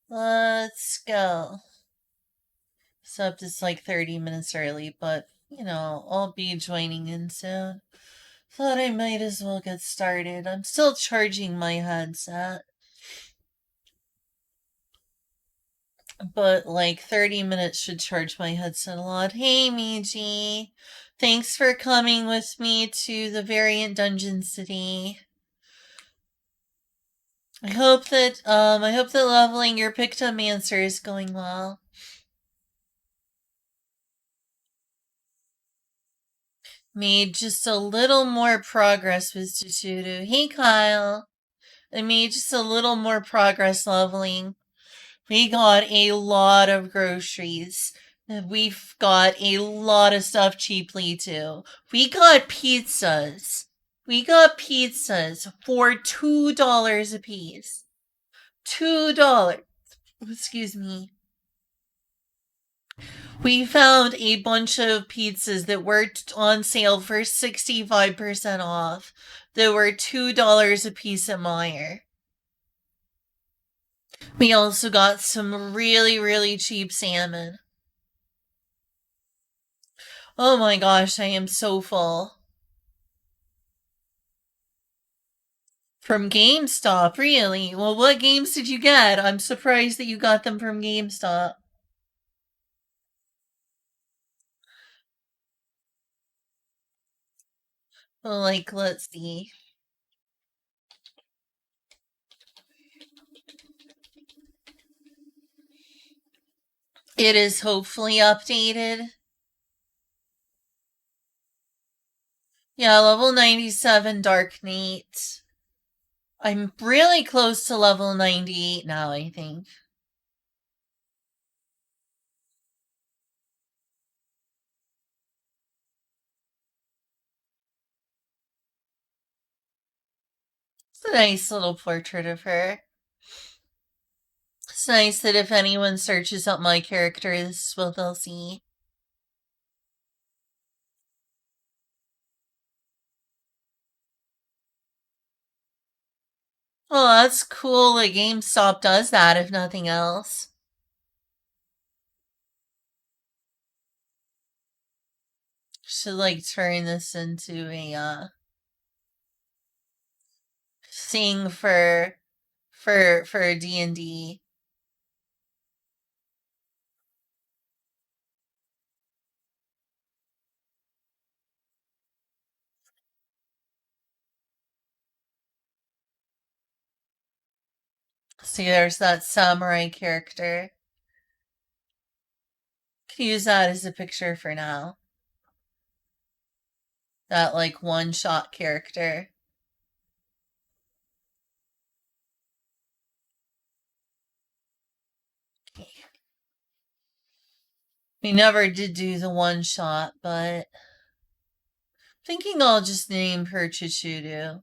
Let's go. Except it's like 30 minutes early, but I'll be joining in soon. Thought I might as well get started. I'm still charging my headset, but like 30 minutes should charge my headset a lot. Hey, Miji. Thanks for coming with me to the Variant Dungeon City. I hope that leveling your Pictomancer is going well. Made just a little more progress with Chuchudu. Hey, Kyle. I made just a little more progress leveling. We got a lot of groceries. We've got a lot of stuff cheaply too. We got pizzas. We got pizzas for $2 a piece. $2. Excuse me. We found a bunch of pizzas that were on sale for 65% off. That were $2 a piece at Meijer. We also got some really, really cheap salmon. Oh my gosh, I am so full. From GameStop, really? Well, what games did you get? I'm surprised that you got them from GameStop. Well, like, let's see. It is hopefully updated. Yeah, level 97 Dark Knight. I'm really close to level 98 now, I think. It's a nice little portrait of her. It's nice that if anyone searches up my character, this is what they'll see. Well, that's cool that GameStop does that, if nothing else. Should like turn this into a thing for D&D. See, there's that samurai character. Could use that as a picture for now. That like one-shot character. We never did do the one-shot, but thinking I'll just name her Chichudu.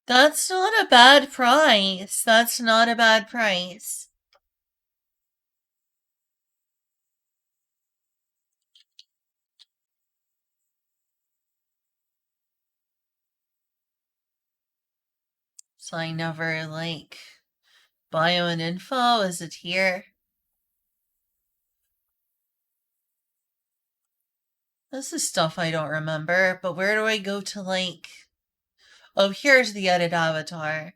That's not a bad price. That's not a bad price. So I never like bio and info. Is it here? This is stuff I don't remember, but where do I go to like... Oh, here's the edit avatar.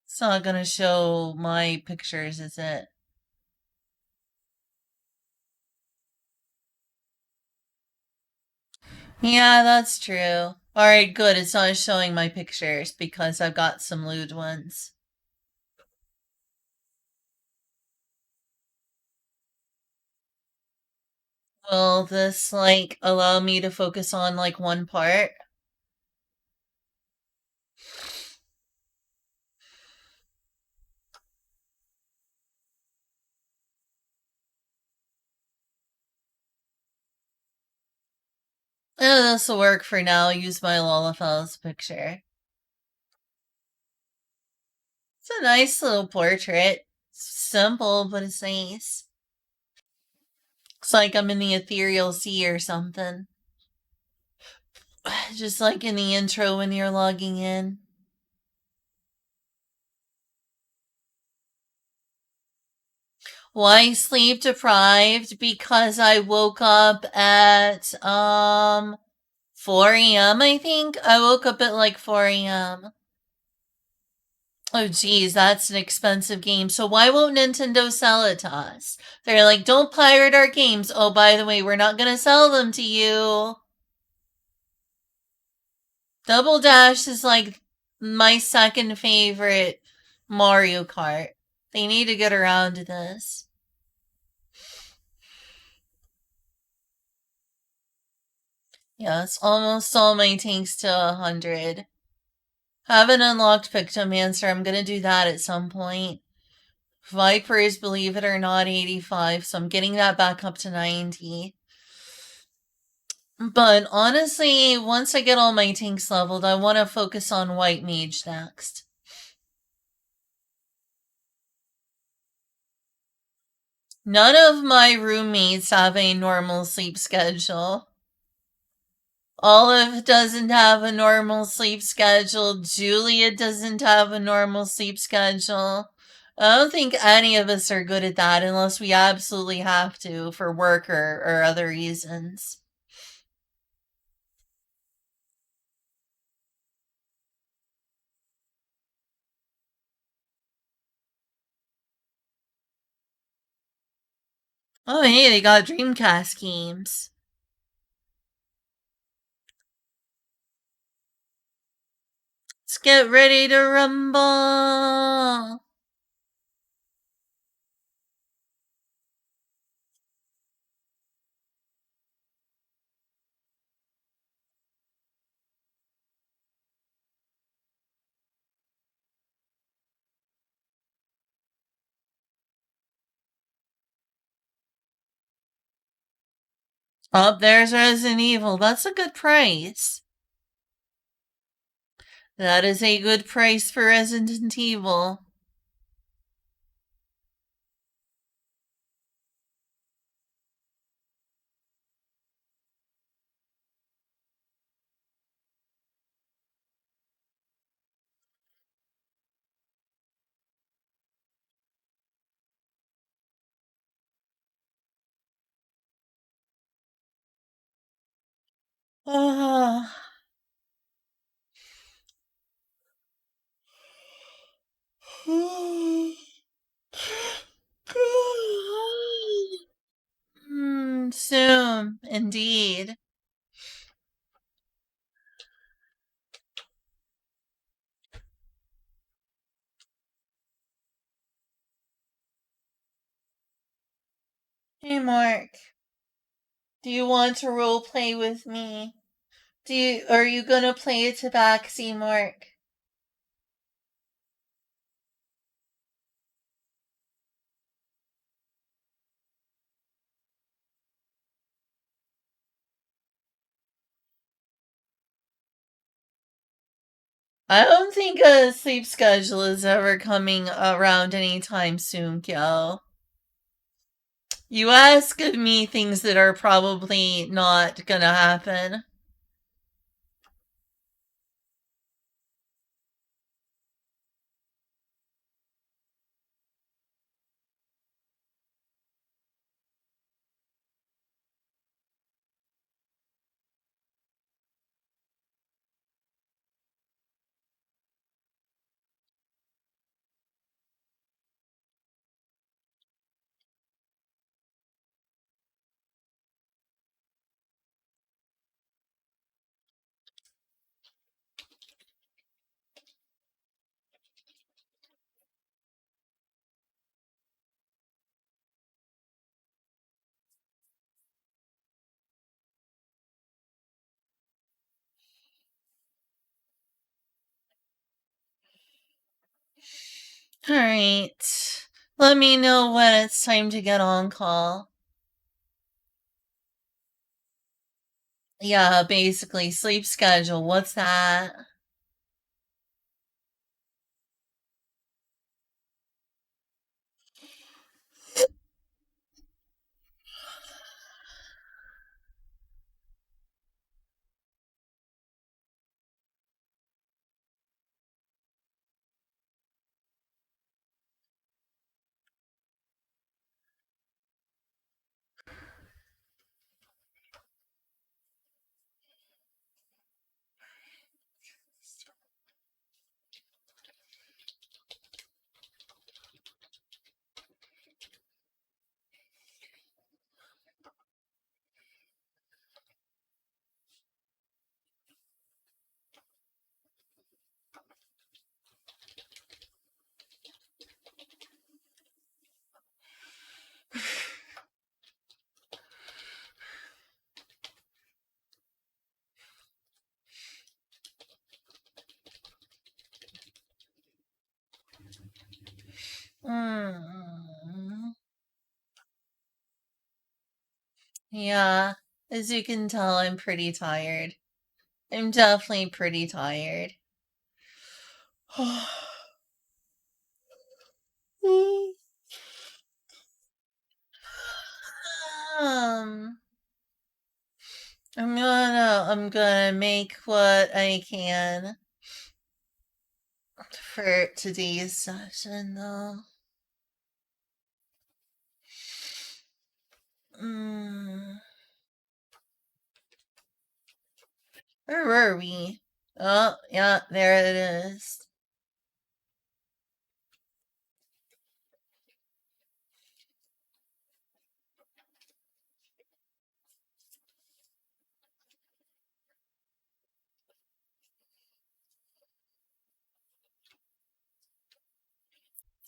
It's not gonna show my pictures, is it? Yeah, that's true. Alright, good. It's not showing my pictures because I've got some lewd ones. Will this, like, allow me to focus on, like, one part? This will work for now. Use my Lolafell's picture. It's a nice little portrait. Simple, but it's nice. Looks like I'm in the ethereal sea or something. Just like in the intro when you're logging in. Why sleep deprived? Because I woke up at 4 a.m. I think. I woke up at like 4 a.m. Oh geez, that's an expensive game. So why won't Nintendo sell it to us? They're like, don't pirate our games. Oh, by the way, we're not gonna sell them to you. Double Dash is like my second favorite Mario Kart. They need to get around to this. Yes, almost all my tanks to 100. Haven't unlocked Pictomancer. I'm gonna do that at some point. Vipers, believe it or not, 85, so I'm getting that back up to 90. But honestly, once I get all my tanks leveled, I want to focus on White Mage next. None of my roommates have a normal sleep schedule. Olive doesn't have a normal sleep schedule. Julia doesn't have a normal sleep schedule. I don't think any of us are good at that unless we absolutely have to for work or other reasons. Oh, hey, they got Dreamcast games. Let's get ready to rumble. Oh, there's Resident Evil. That's a good price. That is a good price for Resident Evil. Ah. Soon, indeed. Hey, Mark. Do you want to role play with me? Are you gonna play a tabaxi, Mark? I don't think a sleep schedule is ever coming around anytime soon, Kyo. You ask of me things that are probably not gonna happen. Alright. Let me know when it's time to get on call. Yeah, basically, sleep schedule. What's that? Mm. Yeah, as you can tell, I'm pretty tired. I'm definitely pretty tired. um, I'm gonna make what I can for today's session, though. Mm, where were we? Oh, yeah, there it is.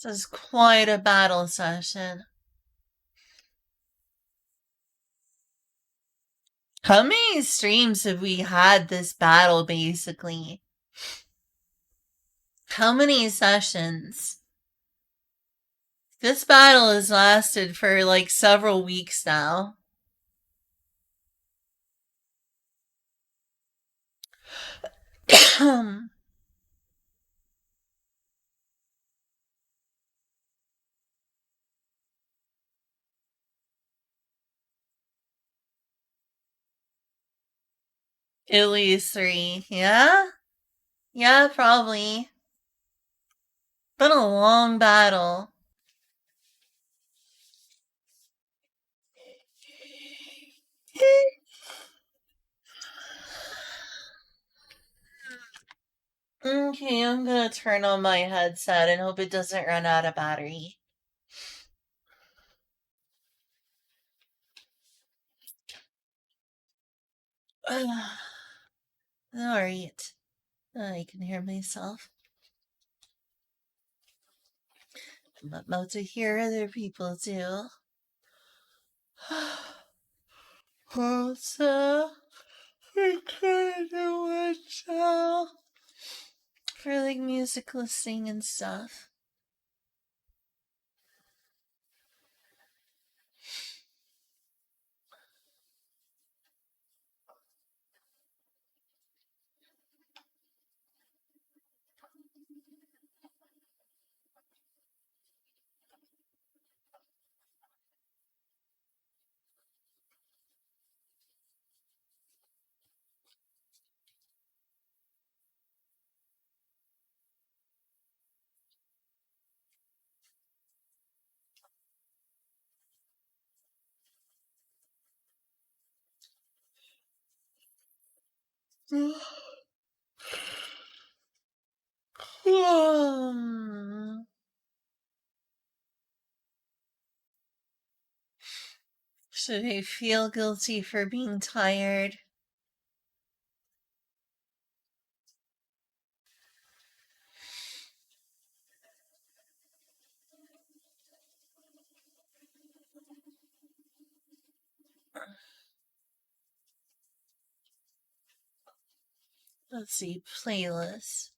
This is quite a battle session. How many streams have we had this battle, basically? How many sessions? This battle has lasted for like several weeks now. At least three. Yeah? Yeah, probably. Been a long battle. Okay, I'm gonna turn on my headset and hope it doesn't run out of battery. Alright. I can hear myself. I'm about to hear other people too. Also, we could do one show for like music listening and stuff. Should I feel guilty for being tired? Let's see, playlist.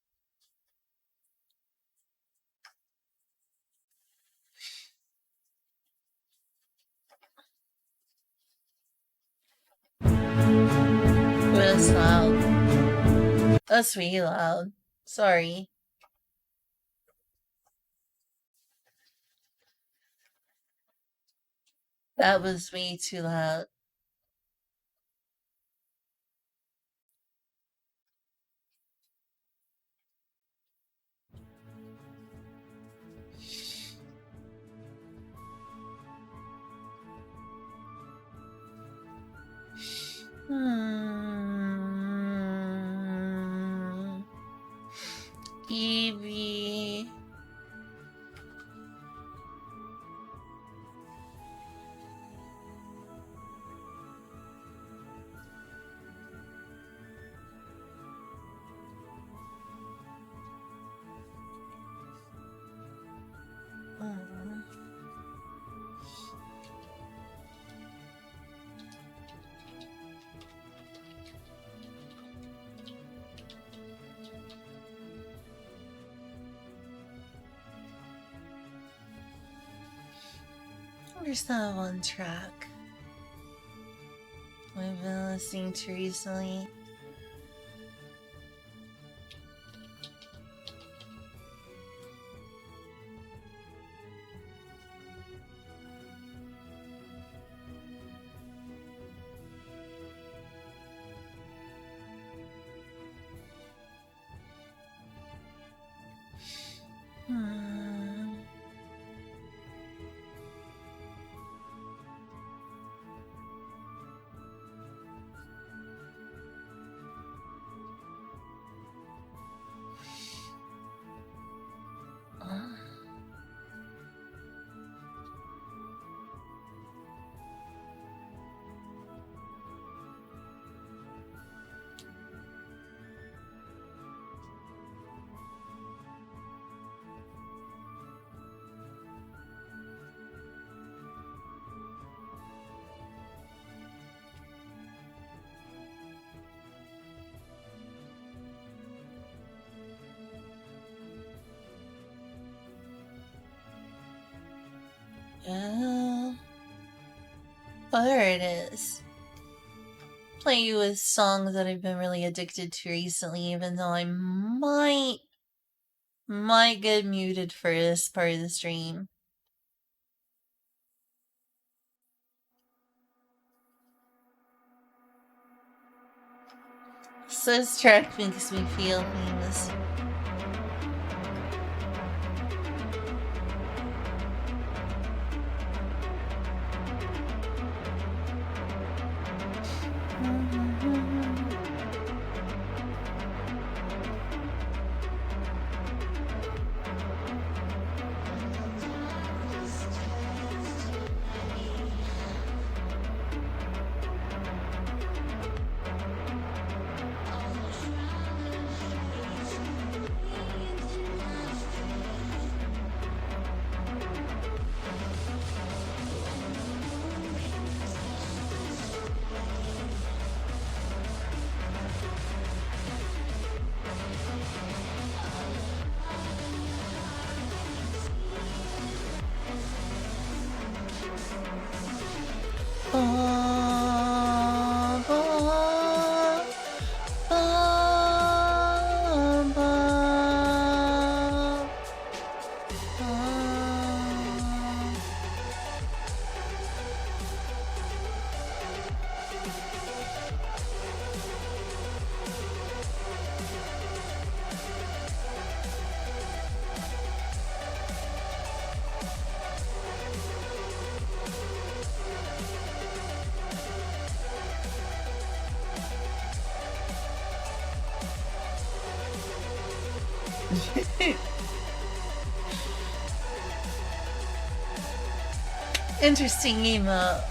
was loud. That's way loud. Sorry. That was way too loud. Evie. Where's that one track I've been listening to recently? Oh, there it is. Play you with songs that I've been really addicted to recently, even though I might get muted for this part of the stream. So this track makes me feel things. Interesting emote.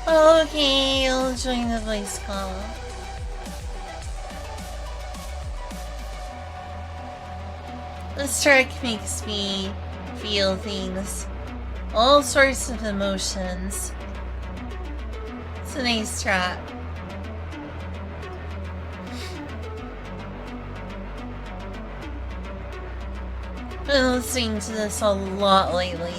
Okay, I'll join the voice call. This track makes me feel things. All sorts of emotions. It's a nice track. Been listening to this a lot lately.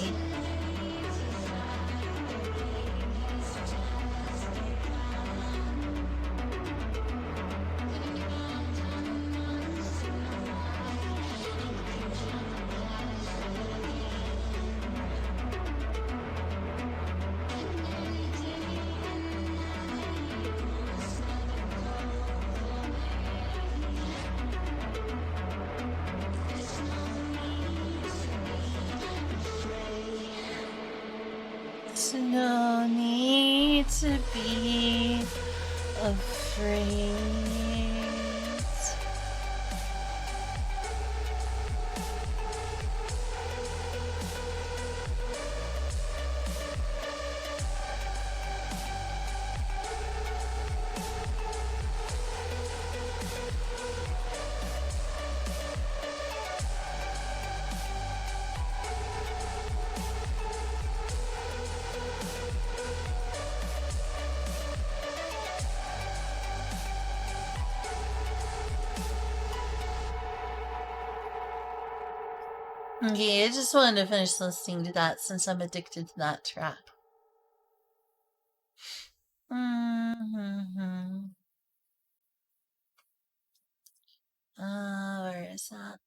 There's no need to be afraid. Okay, I just wanted to finish listening to that since I'm addicted to that track. Mm-hmm. Where is that?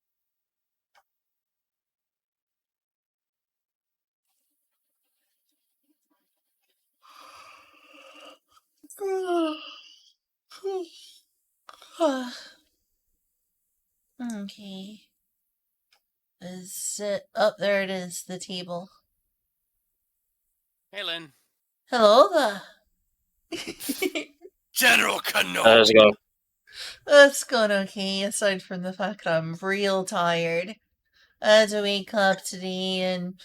Okay. Is it? Oh, there it is, the table. Hey, Lynn. Hello there. General Kenobi. How's it going? It's going okay, aside from the fact that I'm real tired. I had to wake up today and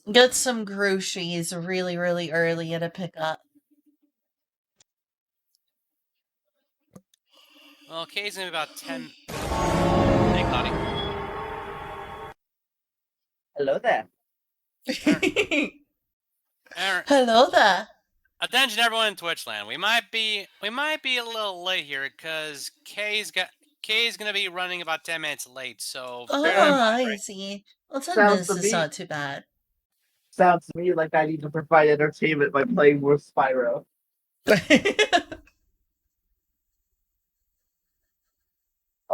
get some groceries really, really early at a pickup. Well, Kay's gonna be about 10. Hey, Cloudy. Hello there. Hello there. Attention, everyone in Twitchland. We might be a little late here because Kay's gonna be running about 10 minutes late. So I see. Well, 10 Sounds minutes to is me- not too bad. Sounds to me like I need to provide entertainment by playing more Spyro.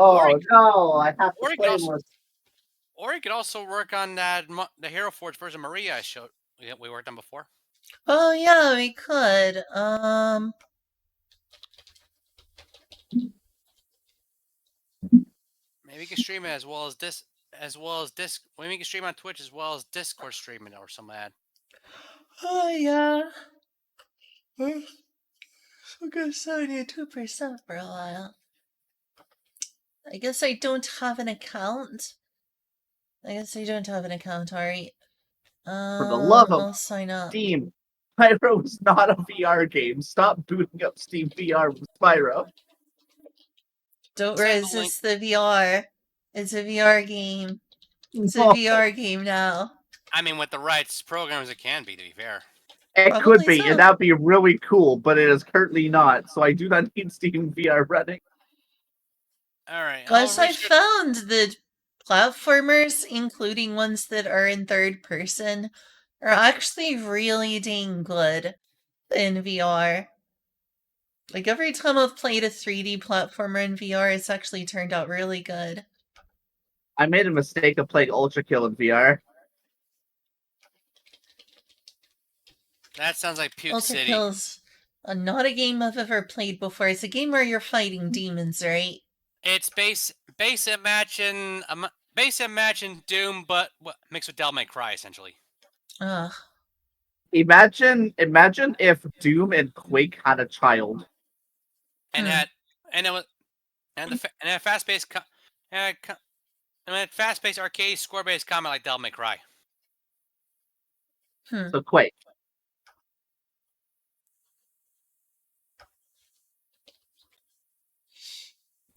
Oh no, I have to play more. Or you could also work on that the Hero Forge version Maria I showed we worked on before. Oh yeah, we could. Maybe we can stream it as well as this, maybe we can stream on Twitch as well as Discord streaming or something like that. Oh yeah. We're gonna 72% for a while. I guess I don't have an account. Alright. For the love of I'll sign up. Steam, Spyro is not a VR game. Stop booting up Steam VR with Spyro. Don't Send the link. resist the VR. It's a VR game. It's a No, VR game now. I mean, with the right programs, it can be, to be fair. it Probably could be, so. and that'd be really cool, but it is currently not, so I do not need Steam VR running. Alright. Plus, I found the platformers, including ones that are in third person, are actually really dang good in VR. Like, every time I've played a 3D platformer in VR, it's actually turned out really good. I made a mistake of playing Ultra Kill in VR. That sounds like Puke Ultra City. Kill's not a game I've ever played before. It's a game where you're fighting demons, right? It's base imagine Doom, but mixed with Devil May Cry, essentially. Ugh. Imagine if Doom and Quake had a child. And had fast-paced fast-paced arcade score-based combat like Devil May Cry. So Quake.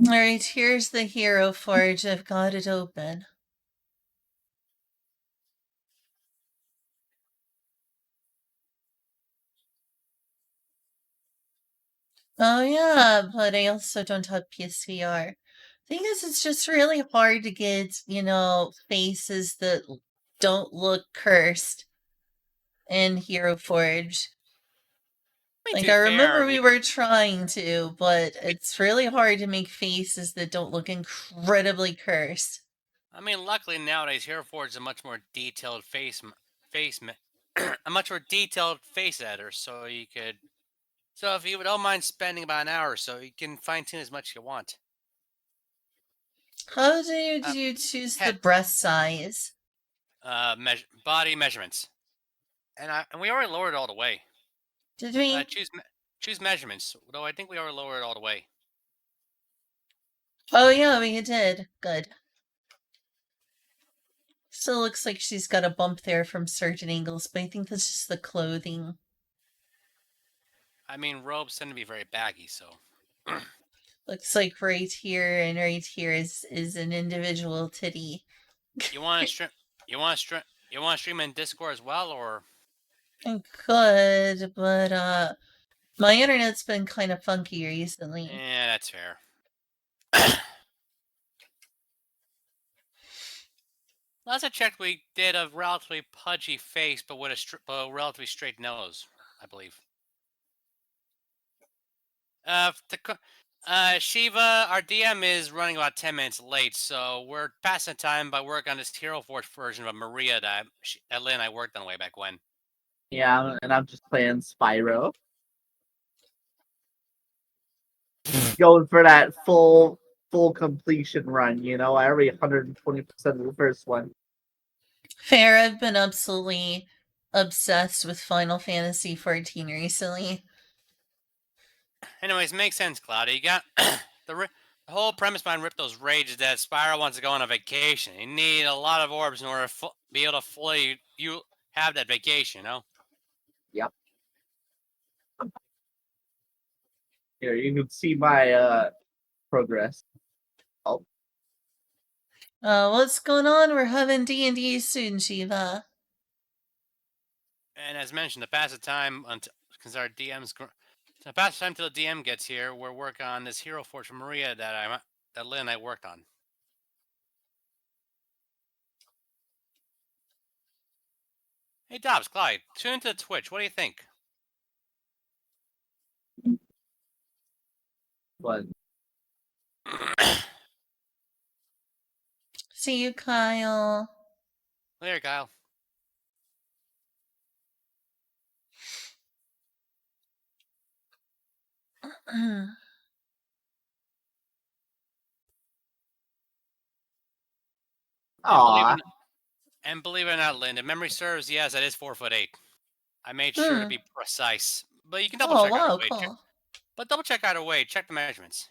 Alright, here's the Hero Forge. I've got it open. Oh yeah, but I also don't have PSVR. Thing is, it's just really hard to get, faces that don't look cursed in Hero Forge. I mean, to Like, be I fair, remember we were trying to, but it's really hard to make faces that don't look incredibly cursed. I mean, luckily nowadays, Hero Forge is a much more detailed a much more detailed face editor. So you could, so if you don't mind spending about an hour or so, you can fine tune as much as you want. How do you, Uh, do you choose the head, breast size? body measurements, and we already lowered it all the way. Did we? Choose measurements. Though I think we already lowered it all the way. Oh yeah, we did. Good. Still looks like she's got a bump there from certain angles, but I think that's just the clothing. I mean, robes tend to be very baggy, so Looks like right here and right here is an individual titty. you want to stream. You want to stream in Discord as well, or I could, but my internet's been kind of funky recently. yeah, that's fair. Last I checked, we did a relatively pudgy face, but with a relatively straight nose, I believe. Shiva, our DM is running about 10 minutes late, so we're passing time by work on this Hero Forge version of Maria that Lynn and I worked on way back when. Yeah, and I'm just playing Spyro. Going for that full completion run, I already 120% of the first one. Fair, I've been absolutely obsessed with Final Fantasy 14 recently. Anyways, makes sense, Cloudy. You got the whole premise behind Ripto's Rage is that Spyro wants to go on a vacation. You need a lot of orbs in order to be able to fully you have that vacation, Yep. Here, you can see my progress. Oh, What's going on? We're having D&D soon, Shiva. And as mentioned, to pass the time until because our DM's to pass the time till the DM gets here, we're working on this Hero Forge for Maria that Lynn and I worked on. Hey Dobbs, Clyde, tune into the Twitch. What do you think? but See you, Kyle. Later, Kyle. aw, And believe it or not, Lynn, if memory serves, yes, that is 4'8". I made sure to Hmm. be precise, but you can double Oh, check either wow, way. cool. But double check either way. Check the measurements.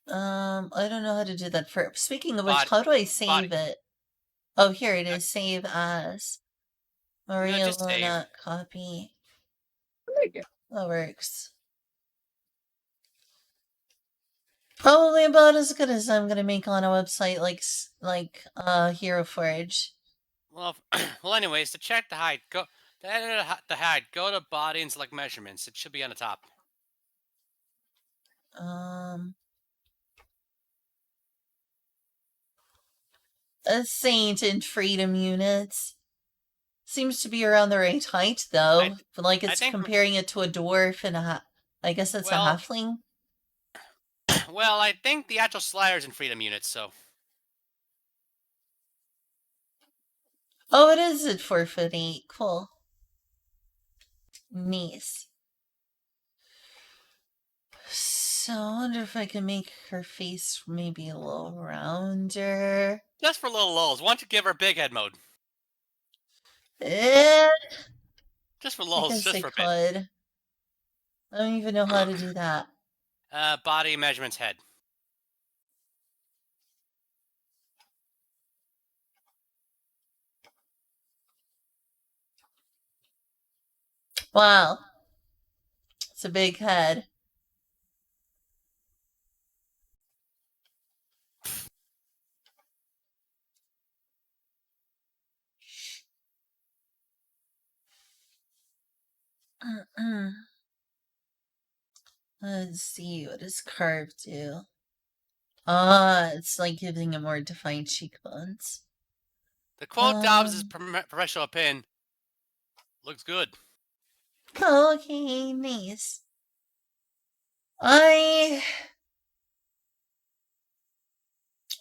I don't know how to do that first. Speaking of which, Body, how do I body. save it? Oh, here it is. Save as. No, Maria just save. Luna copy. like it. That works. Probably about as good as I'm gonna make on a website like Hero Forge. Well, well. Anyways, to check the height, go to edit the height. Go to body and select measurements. It should be on the top. Um, a saint in freedom units. Seems to be around the right height I though. But like I it's think. comparing it to a dwarf and I guess it's a Well, halfling. well, I think the actual sliders in freedom units. So Oh, it is at 4'8". Cool. Nice. So I wonder if I can make her face maybe a little rounder. just for little lulls, why don't you give her big head mode? Eh, Just for I lulls, guess just I for a bit. could. I don't even know how to do that. Body measurements head. Wow, it's a big head. Let's see, what does carve do? Ah, it's like giving him more defined cheekbones. The quote Dobbs' professional opinion looks good. Okay, nice. A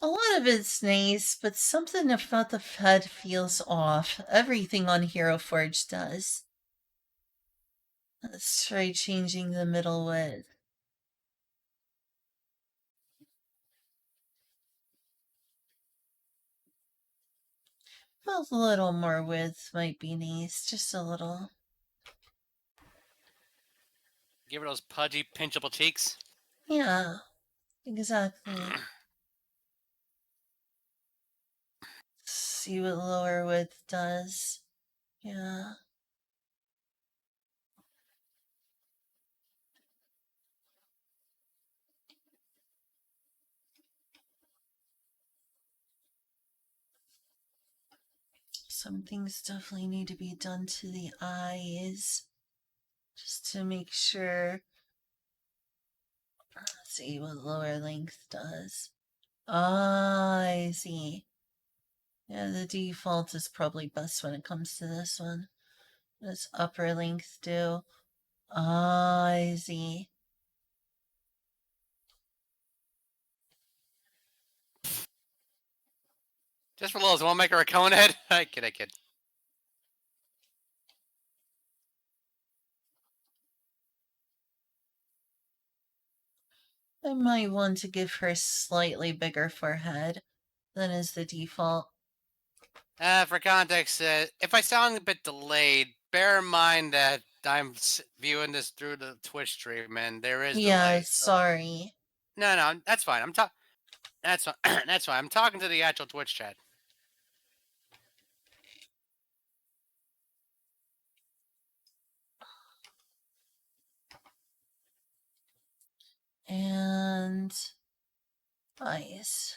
lot of it's nice, but something about the head feels off. Everything on Hero Forge does. Let's try changing the middle width. A little more width might be nice, just a little. Give her those pudgy, pinchable cheeks. Yeah, exactly. See what lower width does. Yeah. Some things definitely need to be done to the eyes. Just to make sure. Let's see what lower length does. Ah, I see. Yeah, the default is probably best when it comes to this one. What does upper length do? Ah, I see. Just for lulz, won't make her a cone head? I kid. I might want to give her a slightly bigger forehead than is the default. For context, if I sound a bit delayed, bear in mind that I'm viewing this through the Twitch stream, and there is Yeah, delay. So. sorry. No, that's fine. That's fine. That's fine. I'm talking to the actual Twitch chat. And eyes.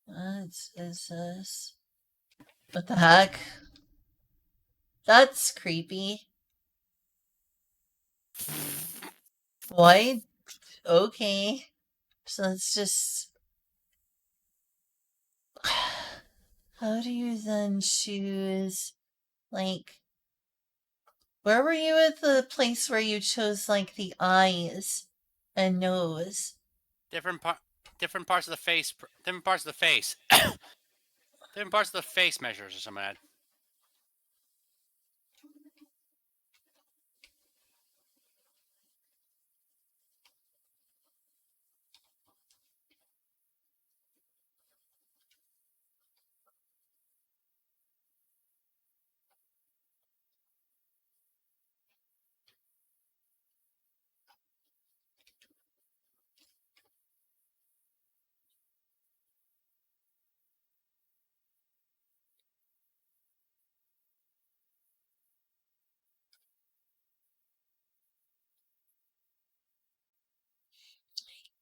What is this? What the heck? That's creepy. What? Okay. So let's just. How do you then choose, like. Where were you at the place where you chose, like, the eyes and nose? Different parts of the face. Different parts of the face. Different parts of the face measures or something like that.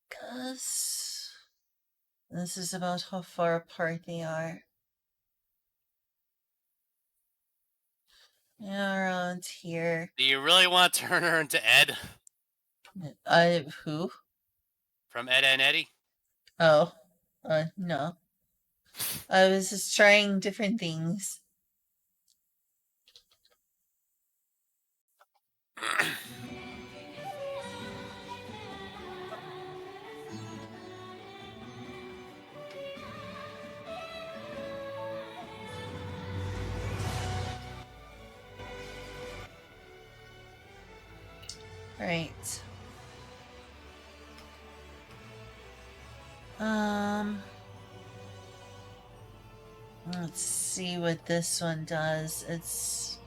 Because this is about how far apart they are. Yeah, around here. Do you really want to turn her into Ed? Who? From Ed and Eddie? Oh, no. I was just trying different things. Right. Let's see what this one does. It's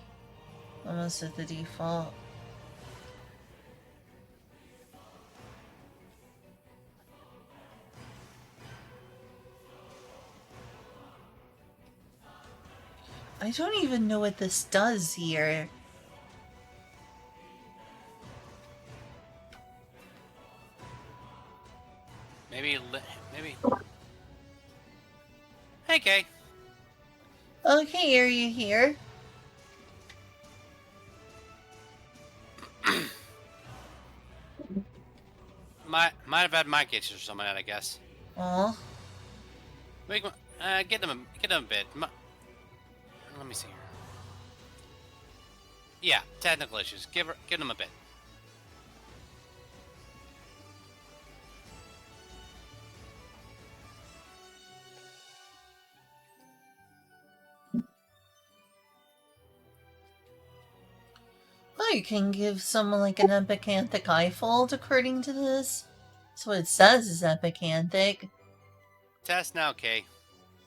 almost at the default. I don't even know what this does here. Maybe. Hey, Kay. Okay, are you here? might have had mic issues or something like that, I guess. Oh. Get them a bit. Let me see here. Yeah, technical issues. Give them a bit. Oh, you can give someone like an epicanthic eyefold according to this. That's what it says is epicanthic. Test now, Kay.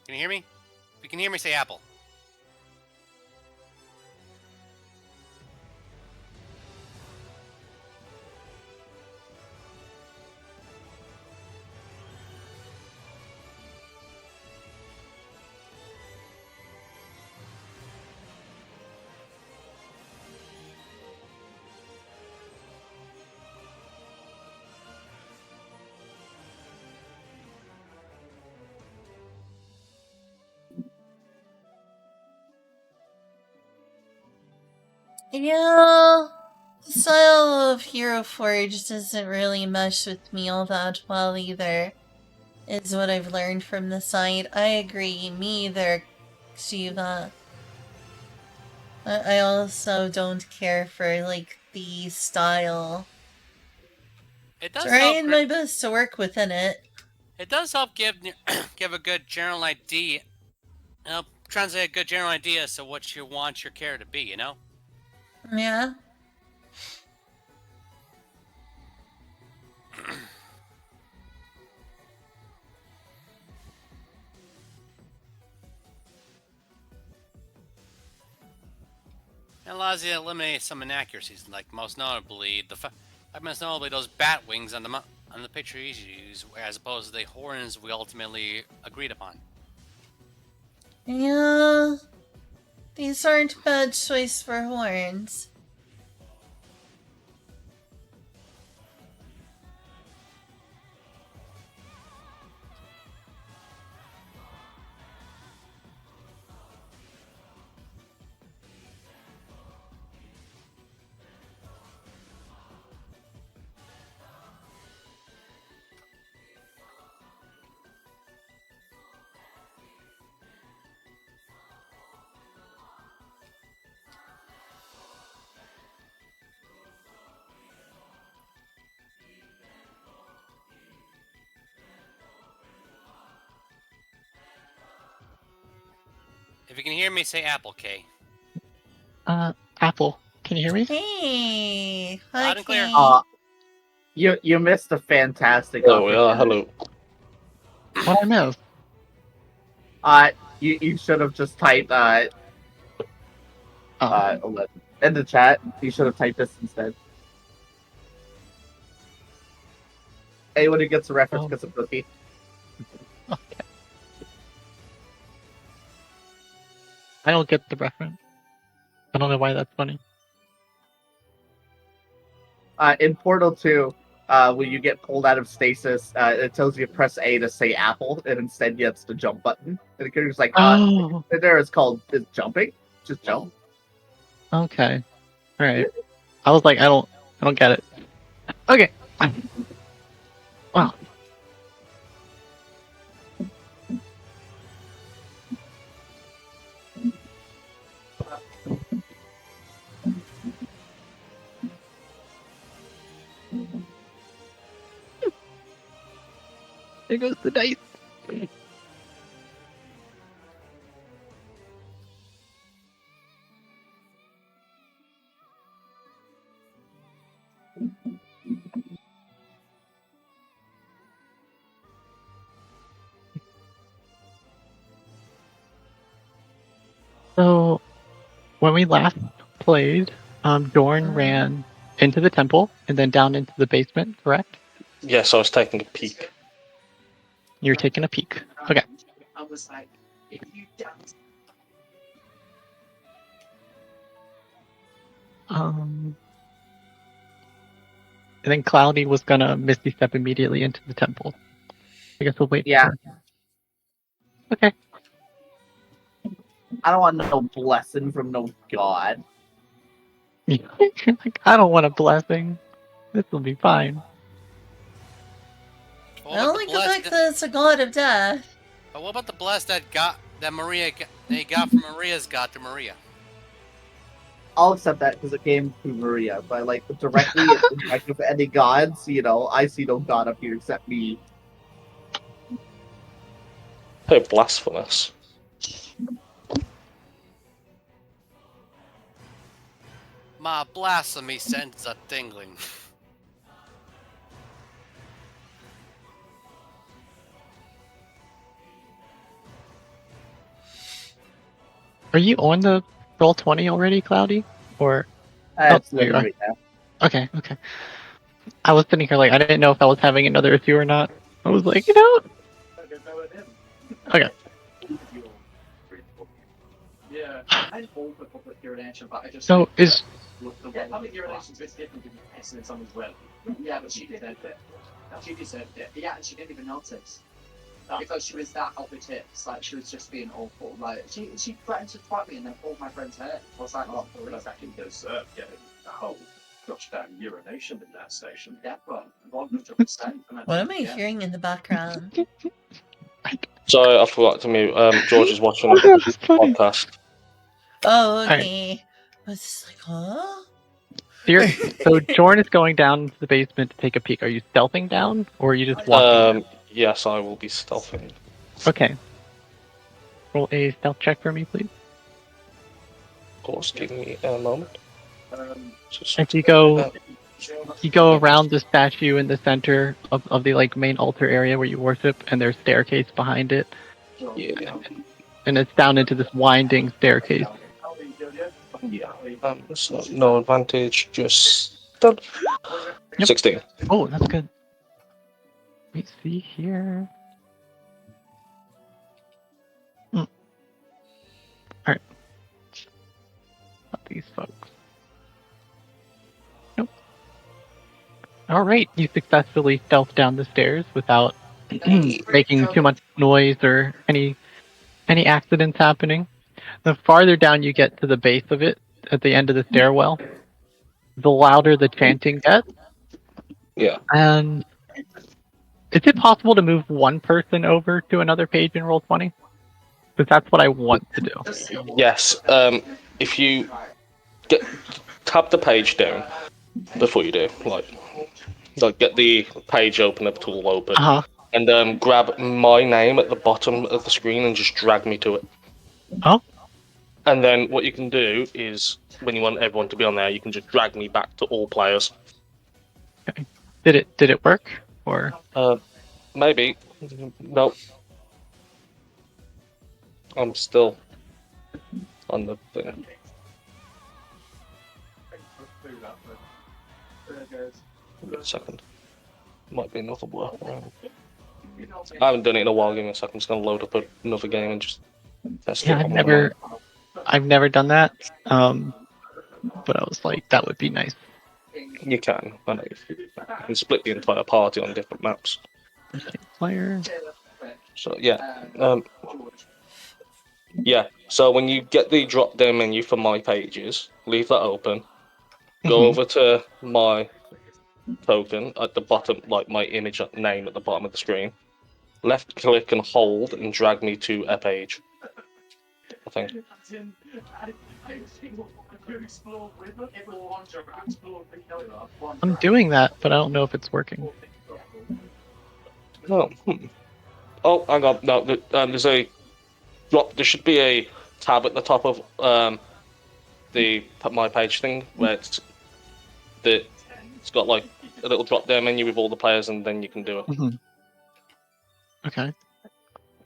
Can you hear me? If you can hear me, say apple. Yeah, the style of Hero Forge doesn't really mesh with me all that well either, is what I've learned from the site. I agree, me either, Shiva. I also don't care for, like, the style. It does help. Trying my best to work within it. It does help give a good general idea. Help translate a good general idea as to what you want your character to be. You know. Yeah. It allows you to eliminate some inaccuracies, like most notably those bat wings on the picture you use, as opposed to the horns we ultimately agreed upon. Yeah. These aren't bad choice for horns. If you can hear me, say apple, K. Apple, can you hear me? Hey, hi, Loud and clear. Kate. You missed a fantastic Oh, opportunity. hello. What I miss? You should have just typed 11 in the chat. You should have typed this instead. Anyone who gets a reference gets a cookie. Okay. I don't get the reference. I don't know why that's funny. In Portal 2, when you get pulled out of stasis, it tells you to press A to say apple, and instead you have the jump button. And the character's like, Oh, there is called is jumping. Just jump. okay. All right. I was like, I don't get it. Okay. Wow. There goes the dice. So, when we last played, Dorn ran into the temple and then down into the basement, correct? Yes, I was taking a peek. You're taking a peek. Okay. I was like, if you And then Cloudy was gonna Misty Step immediately into the temple. I guess we'll wait. Yeah. Okay. I don't want no blessing from no god. You're like, I don't want a blessing. This will be fine. What I about don't the like the blessed? fact that it's a god of death. But what about the blessed that Maria they got from Maria's god to Maria? I'll accept that because it came through Maria, but like directly interact with any gods, I see no god up here except me. So blasphemous. My blasphemy sends a tingling. Are you on the Roll20 already, Cloudy? Or It's there you loading are. right now. Okay. I was sitting here like I didn't know if I was having another issue or not. I was like, Okay. Yeah, I'm all for public urination, but I just So is public urination is different than pissing in someone's well. Yeah, but she deserved it. She deserved it. Yeah, and she didn't even notice because she was that up the tips. Like she was just being awful. Like she threatened to fight me and then pulled my friend's hair. I was like, oh, That's actually deserve getting the whole gosh damn urination in that station. yeah, well, 100%. What am I hearing in the background? Sorry, I forgot to mute. George is watching a that's funny. podcast. Oh, right. okay. I was just like, huh? So Jorn is going down to the basement to take a peek. Are you stealthing down, or are you just walking? Yes, I will be stealthing. Okay. Roll a stealth check for me, please. Of course, give me a moment. If you go around the statue in the center of the like main altar area where you worship, and there's staircase behind it, Yeah. and it's down into this winding staircase. Yeah. So no advantage, just done. Yep. 16. Oh, that's good. Let me see here. All right. Not these folks. Nope. All right. You successfully stealth down the stairs without making too much noise or any accidents happening. The farther down you get to the base of it, at the end of the stairwell, the louder the chanting gets. Yeah. And is it possible to move one person over to another page in Roll20? Because that's what I want to do. Yes. If you tap the page down before you do, like get the page opener tool open, and grab my name at the bottom of the screen and just drag me to it. Oh. And then what you can do is, when you want everyone to be on there, you can just drag me back to all players. Okay. Did it work? Or maybe. No. I'm still on the thing. Give me a second. Might be another workaround. I haven't done it in a while. Give me a second. I'm just gonna load up another game and just test it. I've never done that. But I was like, that would be nice. You can. I know. You can split the entire party on different maps. Player. So yeah. Yeah. So when you get the drop down menu for my pages, leave that open. Go over to my token at the bottom, like my image name at the bottom of the screen. Left click and hold and drag me to a page. I think. I'm doing that, but I don't know if it's working. No. Oh, hang on. No, there's a drop. There should be a tab at the top of the my page thing where it's got like a little drop down menu with all the players, and then you can do it. Okay.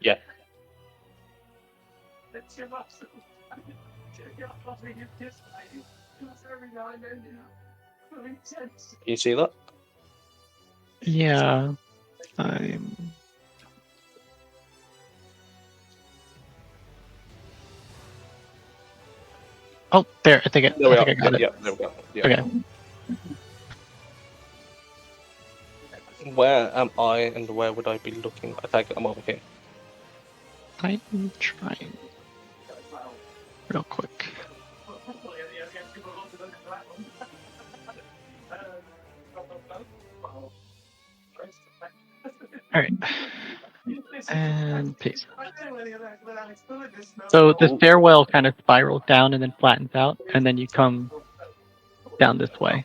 Yeah. You see that? Yeah. Oh, there. I think I got it. Yeah, there we go. Yeah. Okay. Where am I, and where would I be looking? I think I'm over here. I'm trying. Real quick. Alright. And paste. So the stairwell kind of spirals down and then flattens out, and then you come down this way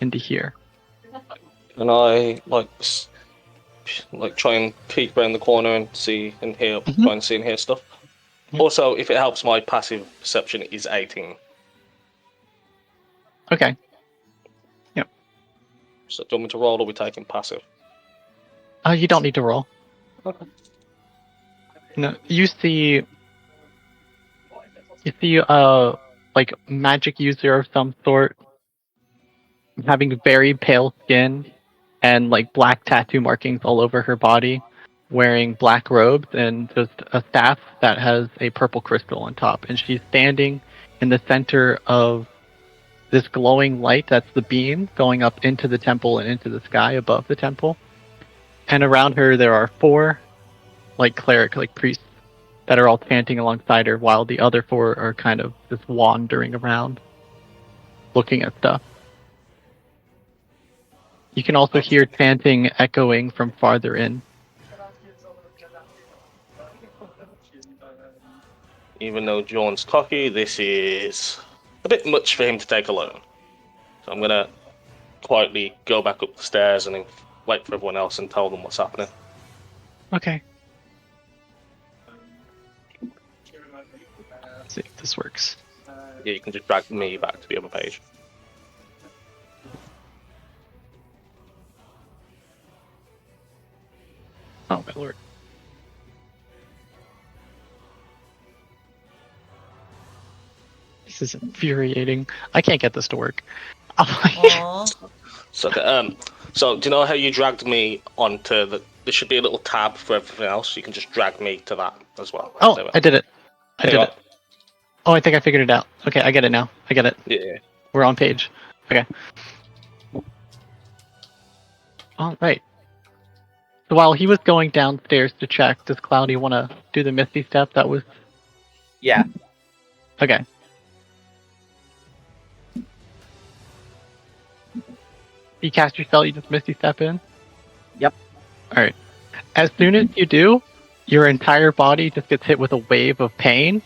into here. And I like try and peek around the corner and see and hear, try and see and hear stuff. Mhm. Also, if it helps, my passive perception is 18. Okay. So do you want me to roll or are we taking passive? You don't need to roll. Okay. No, you see like magic user of some sort having very pale skin and like black tattoo markings all over her body, wearing black robes and just a staff that has a purple crystal on top, and she's standing in the center of this glowing light that's the beam going up into the temple and into the sky above the temple. And around her there are 4 like priests that are all chanting alongside her, while the other 4 are kind of just wandering around, looking at stuff. You can also hear chanting echoing from farther in. Even though John's cocky, this is a bit much for him to take alone. So I'm gonna quietly go back up the stairs and then wait for everyone else and tell them what's happening. Okay. Let's see if this works. Yeah, you can just drag me back to the other page. Oh my lord. This is infuriating. I can't get this to work. Aw. So do you know how you dragged me onto the? There should be a little tab for everything else. You can just drag me to that as well. Oh, There we I did it. I There did you it. Oh, I think I figured it out. Okay, I get it now. I get it. Yeah. We're on page. Okay. All right. So while he was going downstairs to check, does Cloudy want to do the Misty Step? That was Yeah. okay. You cast your spell, you just Misty Step in? Yep. Alright. As soon as you do, your entire body just gets hit with a wave of pain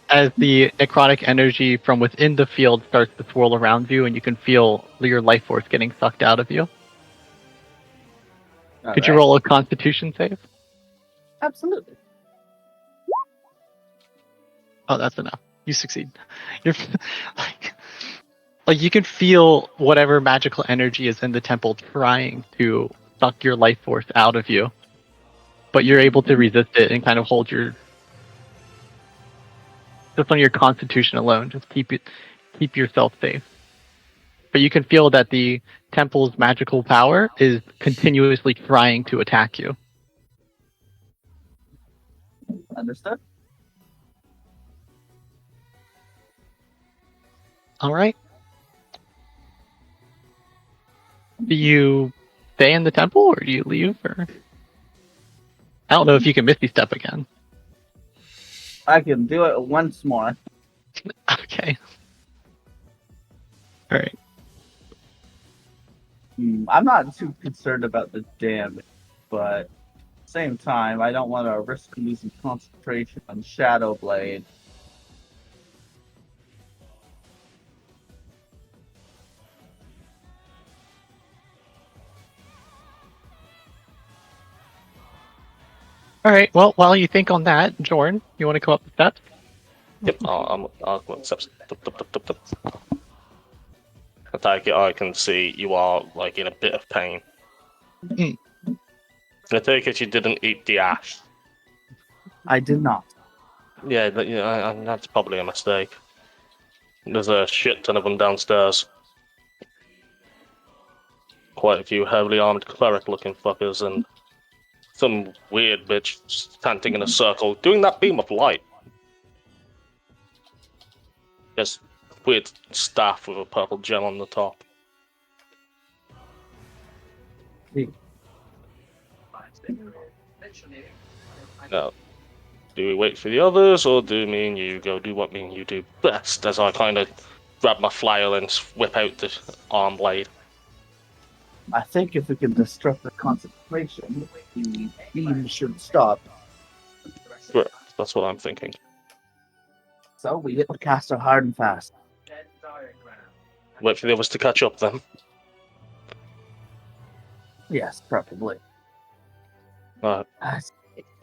as the necrotic energy from within the field starts to swirl around you, and you can feel your life force getting sucked out of you. Could you roll a Constitution save? Absolutely. Oh, that's enough. You succeed. You're like you can feel whatever magical energy is in the temple trying to suck your life force out of you, but you're able to resist it and kind of hold your just on your Constitution alone. Just keep yourself safe. But you can feel that the temple's magical power is continuously trying to attack you. Understood. All right. Do you stay in the temple or do you leave? Or I don't know if you can Misty Step again. I can do it once more. Okay. All right. I'm not too concerned about the damage, but at the same time, I don't want to risk losing concentration on Shadow Blade. All right. Well, while you think on that, Jorn, you want to go up the steps? Yep. I'll go up steps. I take it. I can see you are like in a bit of pain. Mm. I take it you didn't eat the ash. I did not. Yeah, that's probably a mistake. There's a shit ton of them downstairs. Quite a few heavily armed cleric-looking fuckers and some weird bitch standing in a circle doing that beam of light. Just weird staff with a purple gem on the top. Now, do we wait for the others, or do me and you go do what me and you do best? As I kind of grab my flail and whip out the arm blade. I think if we can disrupt the concentration, the beam should stop. Right, that's what I'm thinking. So we hit the caster hard and fast. Wait for the others to catch up then. Yes, probably. Right.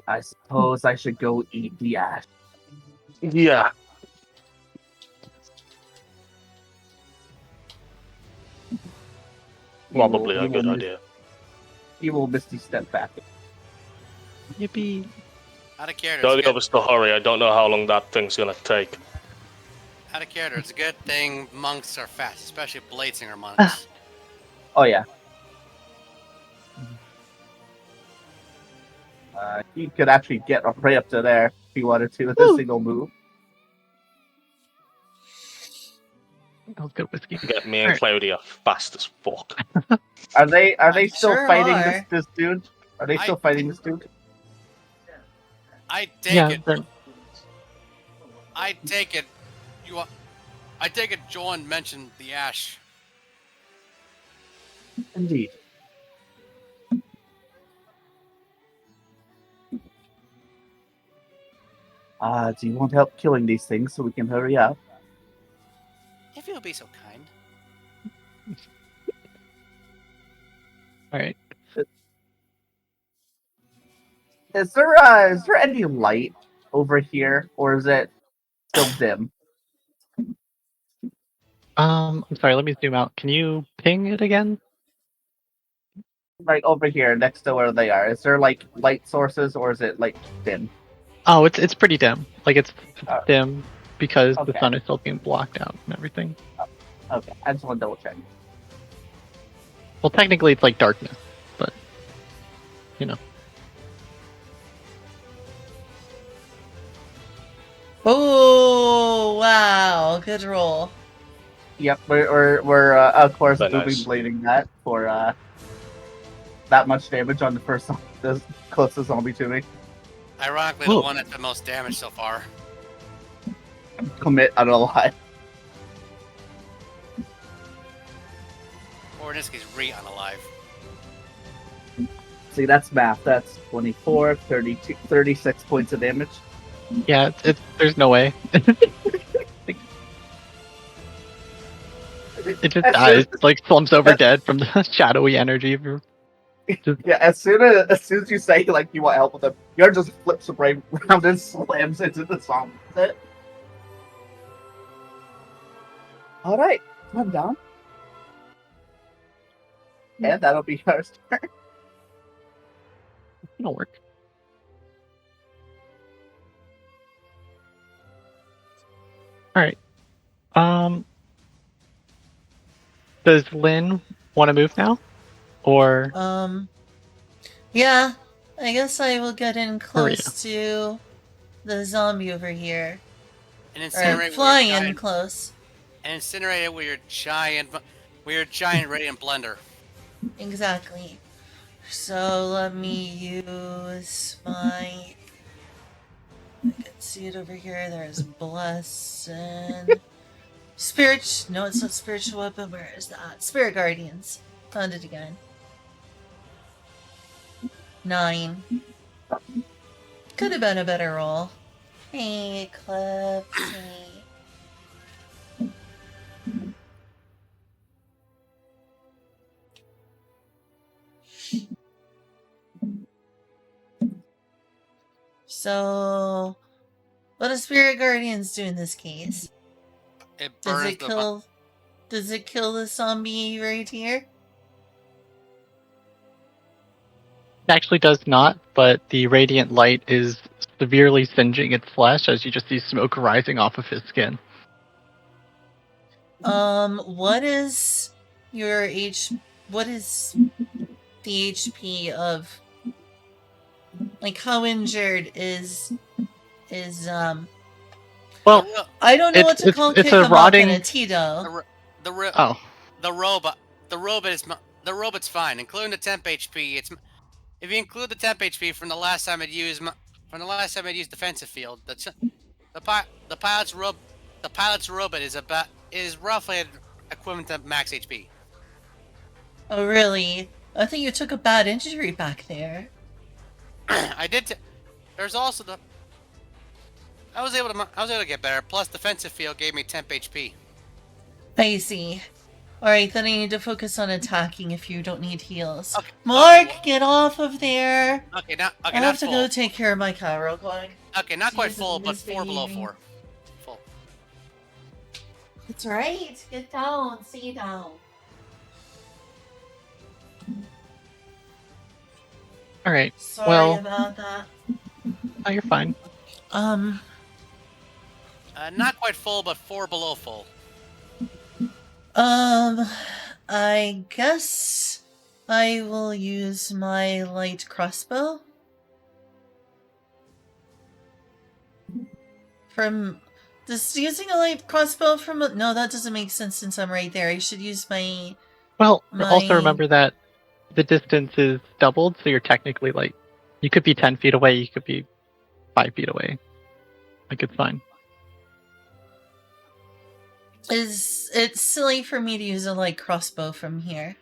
I suppose I should go eat the ash. Yeah. Probably a good idea. He will misty step back. Yippee! Out of character, Tell it's the good. others to hurry. I don't know how long that thing's gonna take. Out of character, it's a good thing monks are fast, especially Bladesinger monks. Oh yeah. He could actually get right up to there if he wanted to with a single move. That was good whiskey. Get me and Alright. Claudia fast as fuck. Are they still sure fighting are. this dude? Are they still fighting this dude? I take Yeah, it. they're- I take it. I take it. Joan mentioned the ash. Indeed. Do you want help killing these things so we can hurry up? If you'll be so kind. Alright. Is there any light over here, or is it still dim? I'm sorry, let me zoom out. Can you ping it again? Right over here, next to where they are. Is there like light sources, or is it like dim? Oh, it's pretty dim. Like it's Oh. dim because the Okay. sun is still being blocked out and everything. Okay, I just want to double check. Well, technically it's like darkness, but you know. Oh, wow. Good roll. Yep, we're of course Very booby nice. blading that for that much damage on the first the closest zombie to me. Ironically, Whoa. the one that's the most damage so far. Commit, I don't know why. Or in this case, unalive. See, that's math. That's 24, 32, 36 points of damage. Yeah, it's there's no way. It just dies, like slumps over dead from the shadowy energy of your. Yeah, as soon as you say like you want help with them, Yarn just flips right around and slams into the zombie. That's it. All right, I'm down, and that'll be ours. It'll work. All right. Does Lynn want to move now, or Yeah, I guess I will get in Hurry close to the zombie over here. And Or incinerate fly with your in giant, close. and incinerate it with your giant radiant blender. Exactly. So let me use my... I can see it over here. There's Bless and... Spirit... No, it's not Spiritual Weapon. Where is that? Spirit Guardians. Found it again. 9. Could have been a better roll. Hey, Eclipse. Hey. So, what does Spirit Guardians do in this case? It Does burns it kill? Does it kill the zombie right here? it actually does not? But the radiant light is severely singeing its flesh as you just see smoke rising off of his skin. What is your H? What is the HP of? Like, how injured is? Well, I don't know what to call it's kick a him rotting. up in a Tito. Oh, the robot's fine, including the temp HP. It's if you include the temp HP from the last time I'd used defensive field. The pilot's robot is roughly equivalent to max HP. Oh, really? I think you took a bad injury back there. I did. There's also the. I was able to get better. Plus, defensive field gave me temp HP. I see. Alright, then I need to focus on attacking if you don't need heals. Okay. Mark, Okay, get off of there! okay, I not have to full. go take care of my cat real quick. Okay, not quite full, but Jesus, 4 below misbehaving. 4. Full. It's right. Get down. Stay down. All right. Sorry Well, about that. oh, you're fine. Not quite full, but 4 below full. I guess I will use my light crossbow. From does using a light crossbow from no, that doesn't make sense since I'm right there. I should use my Well, my also remember that the distance is doubled, so you're technically like, you could be 10 feet away, you could be 5 feet away. Like, it's fine. Is it's silly for me to use a light crossbow from here.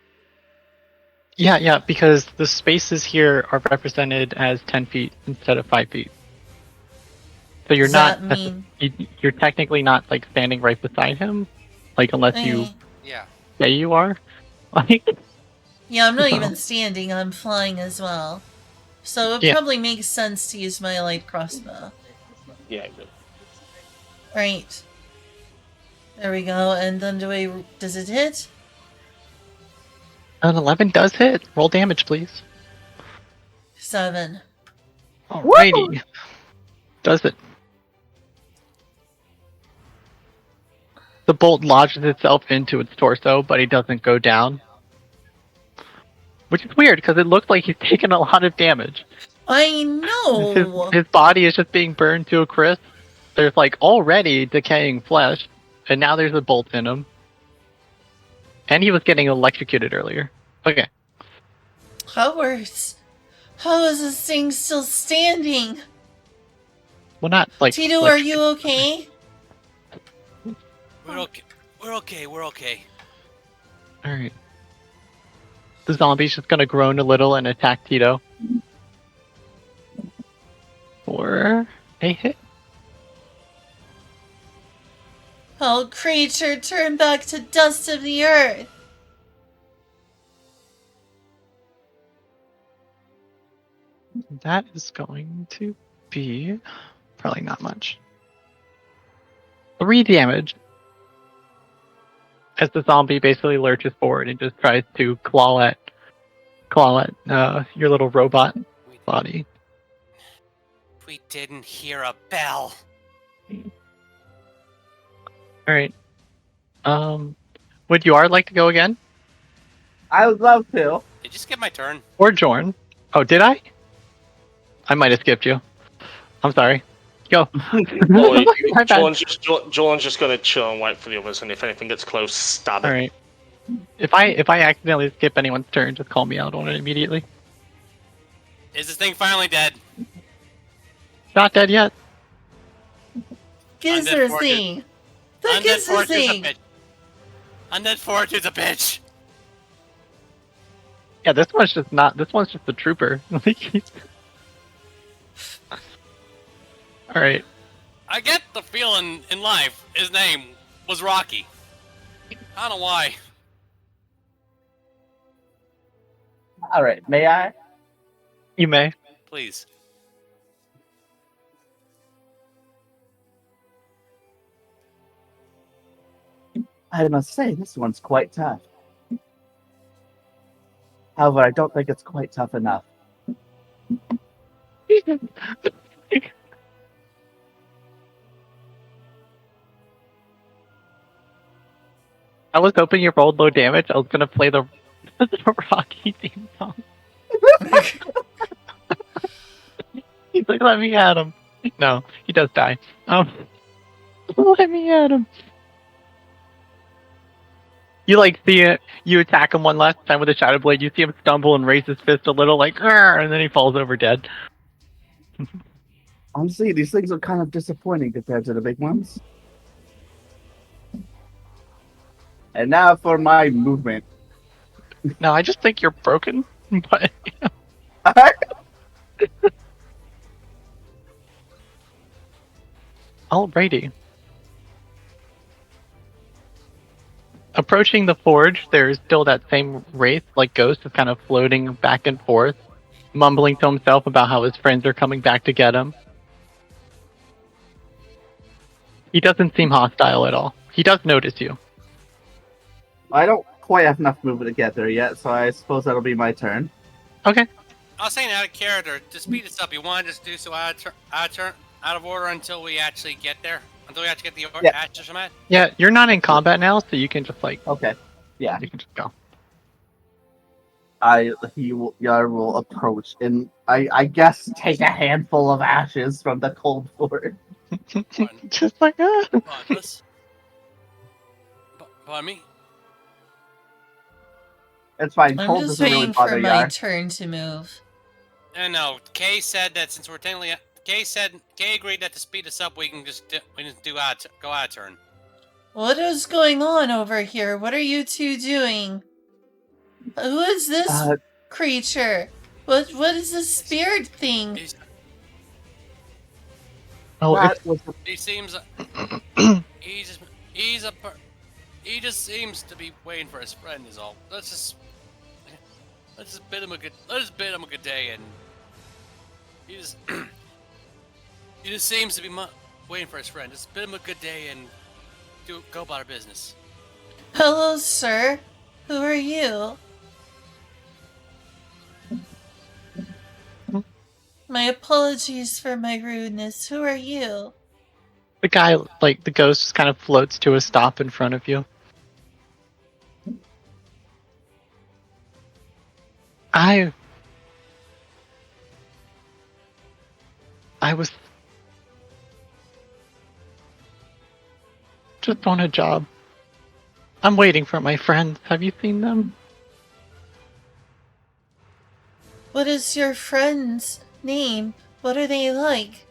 Yeah, because the spaces here are represented as 10 feet instead of 5 feet. So you're Does not, that mean you're technically not like standing right beside him, like unless you Yeah. say you are. Like, yeah, I'm not So- even standing, I'm flying as well. So it Yeah. probably makes sense to use my light crossbow. Yeah, good. Right. There we go, and then does it hit? an 11 does hit. Roll damage, please. 7. Alrighty. Does it? The bolt lodges itself into its torso, but it doesn't go down. Which is weird, because it looks like he's taken a lot of damage. I know! His body is just being burned to a crisp. There's like already decaying flesh, and now there's a bolt in him. And he was getting electrocuted earlier. Okay. How is this thing still standing? Well, not like. Tito, are you okay? We're okay. We're okay. We're okay. Alright. The zombie's just gonna groan a little and attack Tito. For a hit. Oh, creature, turn back to dust of the earth! That is going to be probably not much. 3 damage. As the zombie basically lurches forward and just tries to claw at your little robot body. We didn't hear a bell. Alright. Would you like to go again? I would love to. Did you skip my turn? Or Jorn? Oh, did I? I might have skipped you. I'm sorry. Go. Or My bad. John's just gonna chill and wait for the others, and if anything gets close, stab it. Alright. If I accidentally skip anyone's turn, just call me out on it immediately. Is this thing finally dead? Not dead yet. Gizzard Undead thing! The Undead gizzard Fortune's a thing! bitch. Undead Fortune's a bitch. Yeah, this one's just a trooper. Alright. I get the feeling in life his name was Rocky. I don't know why. All right, may I? You may. Please. I must say, this one's quite tough. However, I don't think it's quite tough enough. I was hoping you rolled low damage. I was gonna play the Rocky theme song. He's like, let me at him. No, he does die. Let me at him. You see it. You attack him one last time with a shadow blade. You see him stumble and raise his fist a little, like, "Arr!" And then he falls over dead. Honestly, these things are kind of disappointing compared to the big ones. And now for my movement. No, I just think you're broken. But alrighty. Approaching the forge, there's still that same wraith, like ghost, is kind of floating back and forth, mumbling to himself about how his friends are coming back to get him. He doesn't seem hostile at all. He does notice you. I don't quite have enough movement to get there yet, so I suppose that'll be my turn. Okay. I was saying out of character to speed this up. You want to just do so out of order until we actually get there, until we actually get the Yeah. actions from it. Yeah, you're not in combat now, so you can just Okay. Yeah. you can just go. Yar will approach and I guess take a handful of ashes from the cold forge. Just like Pardon me. It's fine. I'm Cold just doesn't really waiting for bother my Yar. turn to move. No, Kay said that since we're technically Kay agreed that to speed us up, we can just go out of turn. What is going on over here? What are you two doing? Who is this creature? What is this spirit thing? He seems he just seems to be waiting for his friend is all. Let's just bid him a good day, and he just seems to be waiting for his friend. Just bid him a good day and go about our business. Hello, sir. Who are you? My apologies for my rudeness. Who are you? the guy, like the ghost, just kind of floats to a stop in front of you. I was just on a job. I'm waiting for my friends. Have you seen them? What is your friend's name? What are they like?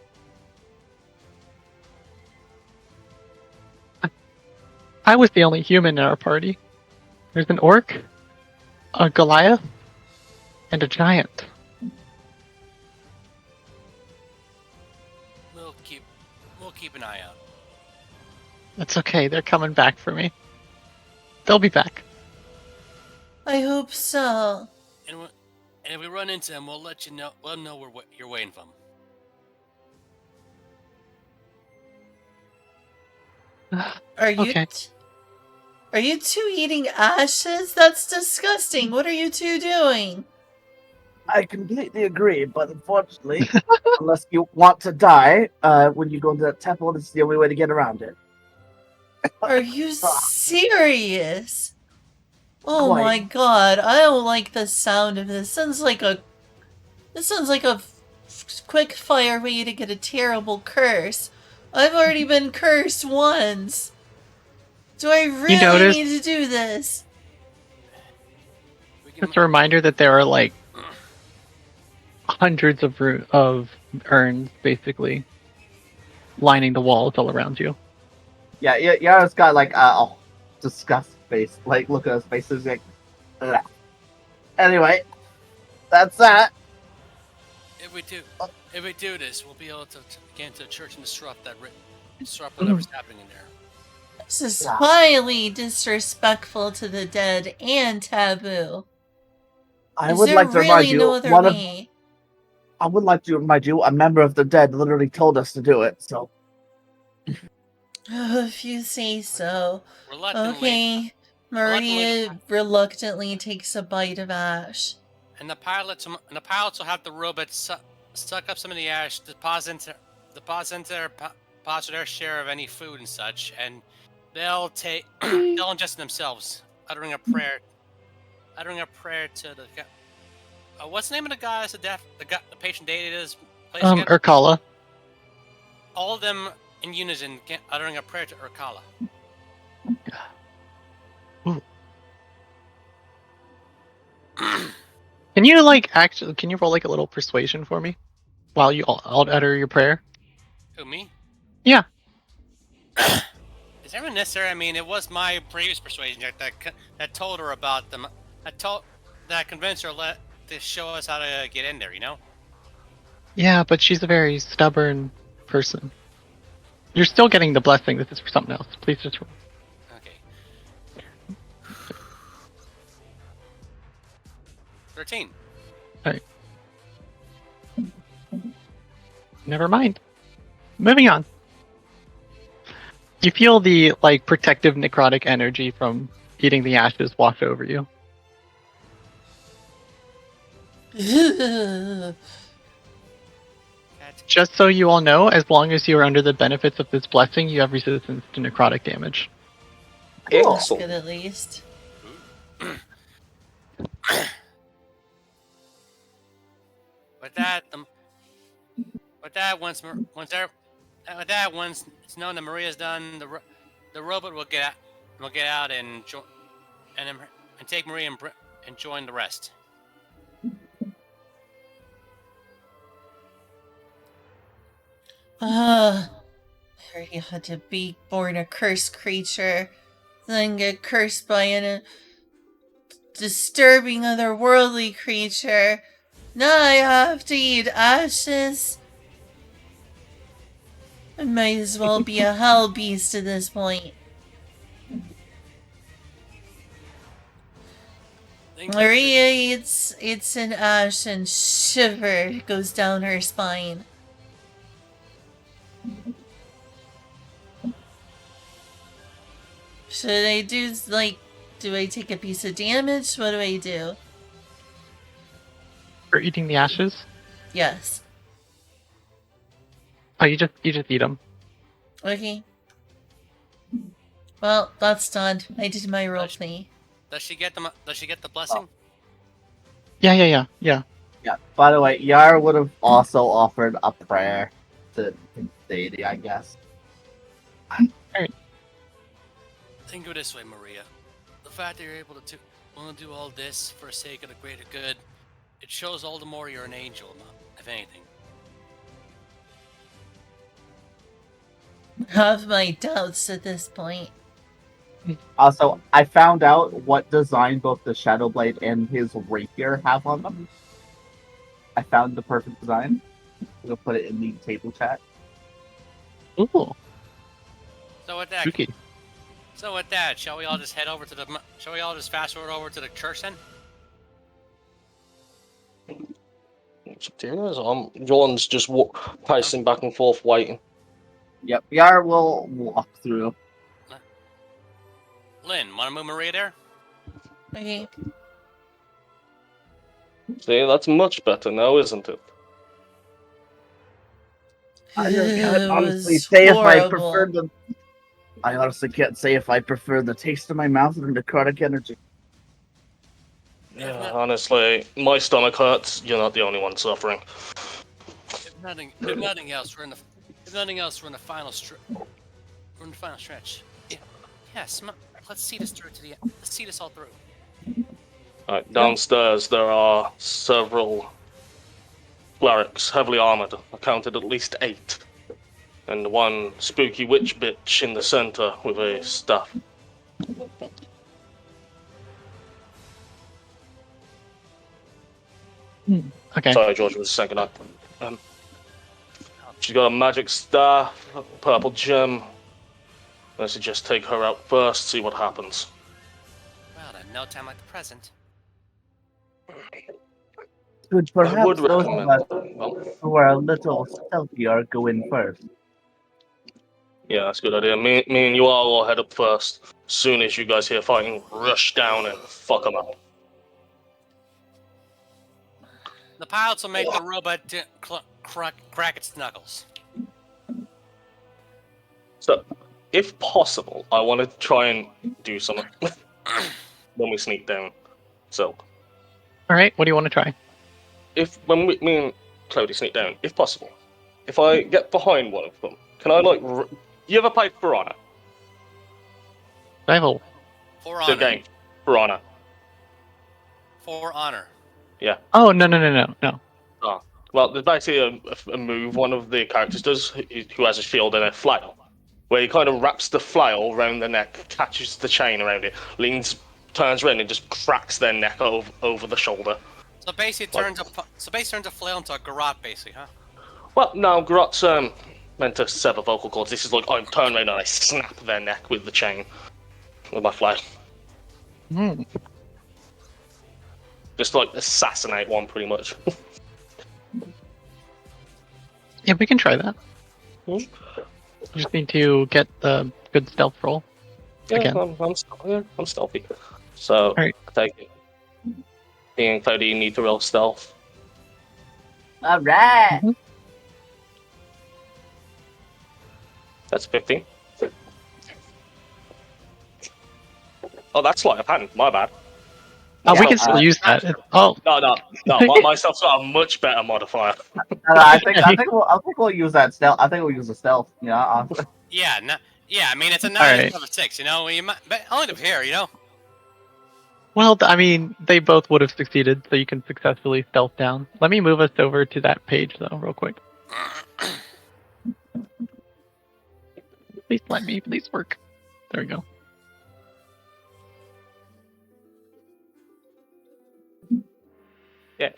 I was the only human in our party. There's an orc, a Goliath, and a giant. We'll keep an eye out. That's okay. They're coming back for me. They'll be back. I hope so. And if we run into him, we'll let you know. We'll know where you're waiting from. Are you? Okay. Are you two eating ashes? That's disgusting. What are you two doing? I completely agree, but unfortunately, unless you want to die when you go into that temple, this is the only way to get around it. Are you serious? Oh Quite. my god, I don't like the sound of this. This sounds like a quick fire way to get a terrible curse. I've already been cursed once. Do I really need to do this? Just a reminder that there are like hundreds of urns, basically, lining the walls all around you. Yeah, Yara's got like a disgust face. Like, look at his face. He's like, ugh. Anyway, that's that. If we do this, we'll be able to get into the church and disrupt whatever's happening in there. This is highly disrespectful to the dead and taboo. I would like to remind you, a member of the dead literally told us to do it, so. If you say so. Reluctantly. Okay. Maria reluctantly takes a bite of ash. And the pilots will have the robots suck up some of the ash, deposit their share of any food and such, and they'll ingest it themselves, uttering a prayer to the. What's the name of the guy? The patient deity is. Urkala. All of them in unison, uttering a prayer to Urkala. Can you roll like a little persuasion for me while you all utter your prayer? Who, me? Yeah. Is that necessary? I mean, it was my previous persuasion that told her about that convinced her to show us how to get in there. You know. Yeah, but she's a very stubborn person. You're still getting the blessing. This is for something else. Please just roll. Okay. 13. Never mind. Moving on. You feel the protective necrotic energy from eating the ashes wash over you. Just so you all know, as long as you are under the benefits of this blessing, you have resistance to necrotic damage. That's good Excellent. at least. With that, once it's known that Maria's done, the robot will get out and take Maria and join the rest. Harry had to be born a cursed creature, then get cursed by a disturbing otherworldly creature. Now I have to eat ashes. I might as well be a hell beast at this point. Maria eats an ash and shiver goes down her spine. Should I do I take a piece of damage? What do I do? For eating the ashes? Yes. Oh, you just eat them. Okay. Well, that's done. I did my roleplay. Does she get the blessing? Yeah. Yeah. By the way, Yar would have also offered a prayer to deity, I guess. Think of it this way, Maria. The fact that you're able to want to do all this for the sake of the greater good, it shows all the more you're an angel, if anything. Have my doubts at this point. Also, I found out what design both the Shadowblade and his rapier have on them. I found the perfect design. We'll put it in the table chat. Ooh. So with that, Spooky. shall we all just fast forward over to the church then? It's up to you guys. John's just pacing back and forth, waiting. Yep, Yar will walk through. Lynn, want to move Maria there? Okay. See, that's much better now, isn't it? I It can't honestly was say if I horrible. prefer the. I honestly can't say if I prefer the taste in my mouth or the necrotic energy. Yeah, honestly, my stomach hurts. You're not the only one suffering. If nothing else, we're in the final stretch. We're in the final stretch. Yeah. Yes. Let's see this through Let's see this all through. Right, downstairs there are several clerics, heavily armored. I counted at least 8. And one spooky witch bitch in the center with a staff. Okay. Sorry, George, was second up. She's got a magic staff, a purple gem. I suggest take her out first, see what happens. Well, then, no time like the present. Could I would perhaps those of recommend us that. who are a little stealthier go in first? Yeah, that's a good idea. Me and you all will head up first. As soon as you guys hear fighting, rush down and fuck them up. The pilots will make the robot crack its knuckles. So, if possible, I want to try and do something when we sneak down. So, Alright, what do you want to try? when me and Cloudy sneak down, if possible, if I get behind one of them, can I you ever played For Honor? Rival. For The honor. game, For Honor. For honor. Yeah. Oh, no. Well, there's basically a move one of the characters does who has a shield and a flail, where he kind of wraps the flail around the neck, catches the chain around it, leans turns around and just cracks their neck over the shoulder. So basically, turns a flail into a garrote, basically, huh? Well, no, Grot's meant to sever vocal cords. This is like I turn around and I snap their neck with the chain with my flail. Just like assassinate one, pretty much. Yeah, we can try that. Hmm. You just need to get the good stealth roll. Yeah, Again. I'm stealthy. So, Alright. I take it. Being Cody, you need to roll stealth. All right. Mhm. That's 15. Oh, that's sleight of hand. My bad. Oh, we Yeah, can still use that. No, Myself's got a much better modifier. I think we'll use that stealth. I think we'll use the stealth. Yeah. Yeah, I mean, it's a 9 Alright. instead of a 6, you know? But only to here, you know? Well, I mean, they both would have succeeded, so you can successfully stealth down. Let me move us over to that page, though, real quick. Please let me. Please work. There we go. Yeah.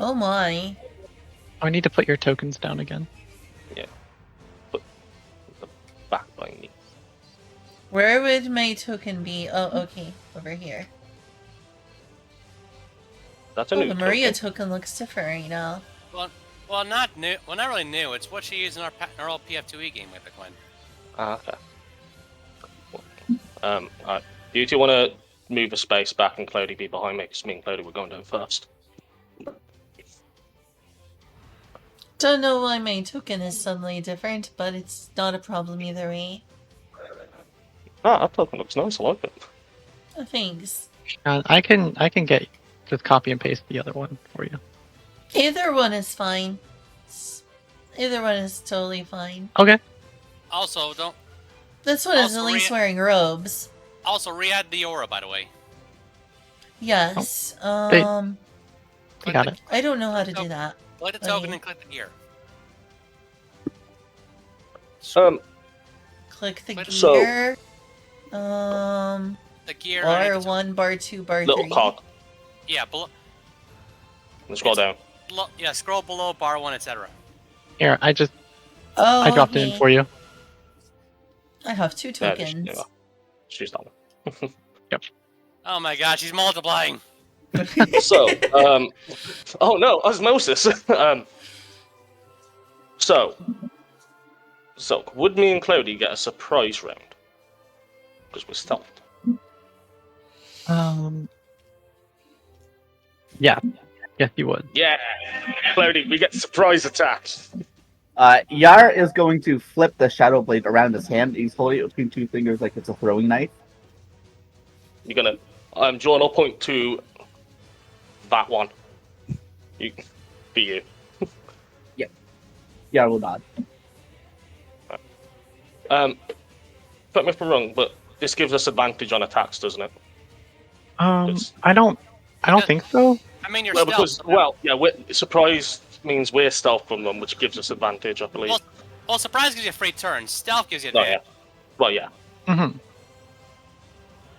Oh my. I need to put your tokens down again. Put the back by me. Where would my token be? Oh, okay. Over here. That's a Oh, new the Maria token. token looks different right now. Well, not new. Well, not really new. It's what she used in our old PF2E game with Glenn. Okay. Alright. Do you two want to move a space back and Clody be behind me? Because me and Clody were going down first. Don't know why my token is suddenly different, but it's not a problem either way. Ah, that token looks nice. I like it. Oh, thanks. I can get just copy and paste the other one for you. Either one is fine. Either one is totally fine. Okay. Also, don't. This one is Also, at least Ria- wearing robes. Also, re-add the aura, by the way. Yes. I got it. I don't know how to do that. Click the token and click the gear. Click the So- gear. The gear. Bar 1, bar 2, bar 3. Little cog. Yeah, below. Let's scroll down. Yeah, scroll below bar 1, etc. Here, I Oh, dropped it in okay. for you. I have 2 Yeah, tokens. she's done. Oh my gosh, he's multiplying. So, oh no, osmosis. So, would me and Clody get a surprise round? Because we're stealthed. Yeah. Yes, you would. Yeah, Clody, we get surprise attacks. Yar is going to flip the shadow blade around his hand. He's holding it between 2 fingers like it's a throwing knife. You're gonna. Jordan, I'll point to that one. Be you. Yar will nod. Correct me if I'm wrong, but this gives us advantage on attacks, doesn't it? I don't think so. I mean, you're Well, stealth. because surprise means we're stealth from them, which gives us advantage, I believe. Well, surprise gives you a free turn. Stealth gives you Oh, advantage. yeah. Well, yeah. Mm-hmm.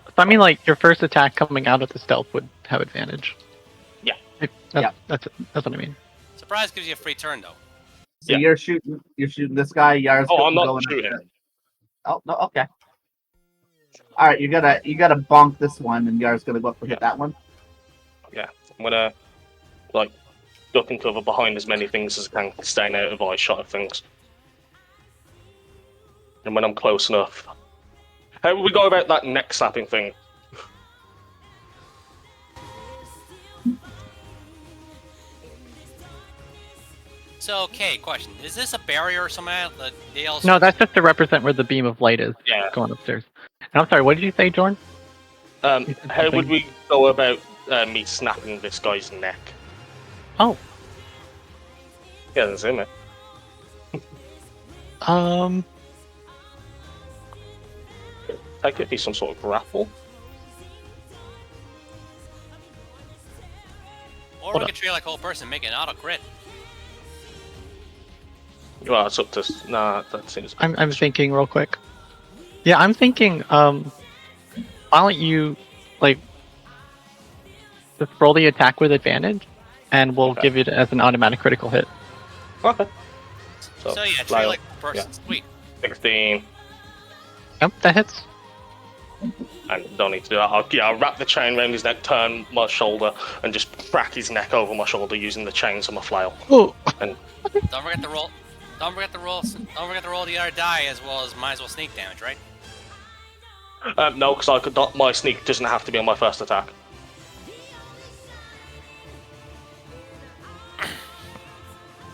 So I mean, like your first attack coming out of the stealth would have advantage. Yeah. That's what I mean. Surprise gives you a free turn, though. So Yeah. you're shooting this guy. Yar's Oh, I'm not going shooting. Oh no, okay. All right, you gotta bonk this one, and Yar's gonna go up and hit that one. Yeah. I'm gonna duck and cover behind as many things as I can, staying out of eye shot of things. And when I'm close enough, how would we go about that neck slapping thing? So, okay, question. Is this a barrier or something that they also... No, that's just to represent where the beam of light is Yeah. going upstairs. And I'm sorry, what did you say, Jordan? How would we go about me snapping this guy's neck? Oh. Yeah, that's it, man. That could be some sort of grapple. Or we could treat it like a whole person and make it an auto crit. Well, it's up to nah. That seems. I'm thinking real quick. Yeah, I'm thinking. Why don't you like just roll the attack with advantage, and we'll Okay. give it as an automatic critical hit. Okay. So yeah, treat flail. like the person. Sweet. 16. Yep, that hits. And don't need to do that. I'll wrap the chain around his neck, turn my shoulder, and just crack his neck over my shoulder using the chains of my flail. Oh, Don't forget to roll. Don't forget to roll. Don't forget to roll the other die as well as might as well sneak damage, right? No, because I could not. My sneak doesn't have to be on my first attack.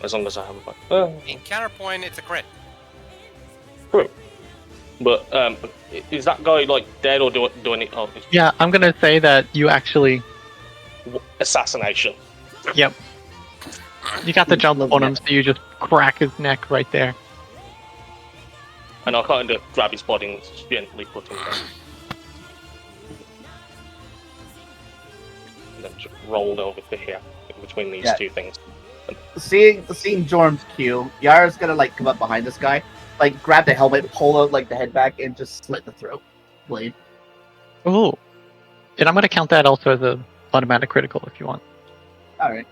As long as I have a In counterpoint, it's a crit. True. But is that guy like dead or do any? Oh, yeah. I'm gonna say that you actually. assassination. Yep. You got the jump on him, so you just crack his neck right there. And I kind of grab his body and gently put him down. And then just rolled over to here between these two things. Seeing Jorm's cue, Yara's gonna like come up behind this guy, like grab the helmet, pull out like the head back, and just slit the throat blade. Ooh. And I'm gonna count that also as a automatic critical if you want. All right.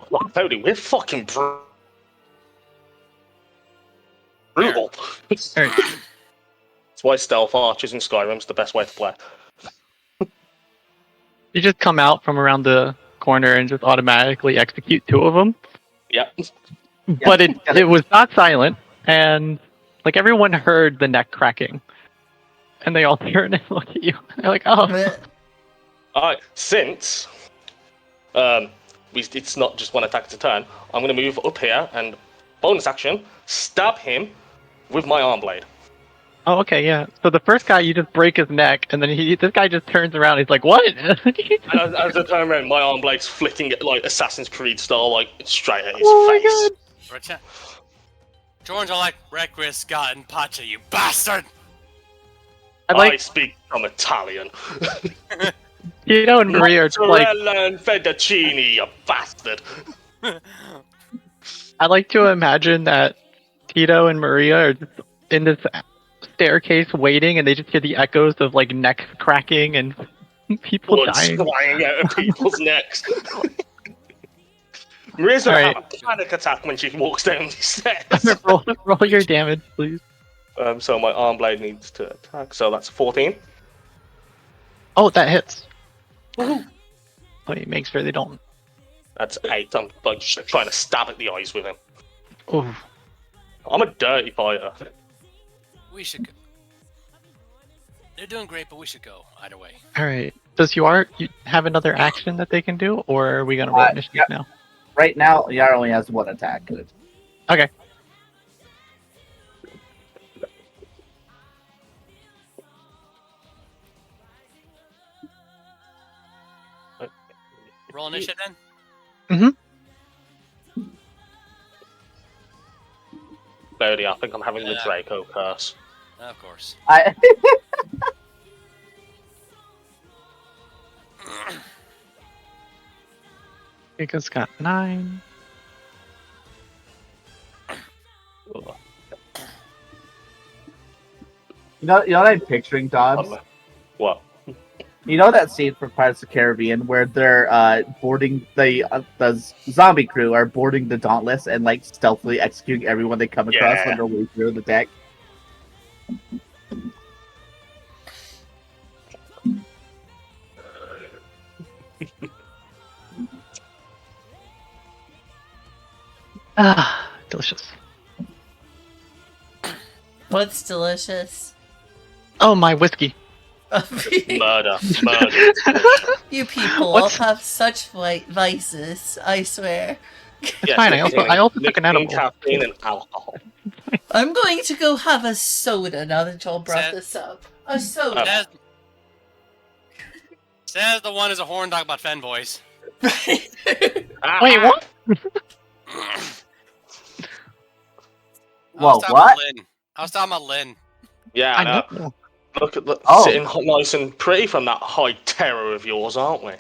Well, Cody, we're fucking brutal. That's why stealth archers in Skyrim's the best way to play. You just come out from around the corner and just automatically execute two of them. Yep. But it was not silent, and like everyone heard the neck cracking, and they all turn and look at you. They're like, "Oh." Alright, since it's not just one attack at a turn, I'm going to move up here and bonus action stab him with my arm blade. Oh, okay, yeah. So the first guy, you just break his neck, and then this guy just turns around. He's like, "What?" And as I turn around, my arm blade's flicking it like Assassin's Creed style, like straight at his face. God. George are like Requiem, Scott, and Pacha, you bastard! I speak from Italian. Tito and Maria are just like, Mozzarella and fettuccine, you bastard. I like to imagine that Tito and Maria are just in this staircase waiting, and they just hear the echoes of like necks cracking and people Blood dying. flying out of people's necks. Maria's gonna have a panic attack when she walks down these stairs. roll your damage, please. So my arm blade needs to attack, so that's 14. Oh, that hits. Let me make sure they don't. That's 8. I'm like just trying to stab at the eyes with him. Ooh. I'm a dirty fighter. We should go. They're doing great, but we should go either way. All right. Does you have another action that they can do, or are we gonna roll initiative now? Right now, Yara only has one attack. Okay. Roll initiative then? Mm-hmm. Bodhi, I think I'm having the Draco curse. Of course. Giga's got 9. You know what I'm picturing, Dobbs? What? You know that scene from Pirates of the Caribbean where they're boarding the zombie crew are boarding the Dauntless and like stealthily executing everyone they come across on their way through the deck. Delicious. What's delicious? Oh, my whiskey. Murder. You people all have such vices, I swear. It's fine. I also took an edible. Caffeine and alcohol. I'm going to go have a soda now that y'all brought this up. A soda. Says the one is a horn dog about Fen boys. Wait, what? Whoa, what? I was talking about Lynn. Yeah, I know. Look at sitting nice and pretty from that high terror of yours, aren't we?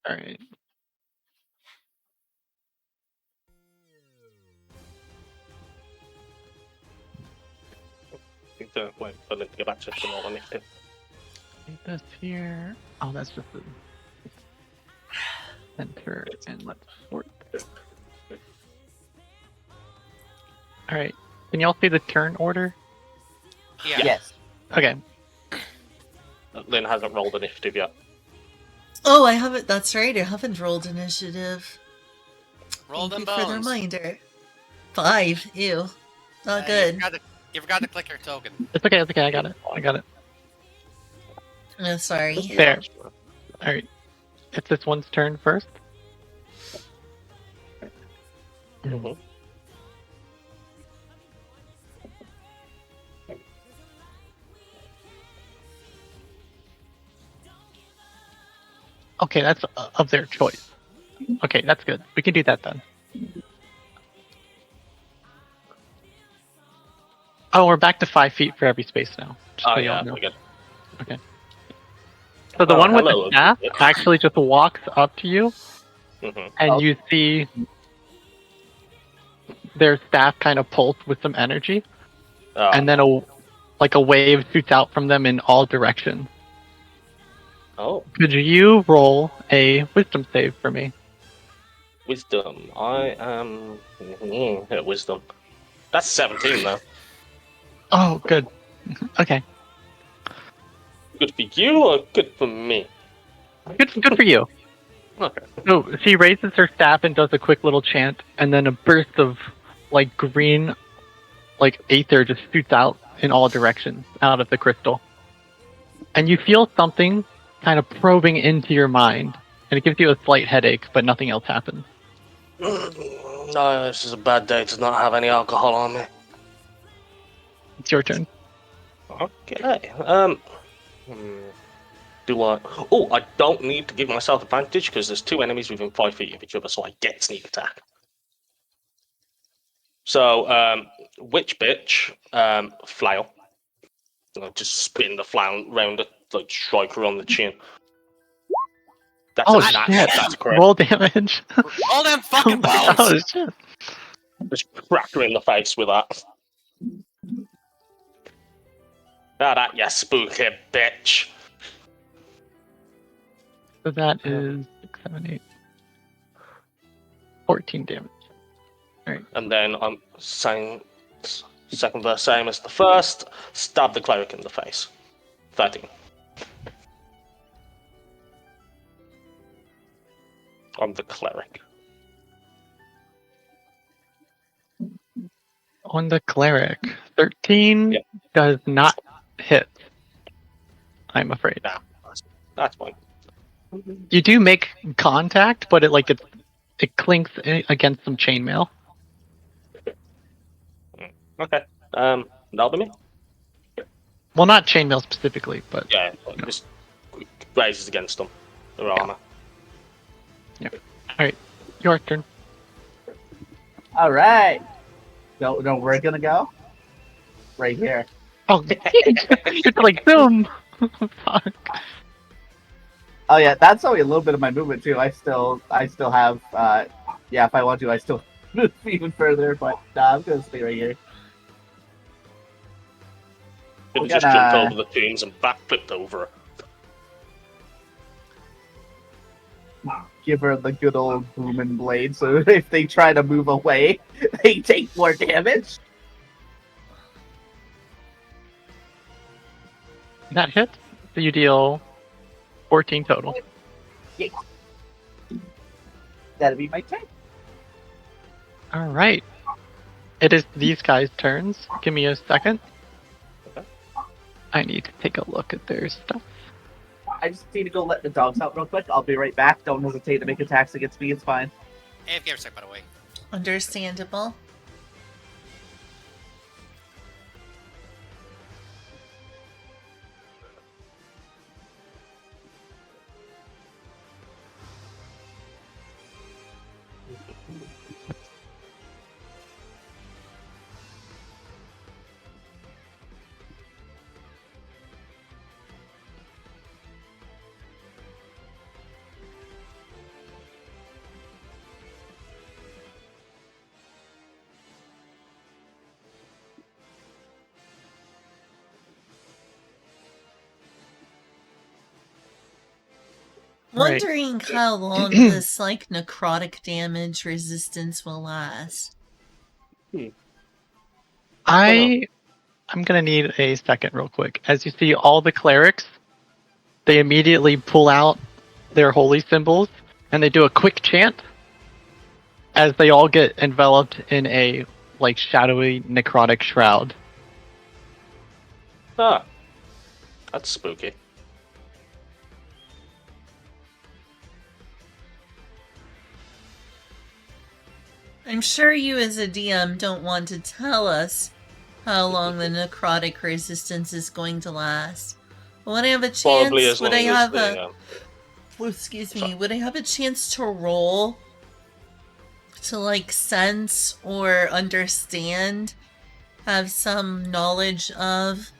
All right. wait for them to get back to the roll initiative. Leave this here. Oh, that's just the center, and let's sort. All right. Can y'all see the turn order? Yeah. Yes. Okay. Lynn hasn't rolled initiative yet. Oh, I haven't. That's right. I haven't rolled initiative. Roll Thank them you for the bones. reminder. 5. Ew. Not You good. forgot to click your token. It's okay. It's okay. I got it. I got it. Oh, sorry. There. All right. It's this one's turn first. Mhm. Okay, that's of their choice. Okay, that's good. We can do that then. Oh, we're back to 5 feet for every space now. Just Oh so yeah, y'all know. we get. Okay. So the Oh, one with the hello. staff actually just walks up to you, Mm-hmm. and you see their staff kind of pulse with some energy, and then a wave shoots out from them in all directions. Oh, Could you roll a wisdom save for me? wisdom. I am wisdom. That's 17 though. Oh, good. Okay. Good for you or good for me? Good for you. Okay. So she raises her staff and does a quick little chant, and then a burst of like green, like aether just shoots out in all directions out of the crystal. And you feel something kind of probing into your mind, and it gives you a slight headache, but nothing else happens. No, this is a bad day to not have any alcohol on me. It's your turn. Okay. Do I? Oh, I don't need to give myself advantage because there's 2 enemies within 5 feet of each other, so I get sneak attack. So, witch bitch, flail. Just spin the flail round it, like strike her on the chin. That's Oh a shit! that's correct. Roll damage. Roll them fucking bones. Oh shit! Just crack her in the face with that. That you spooky bitch. So that is 6, 7, 8, 14 damage. All right. And then I'm saying second verse same as the first. Stab the cleric in the face. 13. I'm the cleric. On the cleric, 13 Yeah. does not hit. I'm afraid. Nah, that's fine. You do make contact, but it clinks against some chainmail. Okay. That'll be me. Well, not chainmail specifically, but Yeah, no. just raises against them. Their armor. Yeah. All right, your turn. All right. No, we're gonna go right here. Oh, it's like boom. Fuck. Oh yeah, that's only a little bit of my movement too. I still have. Yeah, if I want to, I still move even further. But I'm gonna stay right here. Could We're have just jumped gonna over the tombs and backflipped over. give her the good old booming blade. So if they try to move away, they take more damage. That hit. So you deal 14 total. That'll be my turn. All right. It is these guys' turns. Give me a second. Okay. I need to take a look at their stuff. I just need to go let the dogs out real quick. I'll be right back. Don't hesitate to make attacks against me. It's fine. AFK for a sec, by the way. Understandable. Right. Wondering how long this like necrotic damage resistance will last. I'm gonna need a second real quick. As you see, all the clerics, they immediately pull out their holy symbols and they do a quick chant as they all get enveloped in a like shadowy necrotic shroud. Ah, that's spooky. I'm sure you as a DM don't want to tell us how long the necrotic resistance is going to last. Would I have a Probably chance? as Would I long as have the a excuse me, sorry. would I have a chance to roll to like sense or understand, have some knowledge of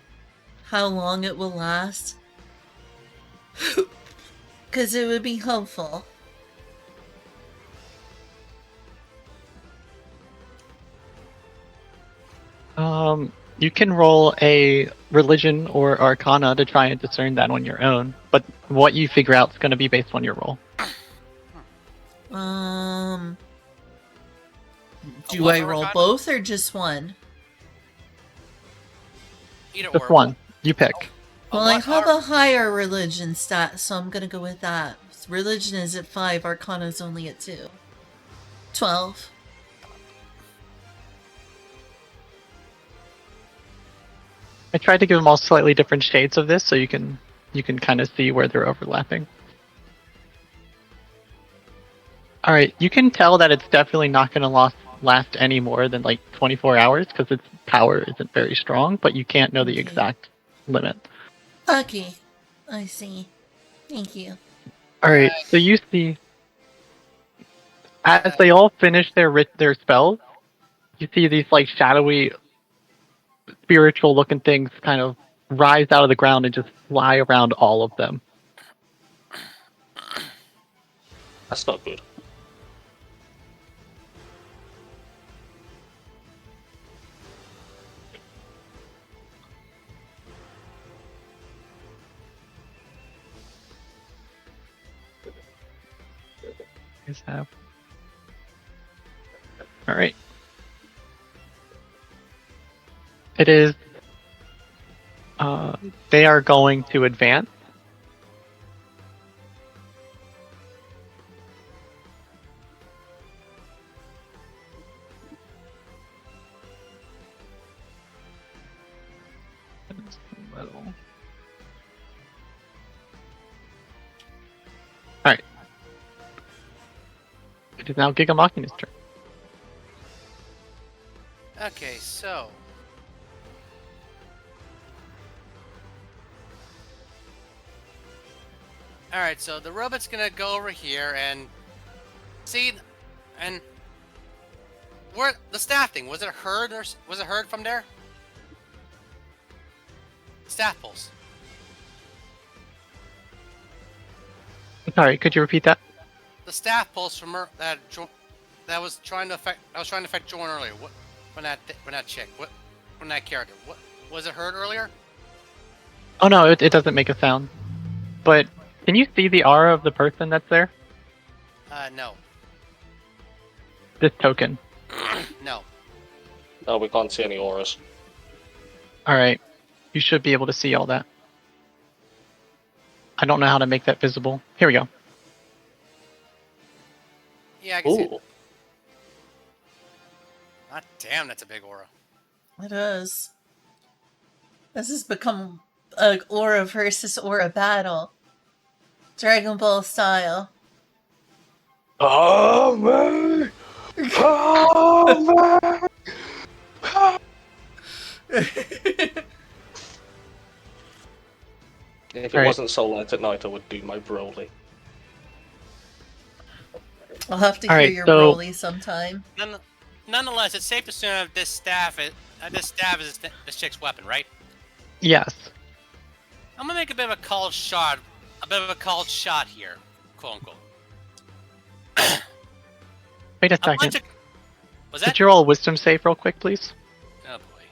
how long it will last? Because it would be helpful. You can roll a religion or arcana to try and discern that on your own, but what you figure out is going to be based on your roll. Do what I for roll Arcana? both or just one? Either Just or. one. You pick. Well, I have a higher religion stat, so I'm gonna go with that. Religion is at 5, Arcana is only at 2. 12. I tried to give them all slightly different shades of this so you can kind of see where they're overlapping. All right, you can tell that it's definitely not going to last any more than like 24 hours because its power isn't very strong, but you can't know the exact limit. Okay, I see. Thank you. All right, so you see, as they all finish their spells, you see these like shadowy, spiritual-looking things kind of rise out of the ground and just fly around all of them. That's not good. All right. It is. They are going to advance. Alright. It is now Gigamakina's turn. Okay, so. Alright, so the robot's gonna go over here and see, and where the staff thing, was it heard or was it heard from there? Staff pulse. Sorry, could you repeat that? The staff pulse from her that was trying to affect Jordan earlier. What when that chick? What when that character? What was it heard earlier? Oh no, it doesn't make a sound. But can you see the aura of the person that's there? No. This token. No. No, we can't see any auras. Alright. You should be able to see all that. I don't know how to make that visible. Here we go. Yeah, I can see it. Ooh. God damn, that's a big aura. It is. This has become a aura versus aura battle. Dragon Ball style. Oh man! Oh man! If it wasn't so late at night, I would do my Broly. I'll have to All hear right, your so- Broly sometime. Nonetheless, it's safe to assume that this staff is this chick's weapon, right? Yes. I'm gonna make a bit of a called shot here, quote unquote. Wait a A bunch second. of, was that? Could you roll a wisdom save real quick, please? Oh boy.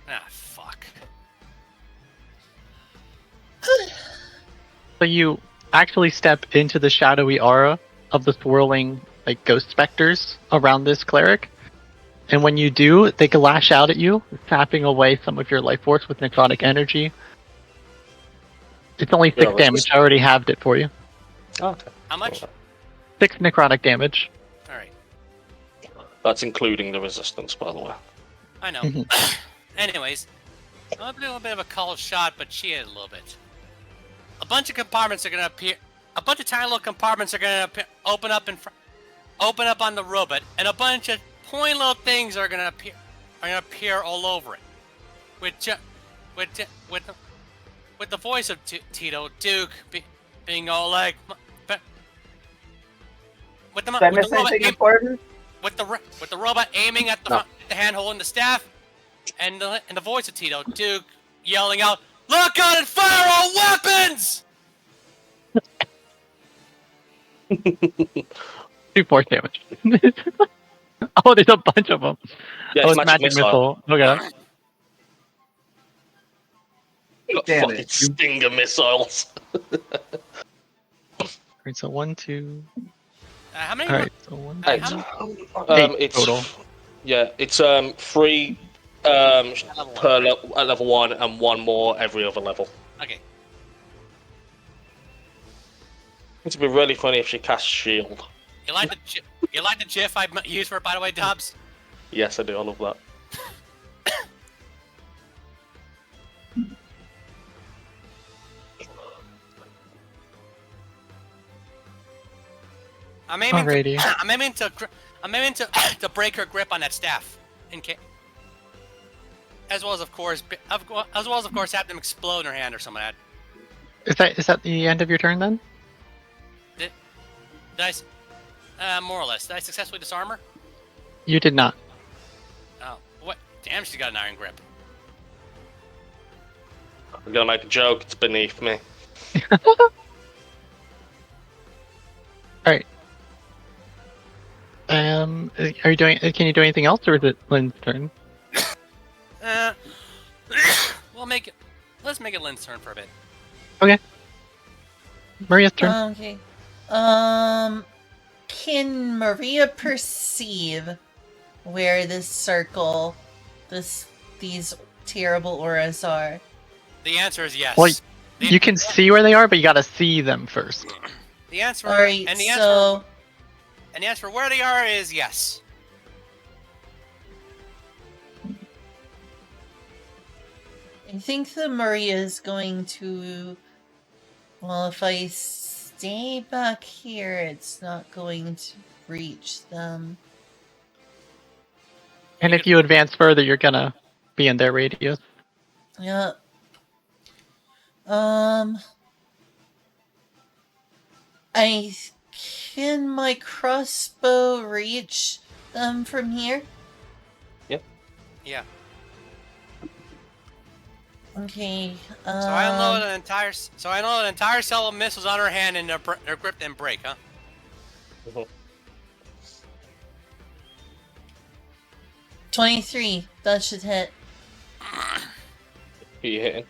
Ah, fuck. So you actually step into the shadowy aura of the swirling like ghost specters around this cleric. And when you do, they can lash out at you, sapping away some of your life force with necrotic energy. It's only Yeah, 6 damage. I already halved it for you. Okay. How much? 6 necrotic damage. All right. That's including the resistance, by the way. I know. Mhm. Anyways, I'm gonna do a little bit of a cold shot, but cheat a little bit. A bunch of compartments are gonna appear. A bunch of tiny little compartments are gonna open up open up on the robot, and a bunch of pointy little things are gonna appear all over it. With the voice of Tito Duke being all like, with the Did I with miss the robot anything important? with the robot aiming at the hand holding the staff, and the voice of Tito Duke yelling out, "Lock on and fire all weapons!" 2 force damage. Oh, there's a bunch of them. Yeah, Oh, it's it's magic missile. Okay. Got Damn fucking it. stinger missiles. Alright, so 1, 2. How many? Alright, so 1, How 2. many? 8 It's total. Yeah, it's 3 per at level 1 and 1 more every other level. Okay. It'd be really funny if she cast shield. You like the GIF I used for it, by the way, Dubs? Yes, I do. I love that. I'm aiming Alrighty. I'm aiming to break her grip on that staff, as well as of course have them explode in her hand or something like Is that the end of your turn then? that. Did more or less. Did I successfully disarm her? You did not. Oh, what? Damn, she's got an iron grip. I'm gonna make a joke. It's beneath me. Alright. Are you doing? Can you do anything else, or is it Lynn's turn? We'll make it. Let's make it Lynn's turn for a bit. Okay. Maria's turn. Okay. Can Maria perceive where this circle, these terrible auras are? The answer is yes. Well, you can see where they are, but you gotta see them first. The answer. All right. And the So. answer where they are is yes. I think that Maria is going to. Well, if I stay back here, it's not going to reach them. And if you advance further, you're gonna be in their radius. Yeah. Can my crossbow reach them from here? Yeah. Okay. So I unload an entire cell of missiles on her hand, and their grip then break, huh? Mhm. 23. That should hit. Who you hitting?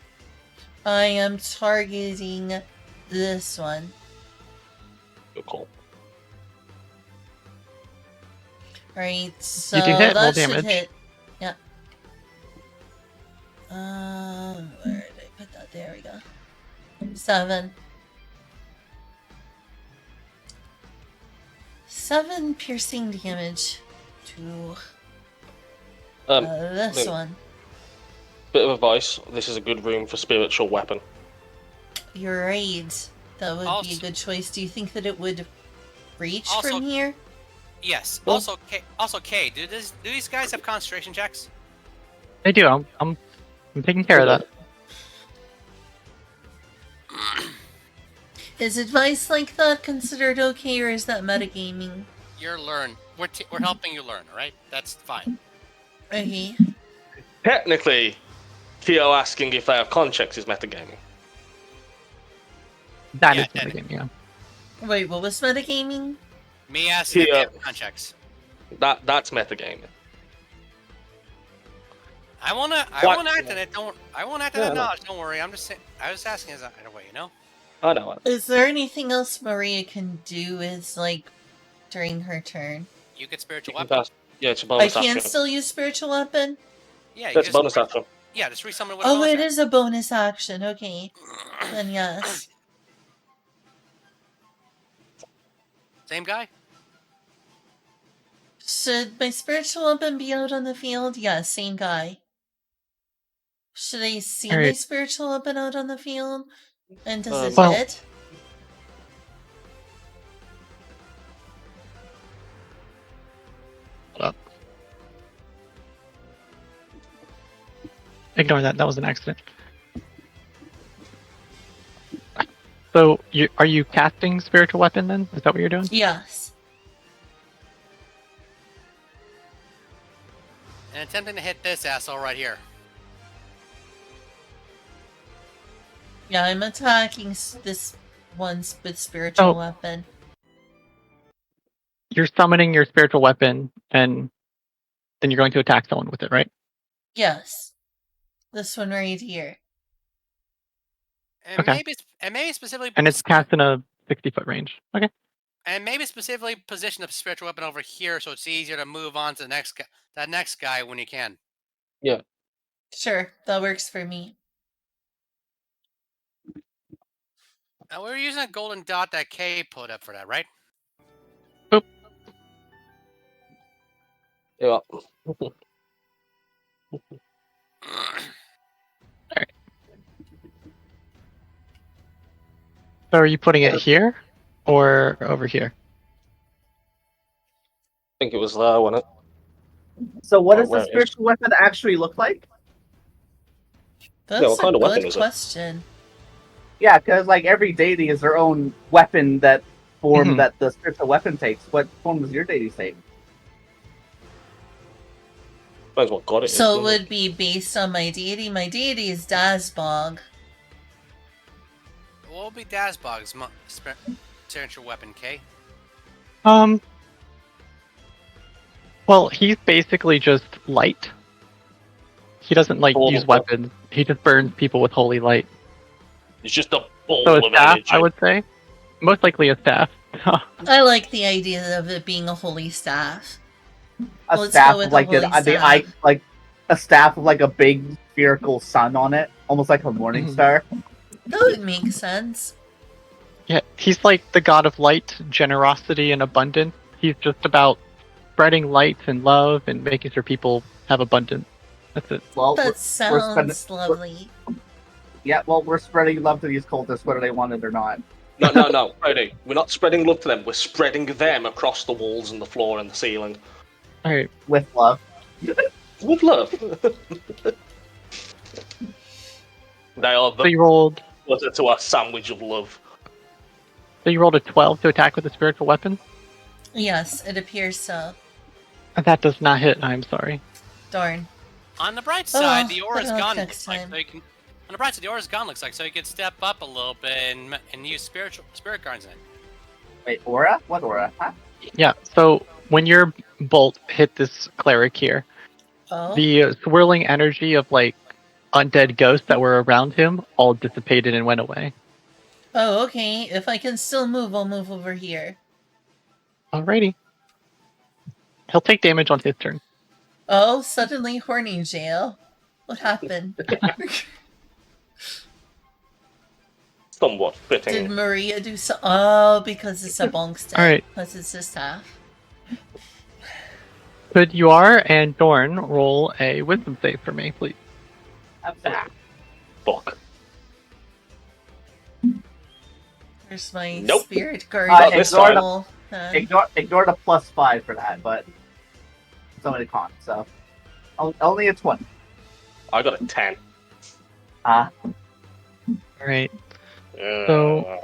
I am targeting this one. Good call. Right, so You do hit, roll that should damage. hit. Yeah. Where did I put that? There we go. 7. 7 piercing damage to this Lynn, one. Bit of advice. This is a good room for spiritual weapon. You're right. That would be a Also- good choice. Do you think that it would reach Also- from here? Yes. Well- Also, Kay, do these guys have concentration checks? They do. I'm taking care of that. Is advice like that considered okay, or is that metagaming? We're helping you learn, all right? That's fine. Okay. Technically, Theo asking if they have con checks is metagaming. That Yeah, is the game, yeah. Wait, what was metagaming? Me asking if they Yeah. have con checks. That's metagaming. I won't act on it. I won't act on that knowledge. Don't worry. I was asking as either way, you know. I know. Is there anything else Maria can do during her turn? You get spiritual You can weapon. cast. Yeah, it's a I bonus can action. still use spiritual weapon? Yeah, you That's a just bonus action. just resummon with a Oh, bonus it is a bonus action. Okay. Then yes. action. Same guy? Should my spiritual weapon be out on the field? Yes, same guy. Should I see my Alright. spiritual weapon out on the field? And does it Well- hit? Ignore that. That was an accident. So, are you casting spiritual weapon then? Is that what you're doing? Yes. And attempting to hit this asshole right here. Yeah, I'm attacking this one with spiritual Oh. weapon. You're summoning your spiritual weapon, and then you're going to attack someone with it, right? Yes. This one right here. And Okay. maybe specifically And it's cast in a 60-foot range. Okay. And maybe specifically position the spiritual weapon over here so it's easier to move on to that next guy when you can. Yeah. Sure, that works for me. Now we were using a golden dot that Kay put up for that, right? Yeah. So are you putting it here or over here? I think it was there, wasn't it? So what Oh, does the where it is. spiritual weapon actually look like? That's what kind a of weapon good is it? question. Yeah, because like every deity has their own weapon that form Mhm. that the spiritual weapon takes. What form does your deity take? Depends what god it is. So it doesn't would be based on my deity. My deity is Dazbog. What will be Dazbog's spiritual weapon, Kay? Well, he's basically just light. He doesn't Ball use of light. weapons. He just burns people with holy light. It's just a ball So a of staff, energy. I would say. Most likely a staff. I like the idea of it being a holy staff. A Let's staff go with of like the holy staff. like a staff with like a big spherical sun on it, almost like a morning Mhm. star. That would make sense. Yeah, he's like the god of light, generosity, and abundance. He's just about spreading light and love and making sure people have abundance. That's it. Well, That we're sounds lovely. yeah, well, we're spreading love to these cultists, whether they want it or not. No, Brady. We're not spreading love to them. We're spreading them across the walls and the floor and the ceiling. Alright, With love. With love. They are so the you rolled butter to our sandwich of love. a 12 to attack with a spiritual weapon? Yes, it appears so. That does not hit, I'm sorry. Darn. On the bright side, Oh, the aura's better luck gone. next Looks like, time. so you can. On the bright side, the aura's gone. Looks like so you could step up a little bit and use spirit guards in it. Wait, aura? What aura? Huh? Yeah, so when your bolt hit this cleric here, Oh. the swirling energy of like undead ghosts that were around him all dissipated and went away. Oh, okay. If I can still move, I'll move over here. Alrighty. He'll take damage on his turn. Oh, suddenly horny jail. What happened? Somewhat Did fitting. Maria do so? Oh, because it's a bonkstead. Alright. Because it's a staff. Could you are and Dorn roll a wisdom save for me, please? Absolutely. Fuck. There's my Nope. spirit guard. this ignore time. roll. Ignore the +5 for that, but it's only a con, so only a 20. I got a 10. Alright. So-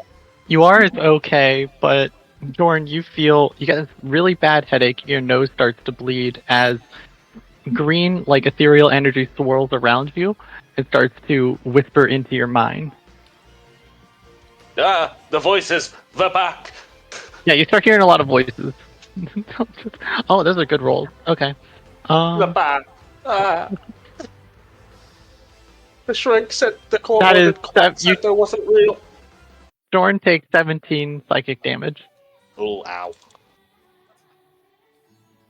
You are is okay, but Dorn, you feel you get this really bad headache. Your nose starts to bleed as green, like ethereal energy swirls around you and starts to whisper into your mind. The voices, the back. Yeah, you start hearing a lot of voices. Oh, those are good rolls. Okay. The back. The shrink said the That is- that you- center wasn't real. Dorn takes 17 psychic damage. Oh, ow.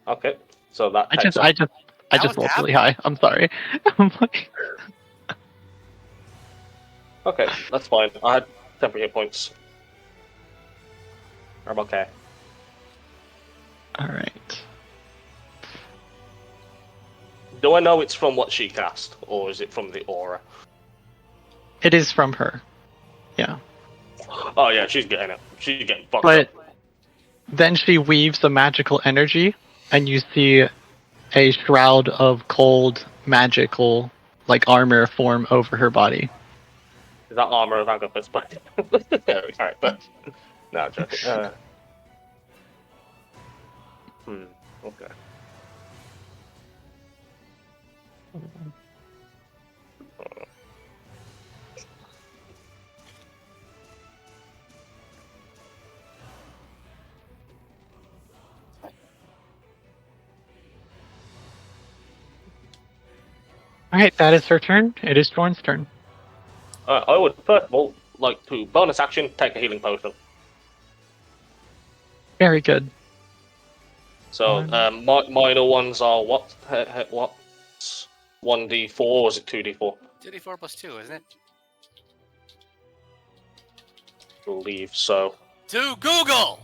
Okay, so that I takes just off. That just was rolled really happening. high. I'm sorry. I'm like, Okay, that's fine. I had temporary hit points. I'm okay. all right. Do I know it's from what she cast, or is it from the aura? It is from her. Yeah. Oh yeah, she's getting it. She's getting fucked But up. then she weaves a magical energy, and you see a shroud of cold, magical, like armor form over her body. Is that armor of Agathis? But alright, but no, I'm joking. Okay. All right, that is her turn. It is Dorn's turn. I would first of all like to bonus action take a healing potion. Very good. So minor ones are what? What? 1d4 or is it 2d4? 2d4 plus 2, isn't it? I believe so. To Google!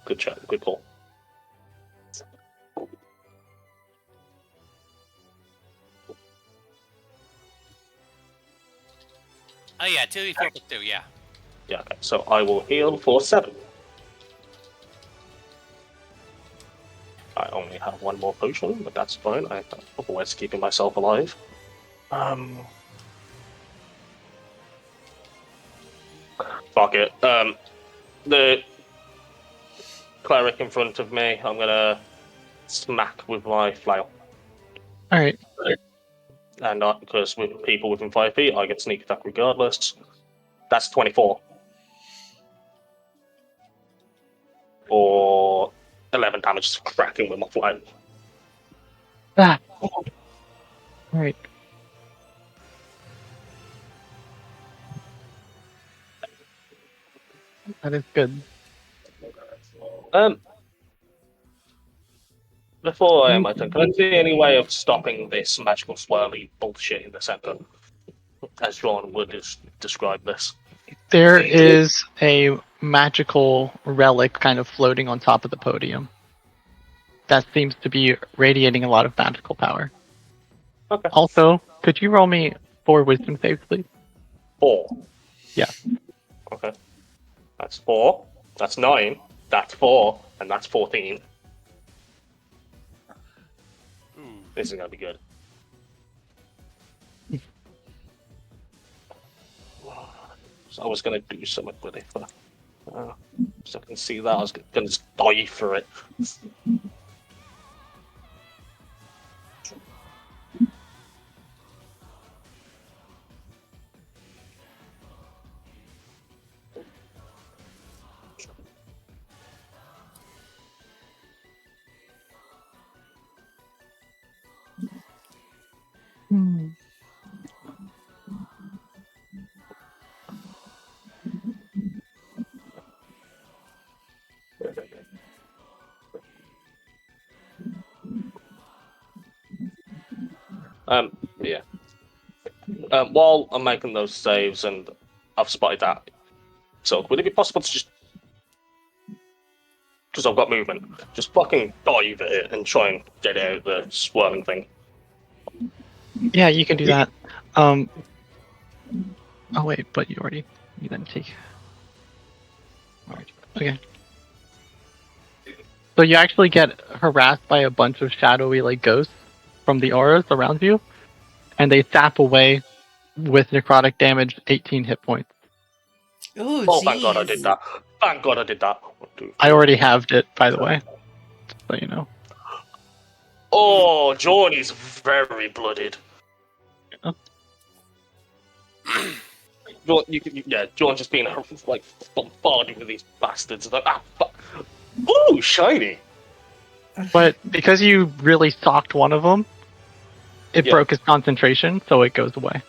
Good chat. Good call. Oh yeah, 2d4 plus 2, yeah. Yeah. Okay. So I will heal for 7. I only have one more potion, but that's fine. I have other ways of keeping myself alive. Fuck it. The cleric in front of me, I'm gonna smack with my flail. All right. And because with people within 5 feet, I get sneak attack regardless. That's 24. Or 11 damage just cracking with my flail. Ah. All right. That is good. Before I end my turn, can I see any way of stopping this magical swirly bullshit in the center? As John would describe this. There is a magical relic kind of floating on top of the podium. That seems to be radiating a lot of magical power. Okay. Also, could you roll me 4 wisdom saves, please? 4. Yeah. Okay. That's 4. That's 9. That's 4. And that's 14. This is gonna be good. So I was gonna do something with it, but so I can see that I was gonna just die for it. Yeah. While I'm making those saves and I've spotted that, so would it be possible to just, because I've got movement, just fucking dive at it and try and get out of the swirling thing? Yeah, you can do that. Oh wait, but you then take. Alright. Okay. So you actually get harassed by a bunch of shadowy like ghosts from the auras around you, and they zap away with necrotic damage 18 hit points. Ooh, Oh, thank God I did jeez. that. Thank God I did that. 1, 2, I 3, already 4. halved it, by the way, so you know. Oh, John is very blooded. Yeah. John just being like bombarded with these bastards. Like, fuck. Ooh, shiny. But because you really socked one of them, it Yeah. broke his concentration, so it goes away.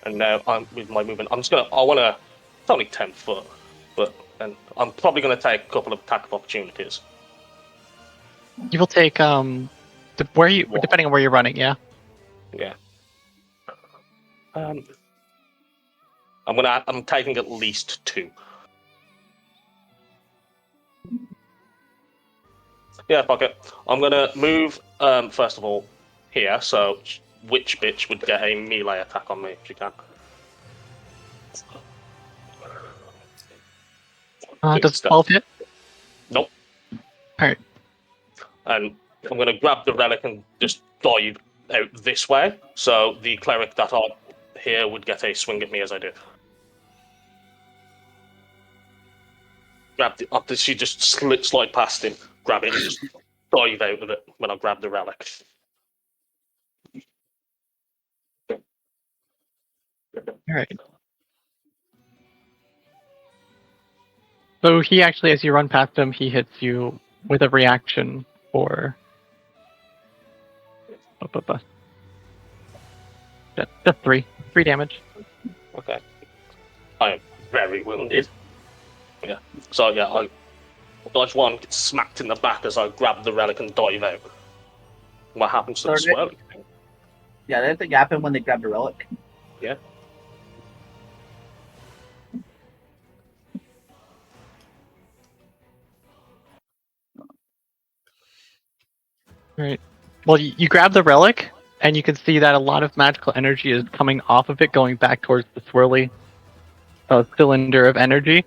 And And now I'm with my movement. I want to. It's only 10 foot, and I'm probably going to take a couple of attack of opportunities. You will take depending on where you're running. Yeah. Yeah. I'm taking at least 2. Yeah, fuck it. I'm gonna move first of all here, so which bitch would get a melee attack on me if she can. Does 12 hit? Nope. Alright. And I'm gonna grab the relic and just dive out this way, so the cleric that are here would get a swing at me as I do. She just slide past him, grab it, and just dive out of it when I grab the relic. Alright. So he actually, as you run past him, he hits you with a reaction for... Just 3 damage. Okay. I am very wounded. Yeah. So yeah, I dodge one, get smacked in the back as I grab the relic and dive out. What happens to the swirling thing? Yeah, that thing happened when they grabbed the relic. Yeah. Right. Well, you grab the relic, and you can see that a lot of magical energy is coming off of it, going back towards the swirly cylinder of energy.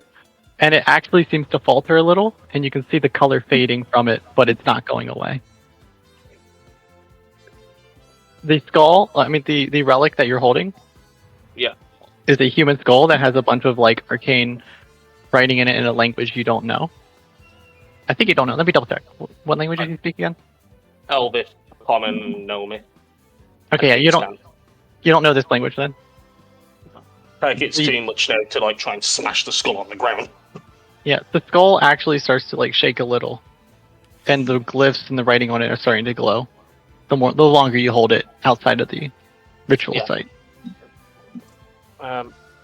And it actually seems to falter a little, and you can see the color fading from it, but it's not going away. The skull, the relic that you're holding, Yeah, is a human skull that has a bunch of like arcane writing in it in a language you don't know. I think you don't know. Let me double check. What language do you speak again? Elvish, Common, Nomi. Okay, yeah, you don't know this language then. Like it's too much now to like try and smash the skull on the ground. Yeah, the skull actually starts to like shake a little, and the glyphs and the writing on it are starting to glow. The longer you hold it outside of the ritual site.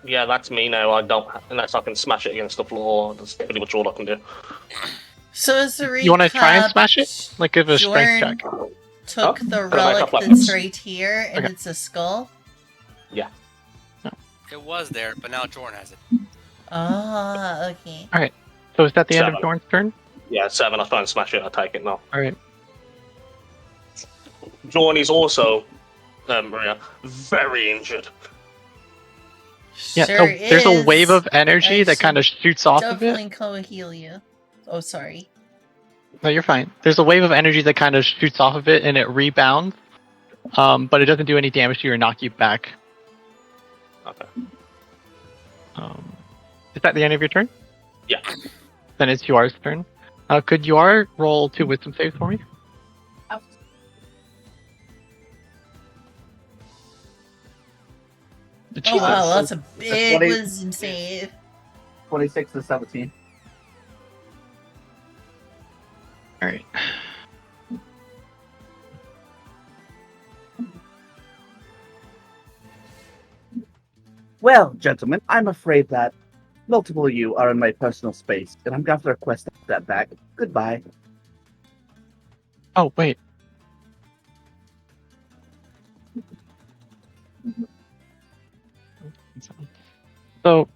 Yeah, that's me now. I don't unless I can smash it against the floor. That's pretty much all I can do. So as a recap, You want to try and smash it? Like give it a strength check. Took the Can I make relic up that's right here, and Okay. it's a skull. Yeah. It was there, but now Jordan has it. Ah, okay. Alright. So is that the end 7. of Jorn's turn? Yeah, 7. I try and smash it. I take it now. Alright. Jordan is also, Maria, very injured. Yeah, Sure so there's a wave is. of energy that kind of shoots off of it. Definitely go heal you. Oh, sorry. No, you're fine. There's a wave of energy that kind of shoots off of it and it rebounds. But it doesn't do any damage to you or knock you back. Okay. Is that the end of your turn? Yeah. Then it's Yuar's turn. Could Yuar roll 2 wisdom saves for me? Oh wow, that's a big 20 wisdom save. 26 to 17. Alright. Well, gentlemen, I'm afraid that multiple of you are in my personal space, and I'm going to have to request that back. Goodbye. Oh, wait. So,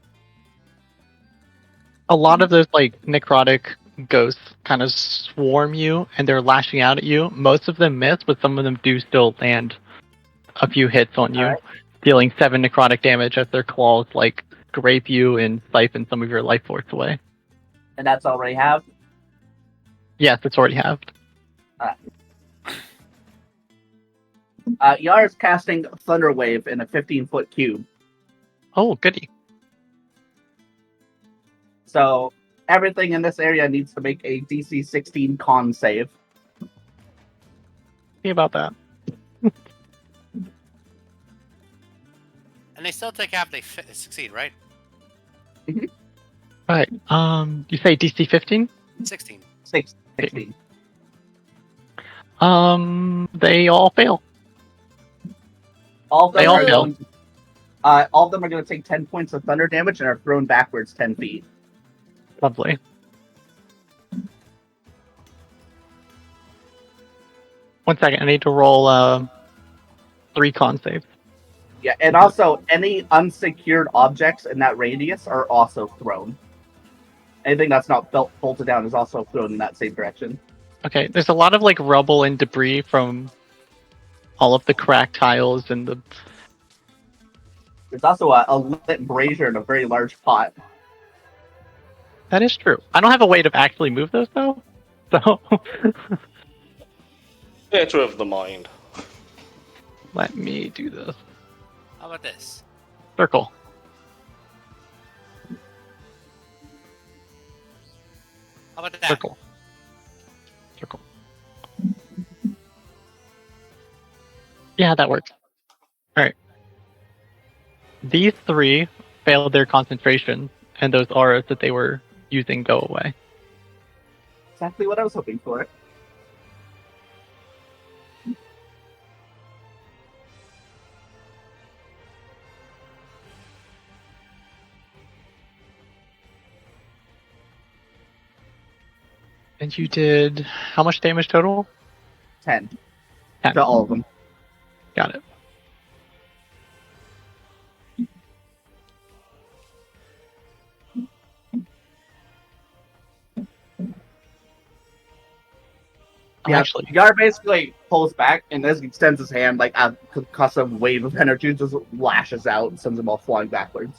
a lot of those, like, necrotic ghosts kind of swarm you, and they're lashing out at you. Most of them miss, but some of them do still land a few hits on you, dealing 7 necrotic damage as their claws, like, scrape you and siphon some of your life force away. And that's already halved? Yes, it's already halved. Yar's casting Thunder Wave in a 15-foot cube. Oh, goody. So everything in this area needs to make a DC 16 con save. See about that. And they still take half. They succeed, right? Alright, you say DC 15? 16. 16. They all fail. All of them They all are fail. going to- All of them are going to take 10 points of thunder damage and are thrown backwards 10 feet. Lovely. One second, I need to roll 3 con saves. Yeah, and also any unsecured objects in that radius are also thrown. Anything that's not bolted down is also thrown in that same direction. Okay, there's a lot of like rubble and debris from all of the cracked tiles and the. There's also a lit brazier in a very large pot. That is true. I don't have a way to actually move those though, so Theatre of the mind. let me do this. How about this? Circle. How about that? Circle. Circle. Yeah, that works. Alright. These 3 failed their concentration, and those auras that they were using go away. Exactly what I was hoping for. And you did how much damage total? 10. 10. To all of them. Got it. Yeah, Actually, Yar basically pulls back and as he extends his hand, like a concussive wave of energy just lashes out and sends them all flying backwards.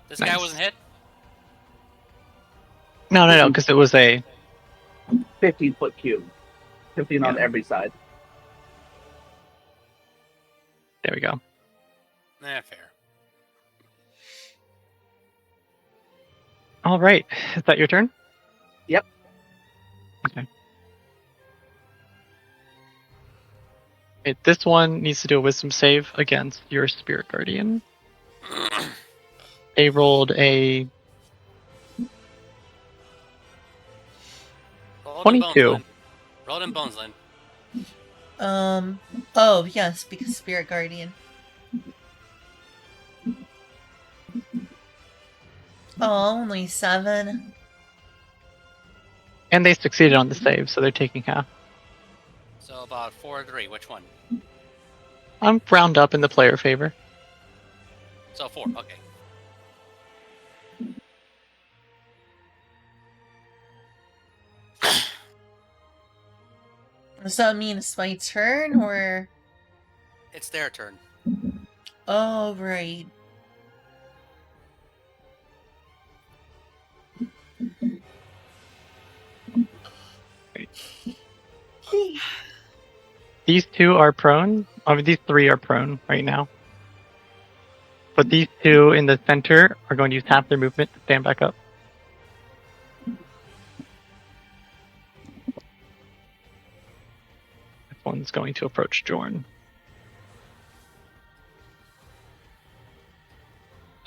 This guy Nice. wasn't hit? no, because it was a 15-foot cube. 15 on Yeah. every side. there we go. Nah, fair. All right, is that your turn? Yep. Okay. This one needs to do a wisdom save against your spirit guardian. They rolled a Rolled in bones, 22. Lynn. Rolled in bones, Lynn. Oh, yes, because Spirit Guardian. Oh, only 7. And they succeeded on the save, so they're taking half. So about 4 or 3. Which one? I'm round up in the player favor. So 4. Okay. Does that mean it's my turn, or? It's their turn. Oh, right. These 2 are prone. I mean, these 3 are prone right now. But these 2 in the center are going to use half their movement to stand back up. This one's going to approach Jorn.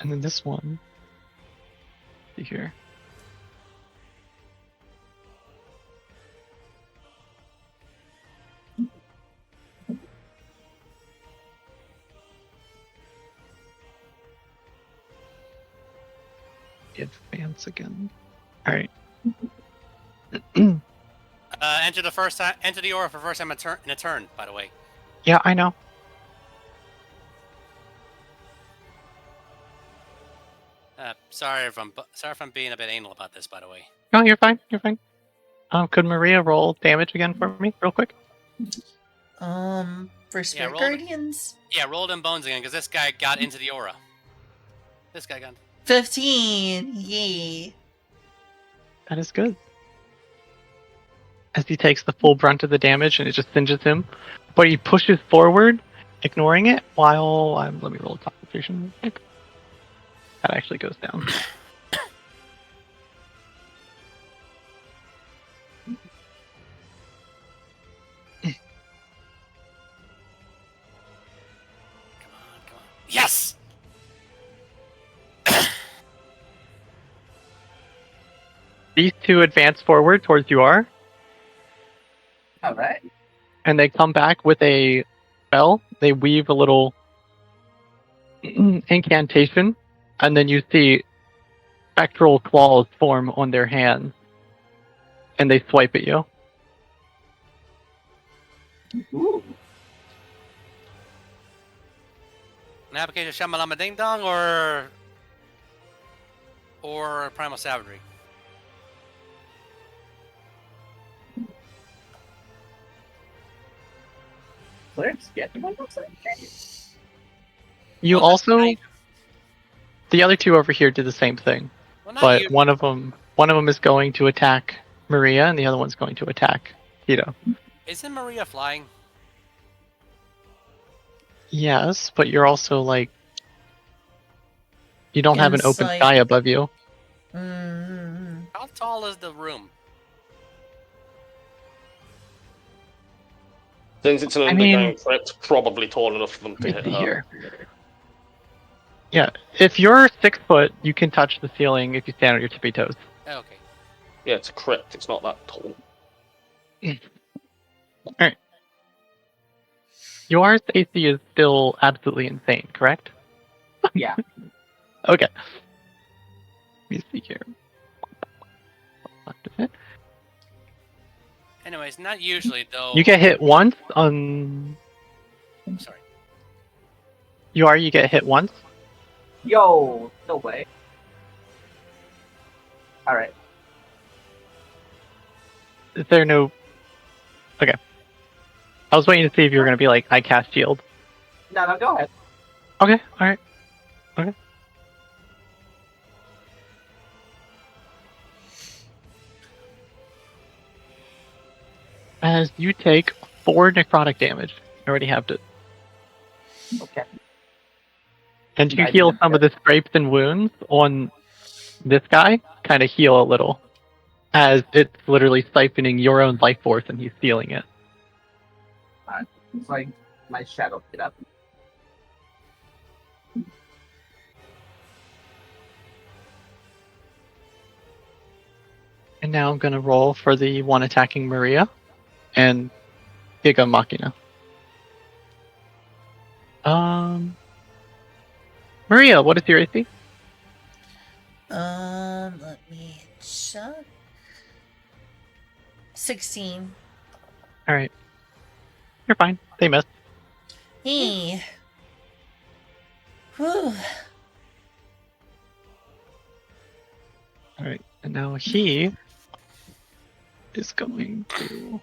And then this one. See here. Advance again. All right. Enter the first time. Enter the aura for first time in a turn. By the way. Yeah, I know. Sorry if I'm being a bit anal about this. By the way. No, you're fine. You're fine. Could Maria roll damage again for me, real quick? For Spirit roll Guardians? Yeah, rolled in bones again because this guy got into the aura. This guy got. 15. Yay. That is good. As he takes the full brunt of the damage and it just singes him, but he pushes forward, ignoring it, while let me roll a concentration. That actually goes down. Come on. Yes. These 2 advance forward towards you are, All right. and they come back with a spell. They weave a little incantation, and then you see spectral claws form on their hands, and they swipe at you. Ooh. An application of Shamalama Ding Dong or Primal Savagery. Cleric's getting one looks like You Well, that's also, nice. the other two over here did the same thing, Well, not but you. one of them is going to attack Maria, and the other one's going to attack Tito. Isn't Maria flying? Yes, but you're also like, you don't have an open Inside. sky above you. Mm. How tall is the room? Since it's an I mean- underground crypt, probably tall enough for them to Let's hit see her. here. Yeah, if you're 6 foot, you can touch the ceiling if you stand on your tippy toes. Okay. Yeah, it's a crypt. It's not that tall. Alright. Yours AC is still absolutely insane, correct? Yeah. Okay. Let me see here. Left of it. Anyways, not usually though. You get hit once on. Sorry. You get hit once. Yo, no way. Alright. Is there no? Okay. I was waiting to see if you were gonna be like, I cast shield. No, go ahead. Okay. All right. Okay. As you take 4 necrotic damage, you already have it, Okay. and you I heal didn't some of the scrapes and wounds on this guy. Kind of heal a little, as it's literally siphoning your own life force, and he's stealing it. It's like my shadow get up. And now I'm gonna roll for the one attacking Maria, and Giga Machina. Maria, what is your AC? Let me check. 16. All right, you're fine. They missed. Hey. Whew. All right, and now he is going to.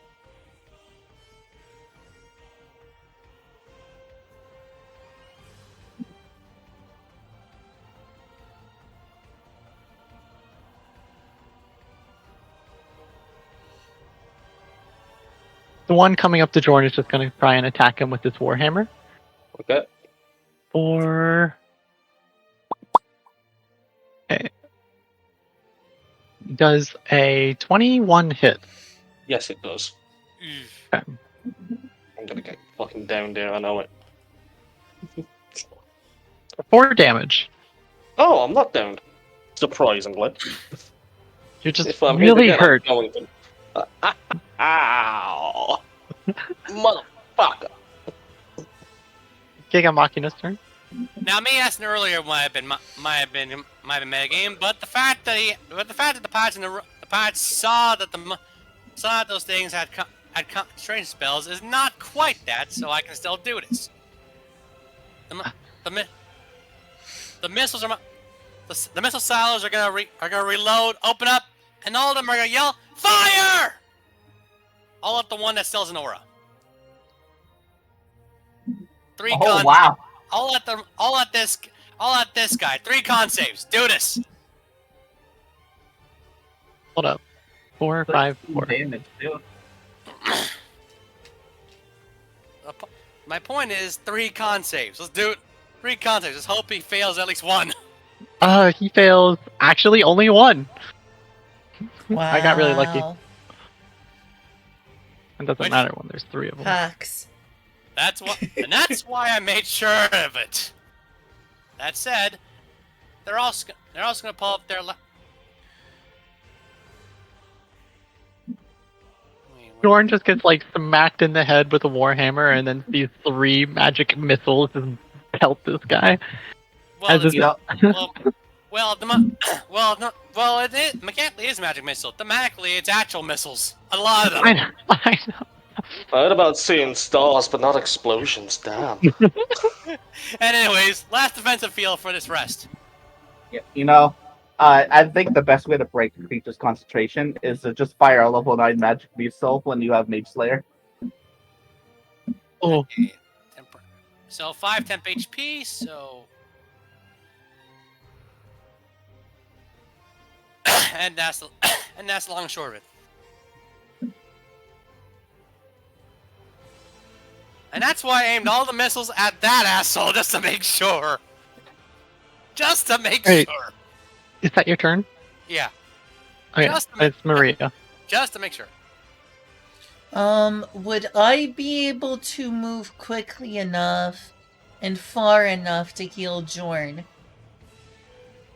The one coming up to Jordan is just going to try and attack him with this warhammer. Okay. Or. Okay. Does a 21 hit? Yes, it does. Okay. I'm gonna get fucking down there. I know it. 4 damage. Oh, I'm not down. Surprisingly. You're just If I'm really hit again, hurt. I'm going to. Ow! Motherfucker! Giga Machina's turn. Now, me asking earlier might have been metagame, but the fact that the pods saw that those things had concentration spells is not quite that, so I can still do this. The missiles are the missile silos are gonna reload, open up, and all of them are gonna yell fire! All at the one that still has an aura. 3 Oh con. wow. All at this guy. 3 con saves. Do this. Hold up. 4, 5, 4. Damage too. My point is 3 con saves. Let's do it. 3 con saves. Let's hope he fails at least 1. He fails. Actually, only 1. Wow. I got really lucky. It doesn't Which- matter when there's 3 of them. Hacks. That's why I made sure of it. That said, they're also gonna pull up their. Jordan just gets like smacked in the head with a warhammer, and then these 3 magic missiles just pelt this guy. Well, As it's, if- it is, mechanically is magic missile. Thematically, it's actual missiles. A lot of them. I know. I heard about seeing stars, but not explosions. Damn. And anyways, last defensive field for this rest. Yeah, I think the best way to break a creature's concentration is to just fire a level 9 magic missile when you have Mage Slayer. Oh, Okay, so 5 temp HP, so... and that's the long and short of it. And that's why I aimed all the missiles at that asshole, just to make sure. Just to make Hey. sure. is that your turn? Yeah, Okay, Just to make- it's Maria. just to make sure. Would I be able to move quickly enough and far enough to heal Jorn?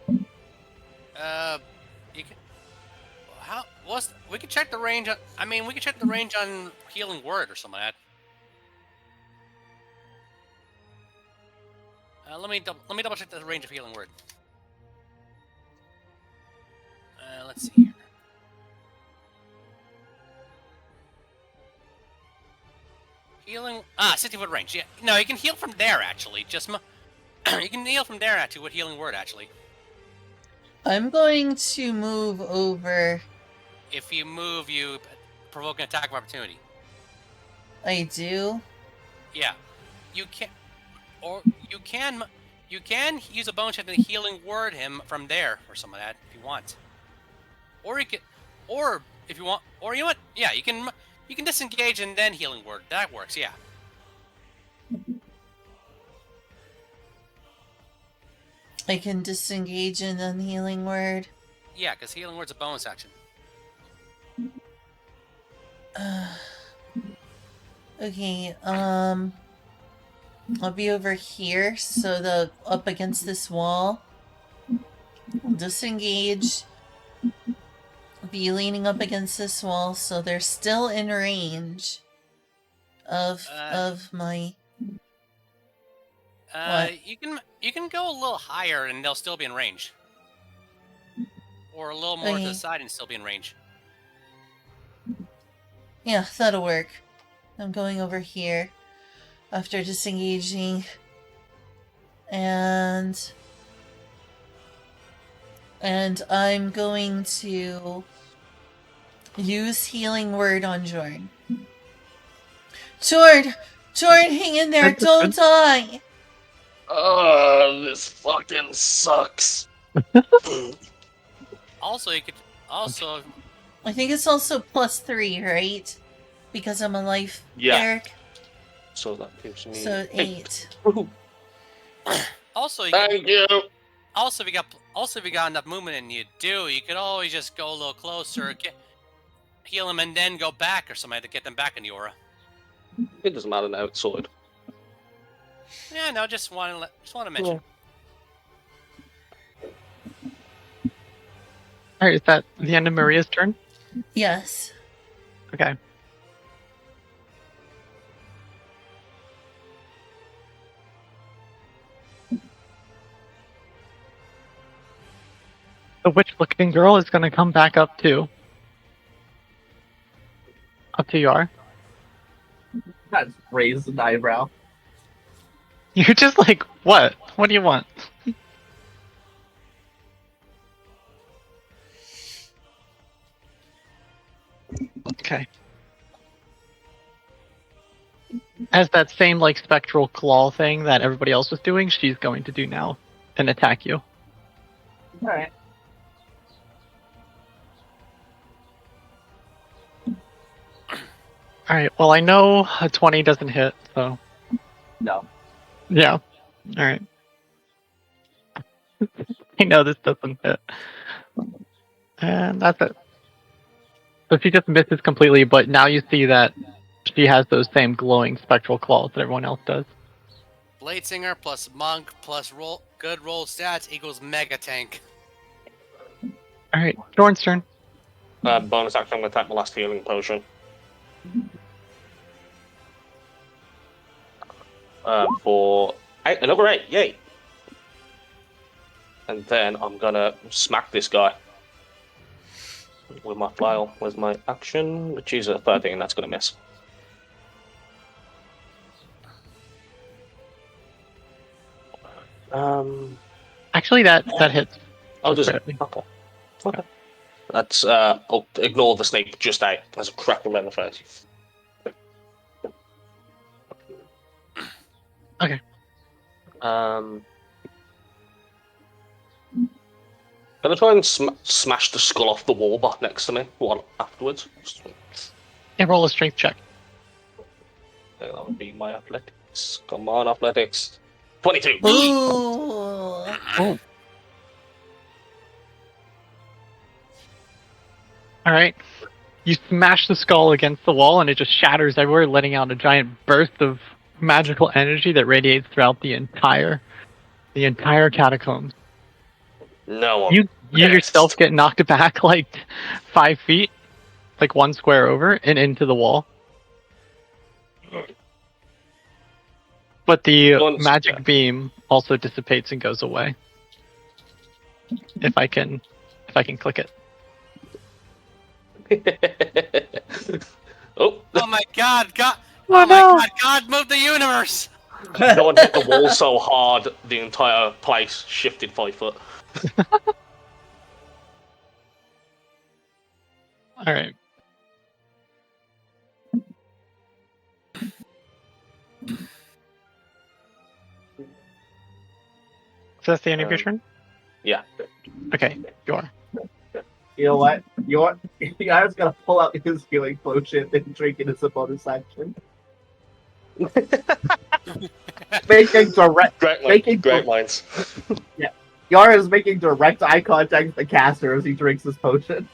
You can... we could check the range on... I mean, we could check the range on Healing Word or something like that. Let me double check the range of Healing Word. Let's see here. Healing... 60-foot range. Yeah, no, you can heal from there, actually. You can heal from there, actually, with Healing Word, actually. I'm going to move over. If you move, you provoke an attack of opportunity. I do. Yeah. You can... Or you can use a bonus action to Healing Word him from there, or something like that, if you want. Or you can... Or, if you want... Or, you know what? Yeah, you can disengage and then Healing Word. That works, yeah. I can disengage and then healing word. Yeah, because Healing Word's a bonus action. Okay, I'll be over here, so up against this wall. I'll disengage. Be leaning up against this wall, so they're still in range of my... What? You can go a little higher and they'll still be in range. Or a little more to the Okay. side and still be in range. Yeah, that'll work. I'm going over here after disengaging. And I'm going to use Healing Word on Jorn. Jorn, hang in there. That's Don't good. die. Oh, this fucking sucks. Also, you could... Also... I think it's also +3, right? Because I'm a life Yeah. cleric. So that gives me So 8. Also, you could... Thank you. Also, if you got enough movement and you could always just go a little closer, heal them, and then go back or something to get them back in the aura. It doesn't matter now. It's sorted. Yeah, no, just want to mention. Alright, is that the end of Maria's turn? Yes. Okay. The witch-looking girl is going to come back up too. Up to Yar. That's raised an eyebrow. You're just like, what? What do you want? Okay. As that same like spectral claw thing that everybody else was doing, she's going to do now and attack you. Alright. Alright, well I know a 20 doesn't hit, so No. yeah. Alright. I know this doesn't hit. And that's it. So she just misses completely, but now you see that she has those same glowing spectral claws that everyone else does. Blade Singer plus Monk plus good roll stats equals Mega Tank. Alright, Jorn's turn. Bonus action. I'm gonna attack my last healing potion. For Another 8, yay! And then I'm gonna smack this guy with my flail. Where's my action? Which is a 13, that's gonna miss. Actually, that hits. Oh, does it? apparently. Okay. Okay. That's I'll ignore the snake just out as a crackle in the face. Okay. Can I try and smash the skull off the wall back next to me? One afterwards. And roll a strength check. That would be my athletics. Come on, athletics. 22. Ooh. Oh. All right. You smash the skull against the wall, and it just shatters everywhere, letting out a giant burst of magical energy that radiates throughout the entire catacombs. No, I'm You yourself pissed. get knocked back like 5 feet, like 1 square over, and into the wall. But the magic beam also dissipates and goes away. If I can click it. Oh, Oh my God! God! Oh, Oh my no. God! God, move the universe! no one hit the wall so hard the entire place shifted 5 foot. All right. So that's the end of your turn? Yeah. Okay, you are. You know what? You guys gotta pull out his healing potion and drink it as a bonus action. Making direct, Great minds. Yara is making direct eye contact with the caster as he drinks his potion.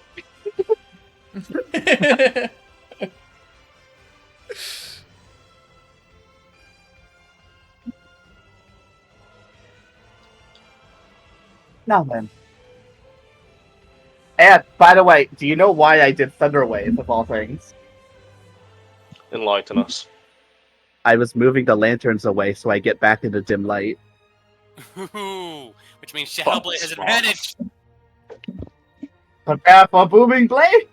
Now then. And, by the way, do you know why I did Thunder Wave, of all things? Enlighten us. I was moving the lanterns away so I get back into dim light. Ooh, which means Shadowblade has advantage. Prepare for booming blade!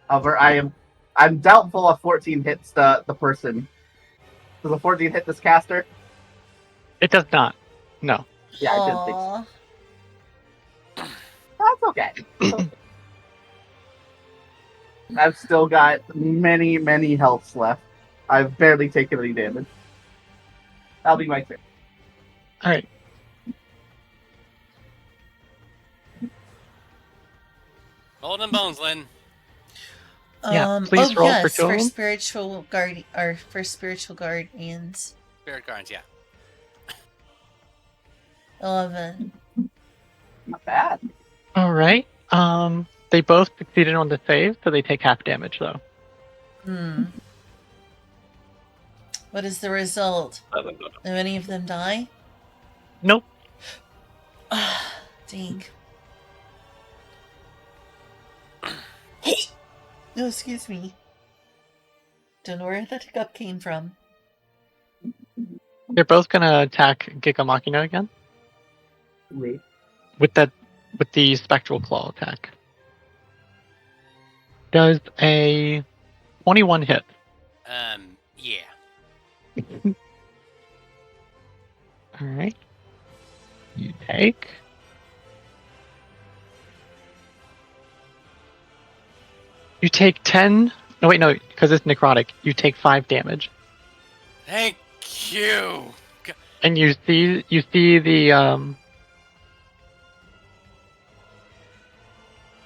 However, I'm doubtful a 14 hits the person. Does a 14 hit this caster? It does not. No. Yeah, I didn't think so. Aw. That's okay. It's okay. I've still got many, many healths left. I've barely taken any damage. That'll be my turn. All right. Golden bones, Lynn. Yeah, please roll for yes, two of for them. spiritual guard or for spiritual guardians. Spirit guardians, yeah. 11. Not bad. All right. They both succeeded on the save, so they take half damage though. What is the result? Do any of them die? Nope. Dang. No, excuse me. Don't know where that hiccup came from. They're both gonna attack Gigamachina again Wait. with the spectral claw attack. Does a 21 hit? Yeah. All right. You take. You take 10. No, wait, no, because it's necrotic. You take 5 damage, Thank you. and you see the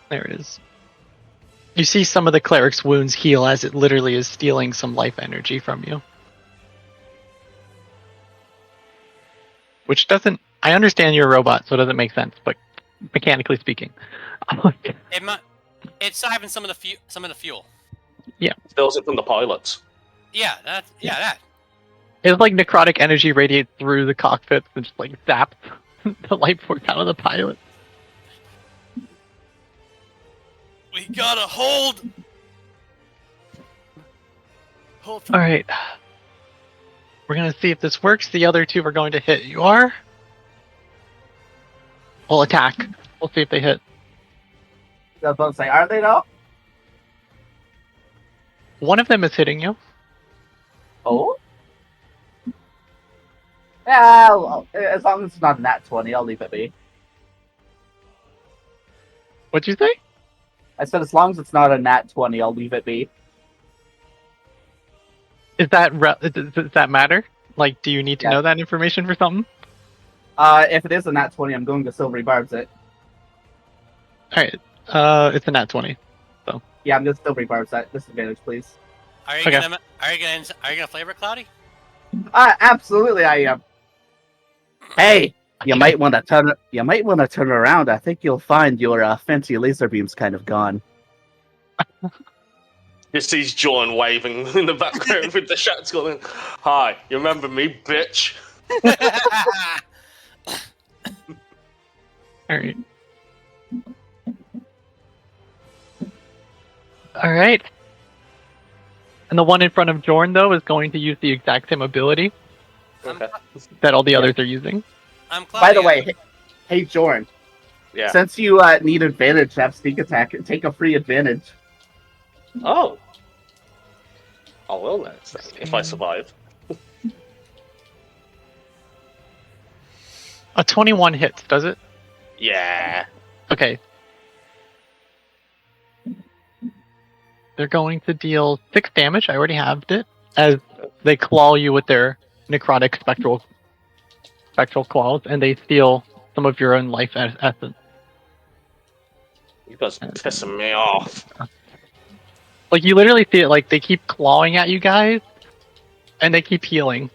There it is. You see some of the cleric's wounds heal as it literally is stealing some life energy from you. Which doesn't... I understand you're a robot, so it doesn't make sense, but mechanically speaking. It's having some of the fuel. Yeah. Steals it from the pilots. Yeah, that. It's like necrotic energy radiates through the cockpits and just like zaps the life force out of the pilot. We gotta hold. All right. We're gonna see if this works. The other two are going to hit. You are. We'll attack. We'll see if they hit. I was about to say, are they though? One of them is hitting you. Oh? Yeah, well, as long as it's not a nat 20, I'll leave it be. What'd you say? I said as long as it's not a nat 20, I'll leave it be. Does that matter? Like, do you need to Yeah. know that information for something? If it is a nat 20, I'm going to silvery barbs it. Alright. It's a nat 20. Yeah, I'm going to silvery barbs that. Disadvantage, please. Are you Okay. gonna flavor it, Cloudy? Absolutely I am. Hey, you Okay. might want to turn. You might want to turn around. I think you'll find your fancy laser beam's kind of gone. Just sees John waving in the background with the shots going, "Hi, you remember me, bitch?" Alright. Alright. And the one in front of Jorn, though, is going to use the exact same ability Okay. that all the Yeah. others are using. I'm By the Cloudy. way, hey Jorn, Yeah. since you need advantage to have sneak attack, take a free advantage. Oh. I will then, if I survive. A 21 hits, does it? Yeah. Okay. They're going to deal 6 damage. I already halved it. As they claw you with their necrotic spectral claws, and they steal some of your own life essence. You guys are pissing me off. Like, you literally see it, like, they keep clawing at you guys, and they keep healing.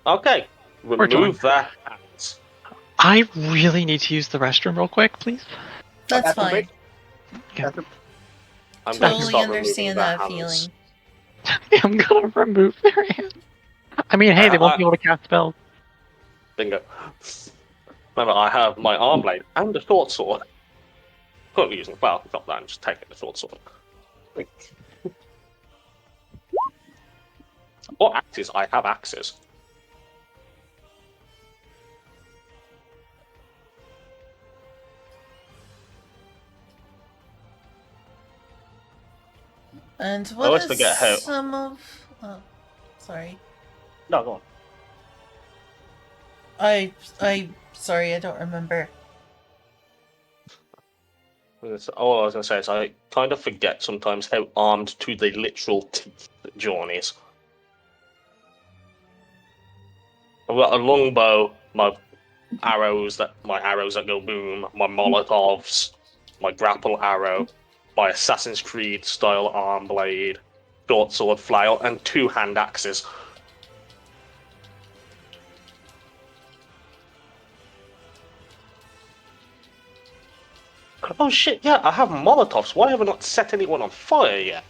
Okay. Remove their hands. I really need to use the restroom real quick, please. That's Bathroom fine. break? Okay. Bathroom- I'm going to Totally start removing understand their that hands. feeling. I'm gonna remove their hands. I mean, hey, they won't be able to cast spells. Bingo. Remember, I have my arm blade and a short sword. Could be using well, not that. I'm just taking the short sword. Or axes. I have axes. And I what always is forget how. some of... Oh, sorry. No, go on. Sorry, I don't remember. All I was going to say is I kind of forget sometimes how armed to the literal teeth John is. I've got a longbow, my arrows that go boom, my molotovs, my grapple arrow, my Assassin's Creed style arm blade, short sword flail, and 2 hand axes. Oh shit, yeah, I have molotovs. Why have I not set anyone on fire yet?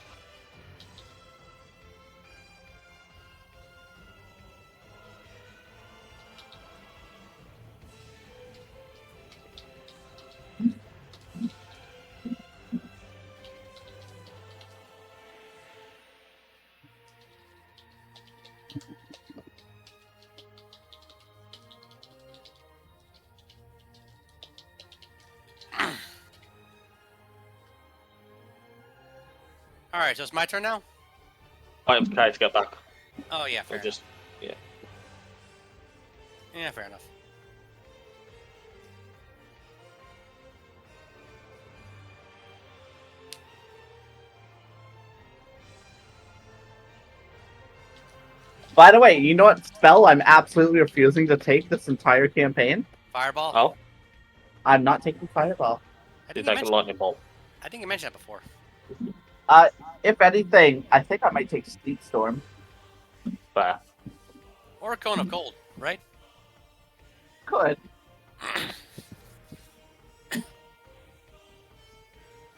Alright, so it's my turn now? I have tried to get back. Oh, yeah, fair I just, yeah. enough. Yeah, fair enough. By the way, you know what spell I'm absolutely refusing to take this entire campaign? Fireball? Oh, I'm not taking Fireball. I you're think you taking mentioned, lightning bolt. I think you mentioned that before. If anything, I think I might take Sleep Storm. Fair. Or a cone of cold, right? Could.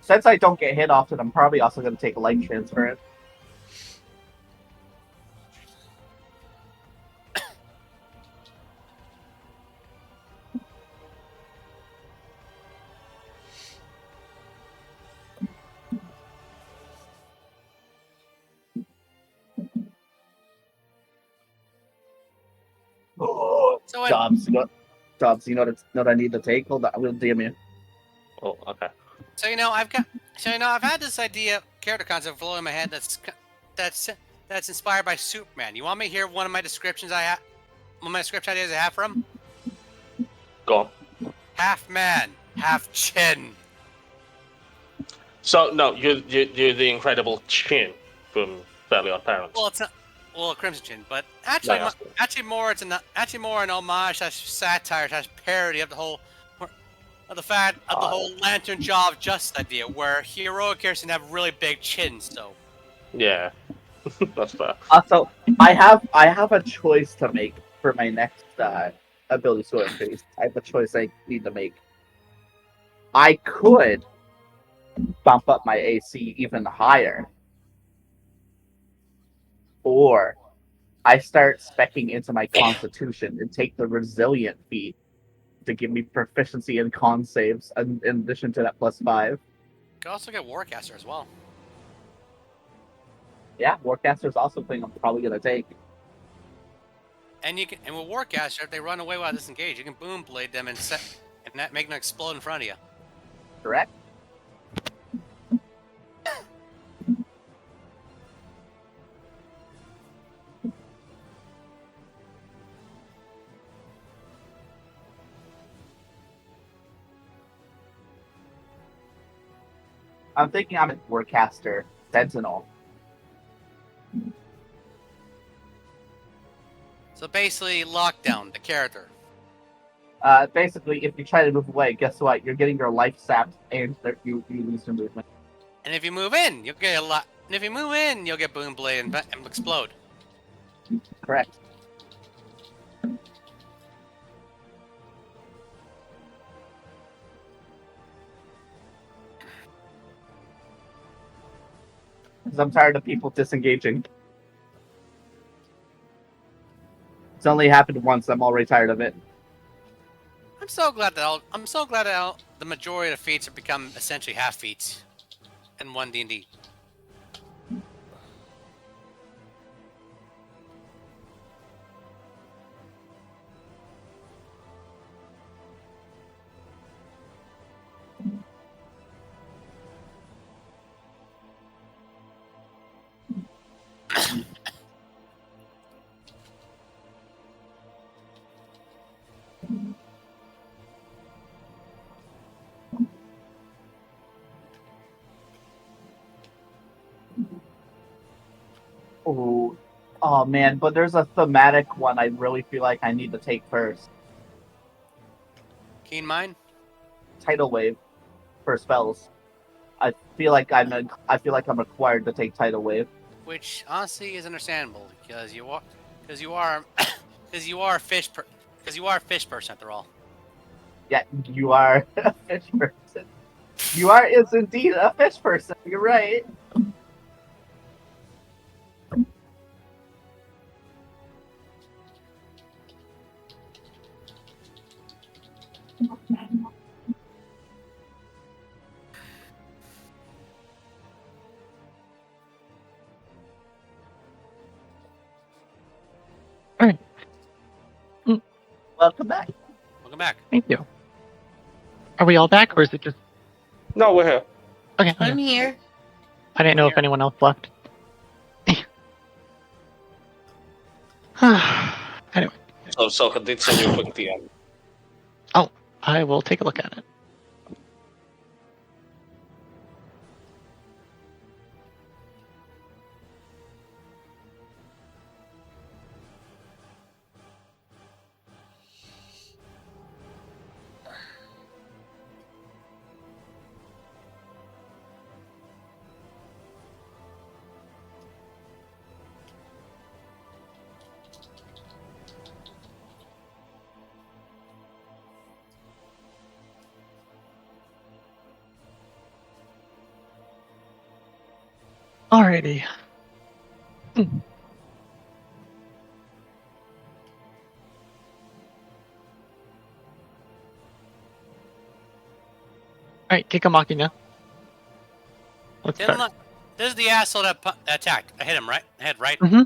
Since I don't get hit often, I'm probably also going to take Light Transference. So when Jobs, you know what I need to take? Hold on, I will DM you. Oh, okay. So I've had this idea character concept flow in my head that's inspired by Superman. You want me to hear one of my descriptions one of my script ideas I have for him? Go on. Half man, half chin. So no, you're the incredible Chin from Fairly Odd Parents. Well, it's not Crimson Chin, but No, actually, that's cool. actually more an homage, satire, parody of the whole of the fact of the whole Lantern Jaw of Justice idea, where heroic characters can have really big chins. So Yeah, that's fair. Also, I have a choice to make for my next ability score increase. I have a choice I need to make. I could bump up my AC even higher, or I start specking into my Constitution and take the Resilient feat to give me proficiency in con saves in addition to that +5. you could also get Warcaster as well. Yeah, Warcaster's also thing I'm probably gonna take. And with Warcaster, if they run away while disengaged, you can boom blade them and make them explode in front of you. Correct? I'm thinking I'm a Warcaster Sentinel. So basically, lockdown the character. Basically, if you try to move away, guess what? You're getting your life sapped, and you lose your movement. And if you move in, you'll get a lot. And if you move in, you'll get boom blade and explode. Correct. Because I'm tired of people disengaging. It's only happened once. I'm already tired of it. I'm so glad that the majority of the feats have become essentially half feats in one D&D. Ooh. Oh man, but there's a thematic one I really feel like I need to take first. Keen mind. Tidal Wave for spells. I feel like I'm required to take Tidal Wave. Which honestly is understandable because you are a fish person after all. Yeah, you are a fish person. You are is indeed a fish person. You're right. Alright, Welcome back. Welcome back. thank you. Are we all back, or is it just... No, we're here. Okay, I'm okay. here. I didn't know if anyone else left. Anyway, So I did send you a quick DM. I will take a look at it. Alrighty. Alright, Kikamaki. Let's start. This is the asshole that attacked. I hit him right. I hit right. Mm-hmm.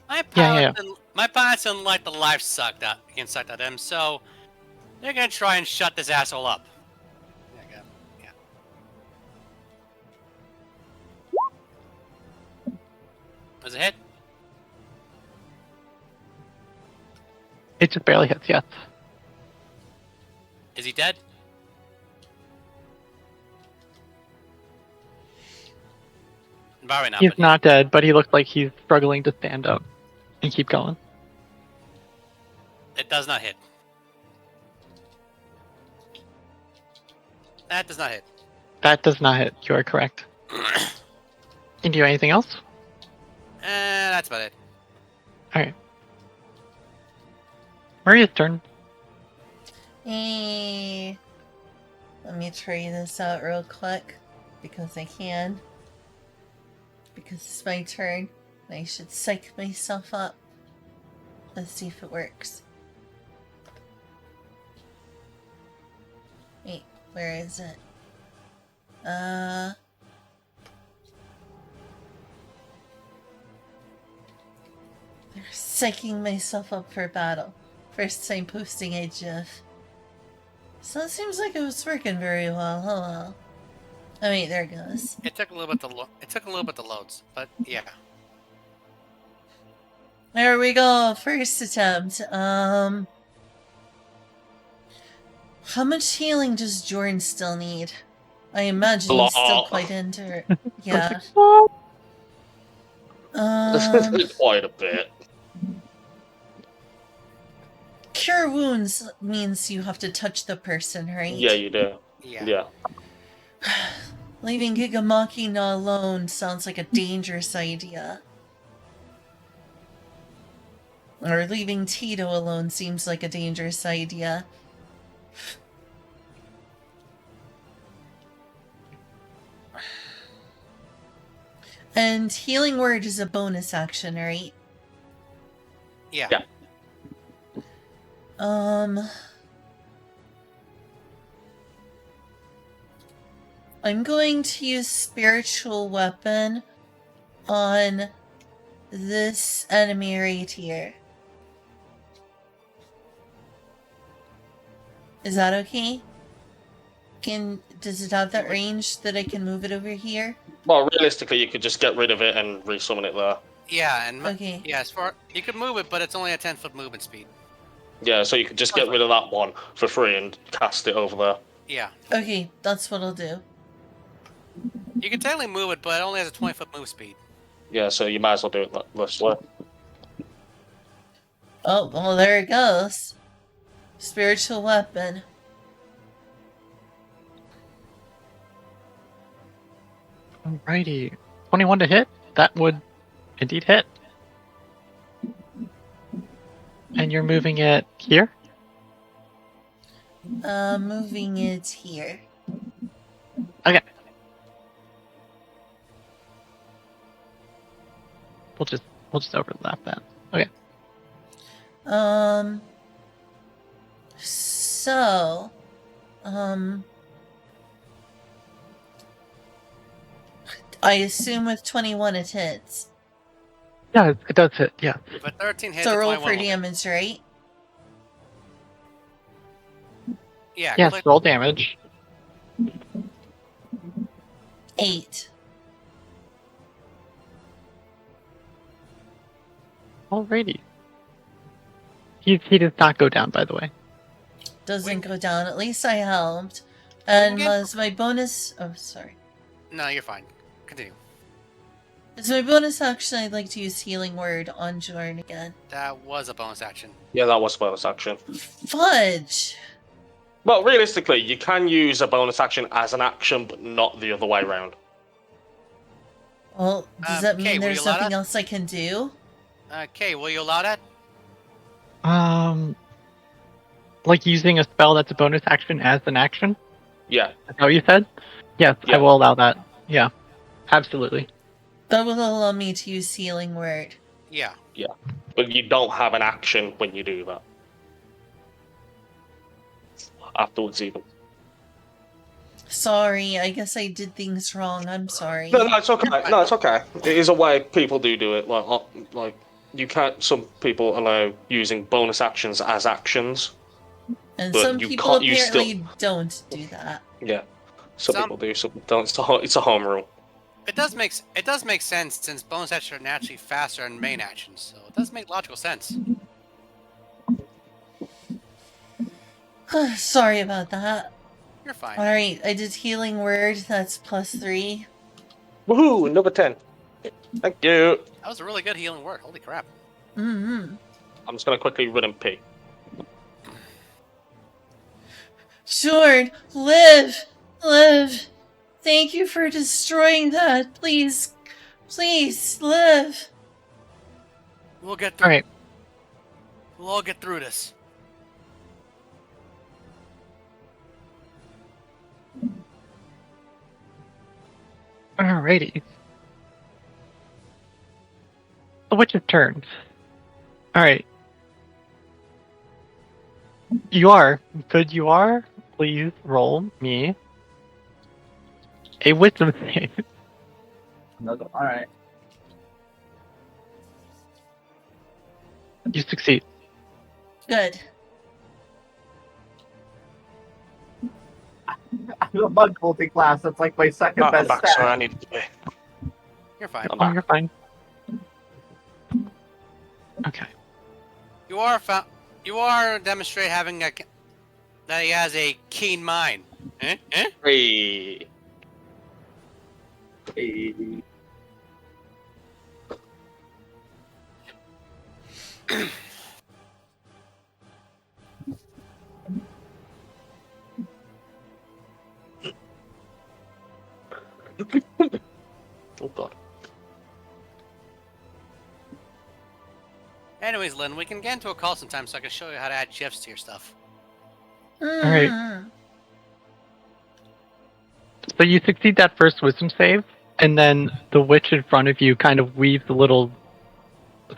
My Yeah. pilots don't like the life sucked out of them, so they're gonna try and shut this asshole up. There you go. Yeah. Was it hit? It just barely hits, yes. Is he dead? Probably not. He's But not dead, but he looks like he's struggling to stand up and keep going. it does not hit. That does not hit. That does not hit. You are correct. Can you do anything else? That's about it. Alright. Maria's turn. Hey. Let me try this out real quick. Because I can. Because it's my turn. I should psych myself up. Let's see if it works. Wait, where is it? They're psyching myself up for battle. First time posting a GIF. So it seems like it was working very well. Hello. Oh wait, there it goes. It took a little bit to loads, but yeah. There we go. First attempt. How much healing does Jordan still need? I imagine he's still quite into it. Yeah. Quite a bit. Cure wounds means you have to touch the person, right? Yeah, you do. Yeah. Leaving Gigamachina alone sounds like a dangerous idea. Or leaving Tito alone seems like a dangerous idea. And Healing Word is a bonus action, right? Yeah. I'm going to use Spiritual Weapon on this enemy right here. Is that okay? Does it have that range that I can move it over here? Well, realistically, you could just get rid of it and resummon it there. Yeah, and Okay. yeah, you could move it, but it's only a 10-foot movement speed. Yeah, so you could just get rid of that one for free and cast it over there. Yeah. Okay, that's what I'll do. You can technically move it, but it only has a 20-foot move speed. Yeah, so you might as well do it this way. Oh, well, there it goes. Spiritual Weapon. Alrighty. 21 to hit? That would indeed hit. And you're moving it here? Moving it here. Okay. We'll just overlap that. Okay. So, I assume with 21 it hits. Yeah, it does hit, yeah. But 13 hits. So roll 21 for will hit. damage, right? Yeah. Yes, click. roll damage. 8. Alrighty. He does not go down, by the way. Doesn't go down. At least I helped. And Okay. was my bonus... Oh, sorry. No, you're fine. Continue. As my bonus action, I'd like to use Healing Word on Jordan again. That was a bonus action. Yeah, that was bonus action. Fudge! Well, realistically, you can use a bonus action as an action, but not the other way around. Well, does that Kay, mean will there's you allow nothing that? else I can do? Okay, will you allow that? Like using a spell that's a bonus action as an action? Yeah. Is that what you said? Yes, Yeah. I will allow that. Yeah. Absolutely. That will allow me to use Healing Word. Yeah. But you don't have an action when you do that. Afterwards, even. Sorry, I guess I did things wrong. I'm sorry. No, it's okay. No, it's okay. It is a way people do it. Like you can't. Some people allow using bonus actions as actions. And But some you people can't. You still. apparently don't do that. Yeah. Some Some- people do. Some don't. It's a home rule. It does make sense since bonus actions are naturally faster than main actions, so it does make logical sense. Sorry about that. You're fine. Alright, I did healing word. That's +3. Woohoo! Another 10. Thank you. That was a really good healing word. Holy crap. Mm-hmm. I'm just gonna quickly run and pee. Short, live! Live! Thank you for destroying that. Please, please, live! We'll get through. All right. We'll all get through this. Alrighty. The witch's turn. Alright. You are. Please roll me a wisdom save. All right. You succeed. Good. I'm a bug multi-class. That's like my second I'm best back. stat. Sorry, I need to pee. You're fine. I'm Oh, back. you're fine. Okay. You are demonstrate having that he has a keen mind. Eh? Hey. Hey. Oh god. Anyways, Lynn, we can get into a call sometime so I can show you how to add GIFs to your stuff. right. Mm. So you succeed that first wisdom save, and then the witch in front of you kind of weaves a little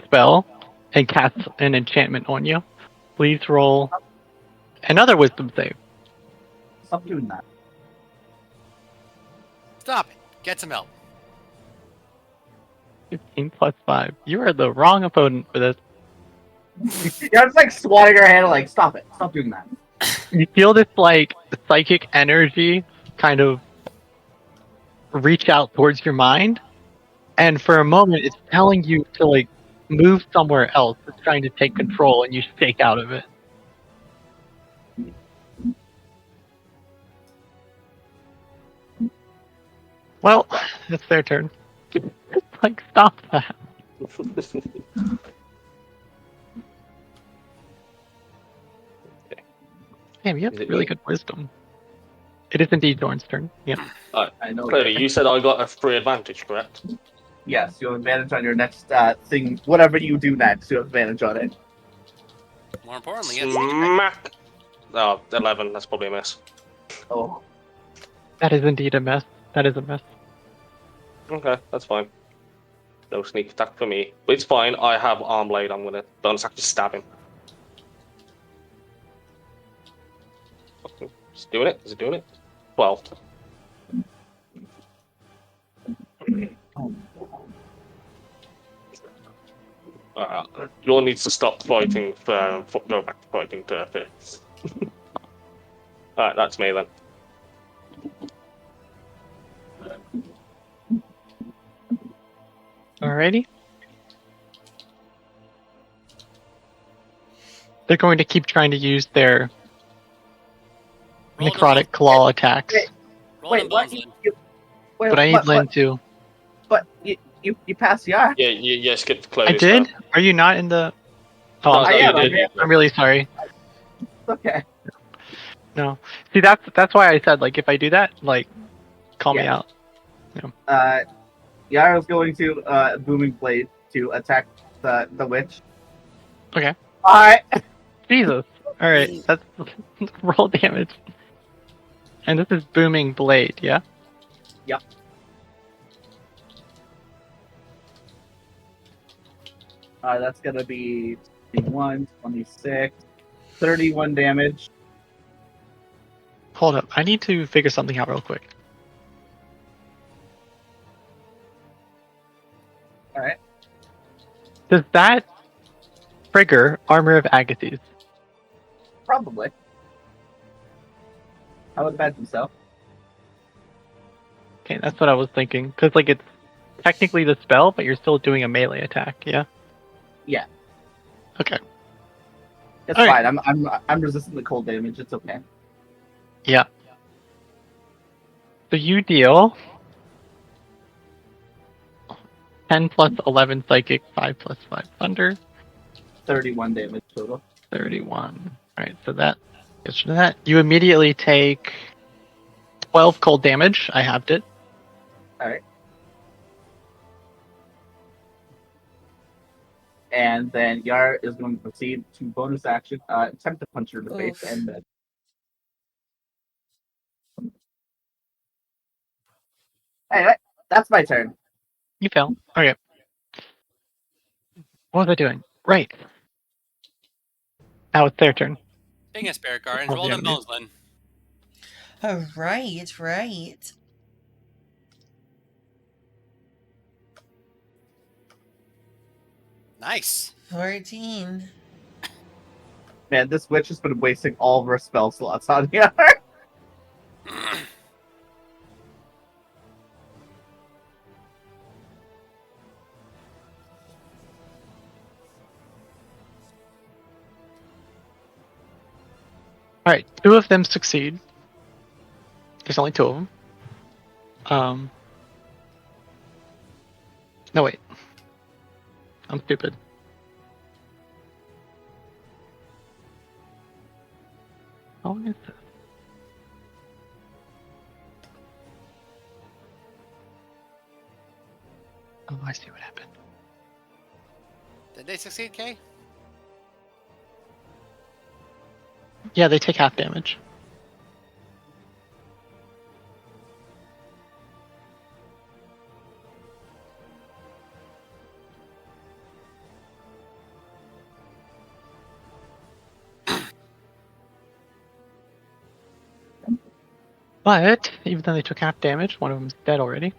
spell and casts an enchantment on you. Please roll another wisdom save. Stop doing that. Stop it. Get some help. 15 plus 5. You are the wrong opponent for this. You're just like swatting her hand, like, stop it. Stop doing that. You feel this like psychic energy kind of reach out towards your mind, and for a moment it's telling you to like move somewhere else. It's trying to take control, and you shake out of it. Well, it's their turn. Like, stop that. Damn, you have Is it really me? good wisdom. It is indeed Dorn's turn. Yeah. I know. Clearly, you said I got a free advantage, correct? Yes, you have advantage on your next thing. Whatever you do next, you have advantage on it. More importantly, yes. Smack. Oh, 11. That's probably a miss. Oh, That is indeed a mess. That is a mess. Okay, that's fine. No sneak attack for me. But it's fine. I have arm blade. I'm gonna bonus action stab him. Is it doing it? Is it doing it? 12. John needs to stop fighting. Go back to fighting Turfy. Alright, that's me then. Alrighty. They're going to keep trying to use their Roll them necrotic both. claw attacks. Wait, Roll them wait, what? bones, Lynn. Wait, But I need Lynn to. But you passed the eye. Yeah, you skipped I Chloe's did? turn. Are you not in the... Oh, No, I'm no, sorry. am, you I did. I'm really sorry. Okay. No. See, that's why I said, like, if I do that, like, call me Yeah. out. Yara's going to booming blade to attack the witch. Okay. All right. Jesus. Alright, that's roll damage. And this is booming blade, yeah? Yep. That's gonna be 21, 26, 31 damage. Hold up. I need to figure something out real quick. All right. Does that trigger Armor of Agassiz? Probably. I would imagine so. Okay, that's what I was thinking. Because, like, it's technically the spell, but you're still doing a melee attack, yeah? Yeah. Okay. It's All fine. right. I'm resistant to cold damage. It's okay. Yeah. So you deal 10 plus 11 psychic, 5 plus 5 thunder, 31 damage total. 31. Alright, so that gets rid of that. You immediately take 12 cold damage. I halved it. Alright. And then Yar is going to proceed to bonus action, attempt to punch her in the face Oof. and then. Anyway, that's my turn. You fail. Okay. What was I doing? Right. Now it's their turn. Being a spirit guardian, Oh, roll yeah, them yeah. Bonesland. Oh, right. Nice. 14. Man, this witch has been wasting all of her spell slots on Yar. Alright, 2 of them succeed. There's only 2 of them. No, wait. I'm stupid. How long is this? Oh, I see what happened. Did they succeed, Kay? Yeah, they take half damage. But, even though they took half damage, one of them's dead already.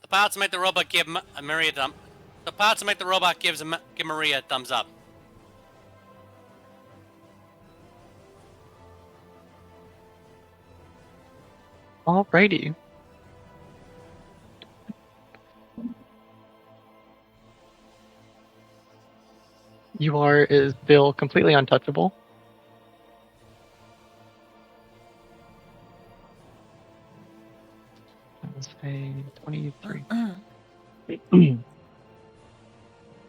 The pilots make the robot give Maria thumb. The pilots make the robot give Maria a thumbs up. Alrighty. Is still completely untouchable. That was a 23.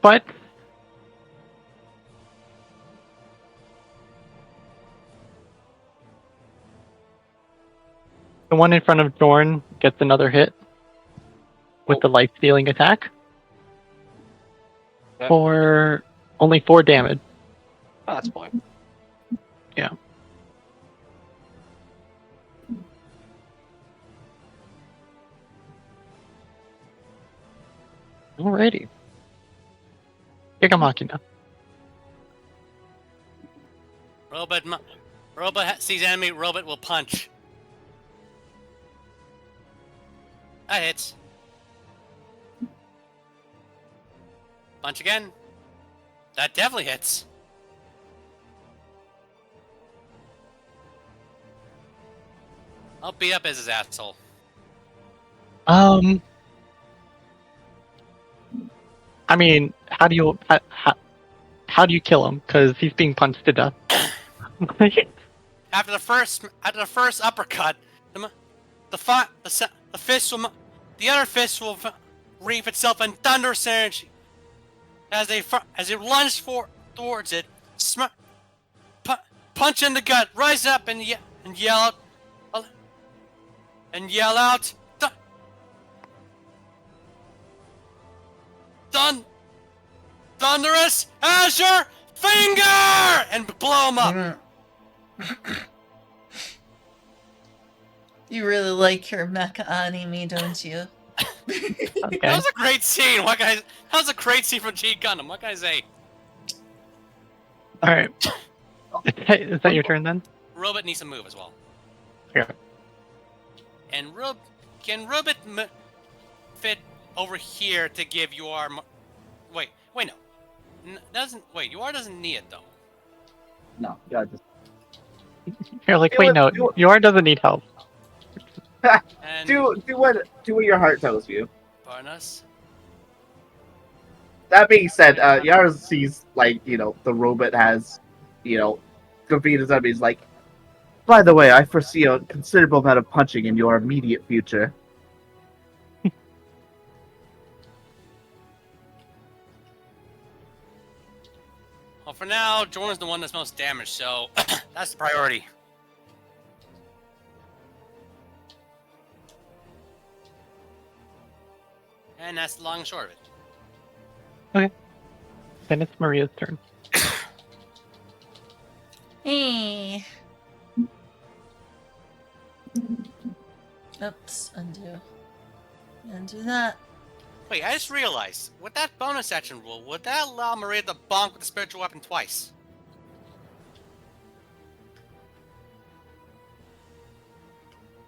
But the one in front of Dorn gets another hit with the life-stealing attack Yeah. for only 4 damage. Oh, that's fine. Yeah. Alrighty. Gigamachina. Robot sees enemy. Robot will punch. That hits. Punch again. That definitely hits. I'll beat up as his asshole. I mean, how do you kill him? Because he's being punched to death. After the first uppercut, the other fist will reap itself in thunder surge as it lunges towards it. Punch in the gut, rise up and yell out, thunderous Azure Finger, and blow him up. You really like your mecha anime, don't you? Okay. That was a great scene. That was a great scene from G Gundam. What can I say? Alright. Is that your turn then? Robot needs to move as well. Yeah. And Can Rubit fit over here to give your... Wait, no. UR doesn't need it, though. No, yeah, just You're like, do wait, it. no, Yor doesn't need help. And do what your heart tells you. bonus. That being said, Yara sees like the robot has defeated his enemies. Like, by the way, I foresee a considerable amount of punching in your immediate future. Well, for now, Jordan's the one that's most damaged, so that's the priority. And that's the long and short of it. Okay. Then it's Maria's turn. Hey. Oops, undo. Undo that. Wait, I just realized, with that bonus action rule, would that allow Maria to bonk with the spiritual weapon twice?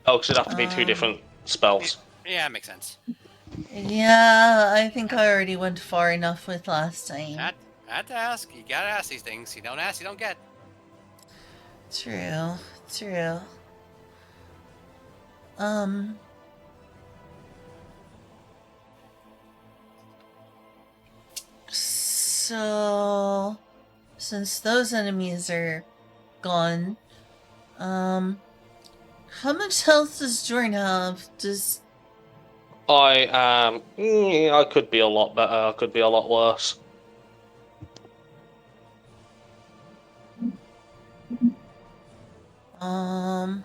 Oh, because it'd have to be two different spells. Yeah, that makes sense. Yeah, I think I already went far enough with last time. I had to ask. You gotta ask these things. You don't ask, you don't get. True. True. So since those enemies are gone, how much health does Jordan have? I could be a lot better. I could be a lot worse. I'm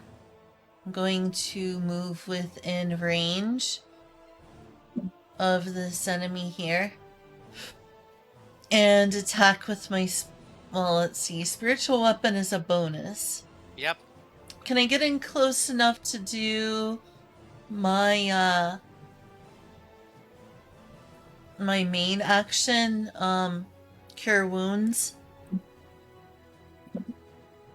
going to move within range of this enemy here and attack with my well, let's see, spiritual weapon is a bonus. Yep. Can I get in close enough to do my my main action, cure wounds?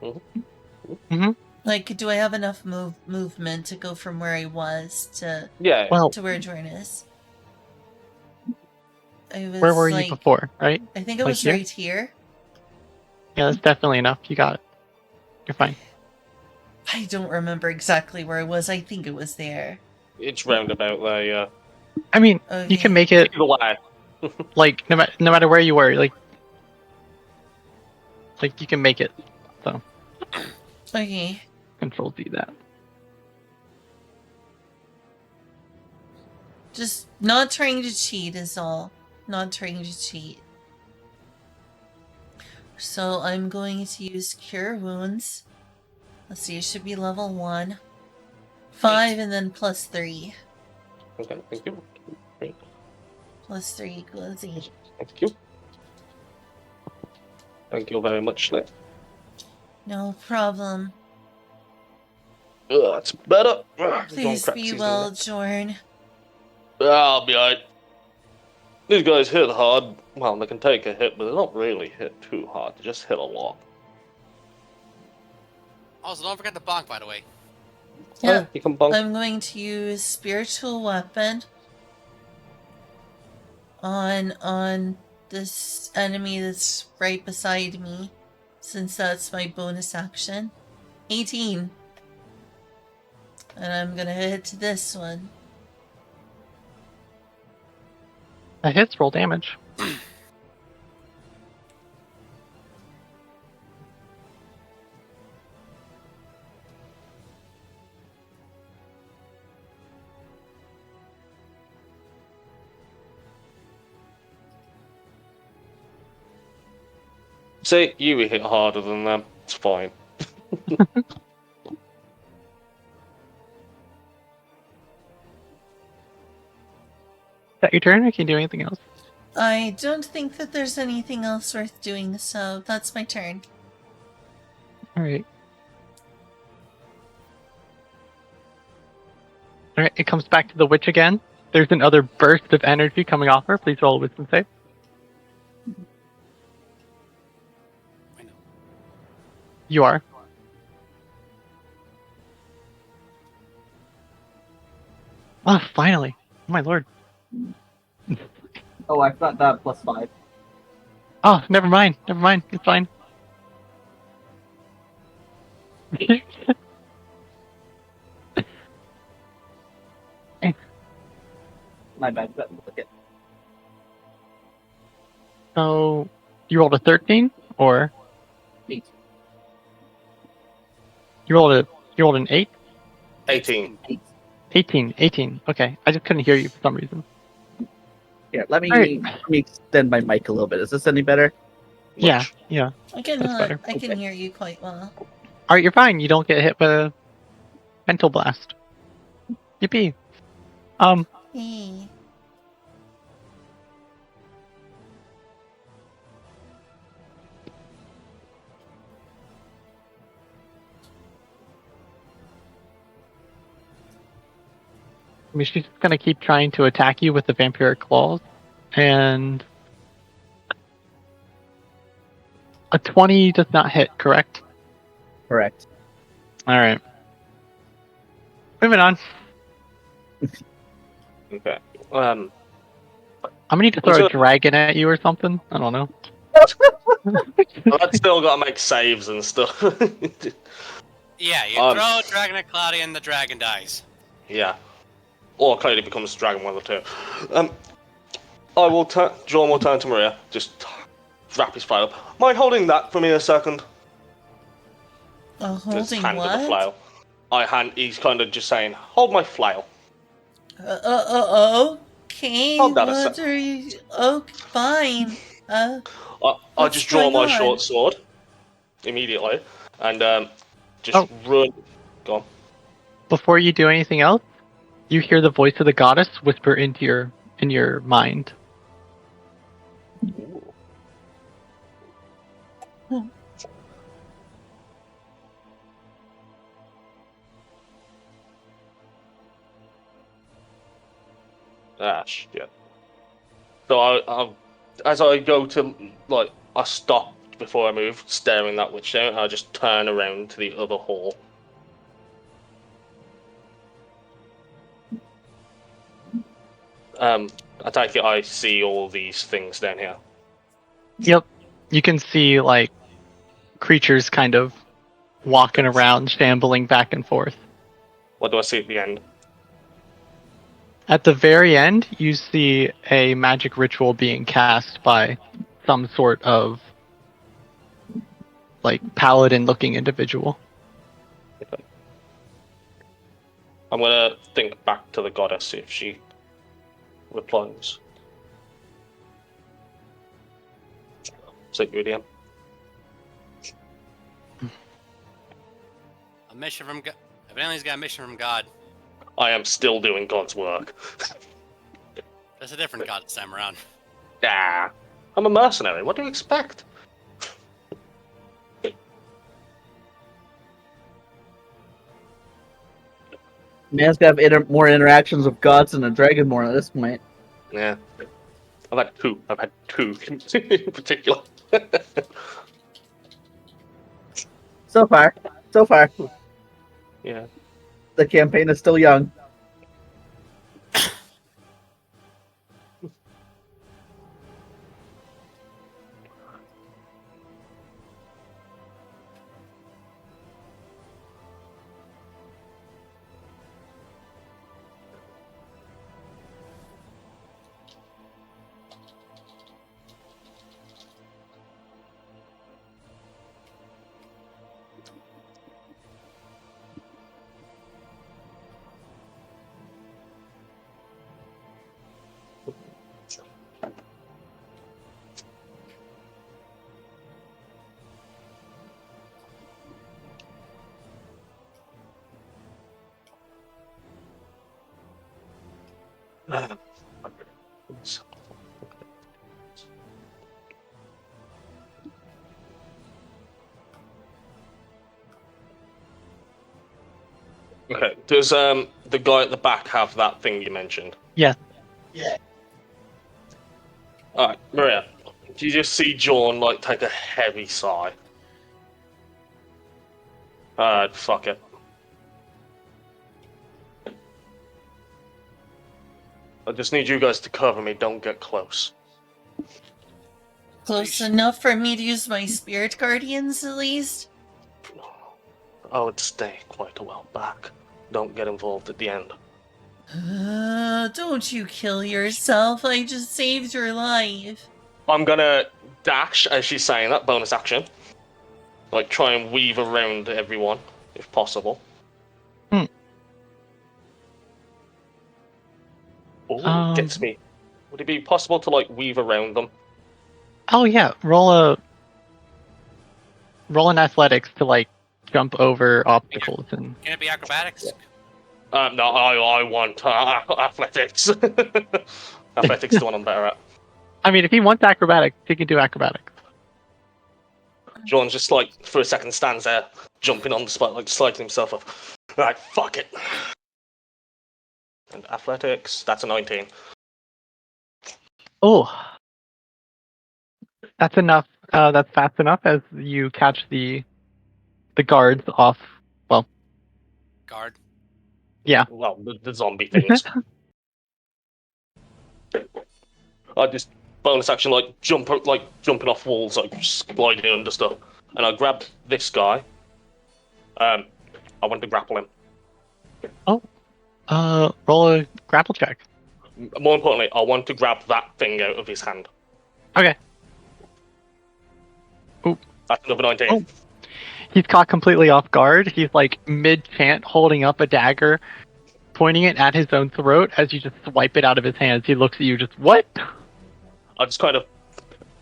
Mm-hmm. Like, do I have enough movement to go from where I was to Yeah. Well, to where Jordan is? where were you before, right? I think it Like was here? right here. Yeah, that's definitely enough. You got it. You're fine. I don't remember exactly where I was. I think it was there. It's round about there, yeah. I mean, Okay. you can make it Either way. like no matter where you were, like you can make it. So Okay. Control Z that. Just not trying to cheat is all. Not trying to cheat. So I'm going to use Cure Wounds. Let's see, it should be level 1. 5 and then plus 3. Okay, thank you. Great. Plus 3 equals 8. Thank you. Thank you very much, Nick. No problem. That's better. Please be well, Jorn. I'll be alright. These guys hit hard. Well, they can take a hit, but they don't really hit too hard. They just hit a lot. Also, don't forget the bonk, by the way. Yeah, You can bonk. I'm going to use Spiritual Weapon on this enemy that's right beside me, since that's my bonus action. 18. And I'm gonna hit this one. That hits. Roll damage. Say you hit harder than them. It's fine. Is that your turn, or can you do anything else? I don't think that there's anything else worth doing, so that's my turn. Alright. Alright, it comes back to the witch again. There's another burst of energy coming off her. Please roll a wisdom save. I know. You are. Oh, finally! Oh my lord! Oh, I forgot that +5. Oh, never mind. Never mind. It's fine. My bad. Look at So you rolled a 13, or 8. you rolled an 8? 18. 8. 18. Okay, I just couldn't hear you for some reason. Here, let All right. me extend my mic a little bit. Is this any better? Yeah, Much. yeah. I can That's better. I can hear you quite well. All right, you're fine. You don't get hit with a mental blast. Yippee. Hey. I mean, she's gonna keep trying to attack you with the vampiric claws, and a 20 does not hit, correct? Correct. All right. Moving on. Okay. I'm gonna need to Was throw a it- dragon at you or something. I don't know. I've still got to make saves and stuff. Yeah, you throw Dragon at Claudia and the dragon dies. Yeah. Or Claudia becomes dragon, one of the two. I will turn. John will turn to Maria. Just wrap his flail up. Mind holding that for me a second? Just Holding hand him a what? flail. He's kind of just saying, hold my flail. Okay. Hold that a What sec. are you? Oh, fine. I What's just draw going my on? short sword immediately and just Oh. run. Go on. Before you do anything else, you hear the voice of the goddess whisper into your mind. Ah, shit. So as I go to I stop before I move, staring that witch down. And I just turn around to the other hall. I take it I see all these things down here. Yep. You can see like creatures kind of walking around, shambling back and forth. What do I see at the end? At the very end, you see a magic ritual being cast by some sort of like paladin-looking individual. I'm gonna think back to the goddess, see if she replies. Is that you again? A mission from God. Evidently, he's got a mission from God. I am still doing God's work. That's a different God this time around. Ah, I'm a mercenary. What do you expect? Man's got to have more interactions with gods than a dragonborn at this point. Yeah. I've had two in particular. So far. Yeah. The campaign is still young. Okay. Does the guy at the back have that thing you mentioned? Yes. Alright, Maria. Do you just see John take a heavy sigh? Fuck it. I just need you guys to cover me. Don't get close. Close enough for me to use my spirit guardians, at least? I would stay quite a while back. Don't get involved at the end. Don't you kill yourself. I just saved your life. I'm gonna dash as she's saying that, bonus action. Like, try and weave around everyone, if possible. Oh, gets me. Would it be possible to, like, weave around them? Oh yeah, roll an athletics to like jump over obstacles and. Can it be acrobatics? No, I want athletics. Athletics is the one I'm better at. I mean, if he wants acrobatics, he can do acrobatics. John just, like, for a second stands there, jumping on the spot, like, sliding himself up. Like, fuck it. And athletics, that's a 19. Oh, that's enough. That's fast enough as you catch the guards off. Well, Guard. yeah. Well, the zombie things. I just bonus action, like jumping off walls, like sliding under stuff, and I grabbed this guy. I want to grapple him. Roll a grapple check. More importantly, I want to grab that thing out of his hand. Okay. Ooh. That's another 19. Oh. He's caught completely off guard. He's like mid-chant, holding up a dagger, pointing it at his own throat. As you just swipe it out of his hands, he looks at you, just what? I just kind of,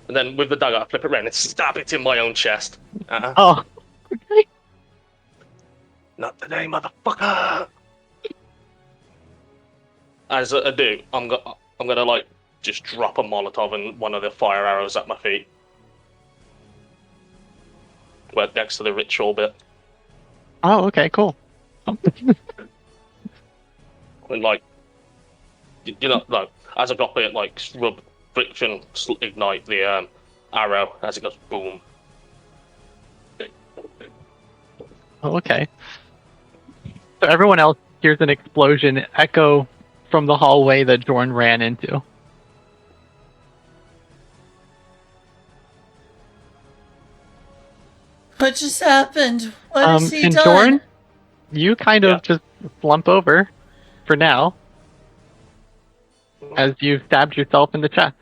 and then with the dagger, I flip it around and stab it in my own chest. Oh, okay. Not today, motherfucker. As I do, I'm gonna like just drop a Molotov and one of the fire arrows at my feet. Right next to the ritual bit. Oh, okay, cool. And like, you know, like as I drop it, like rub friction, ignite the arrow as it goes boom. Oh, okay. So everyone else hears an explosion echo from the hallway that Jorn ran into. What just happened? What has he and done? Jorn, you kind of just slump over for now as you've stabbed yourself in the chest.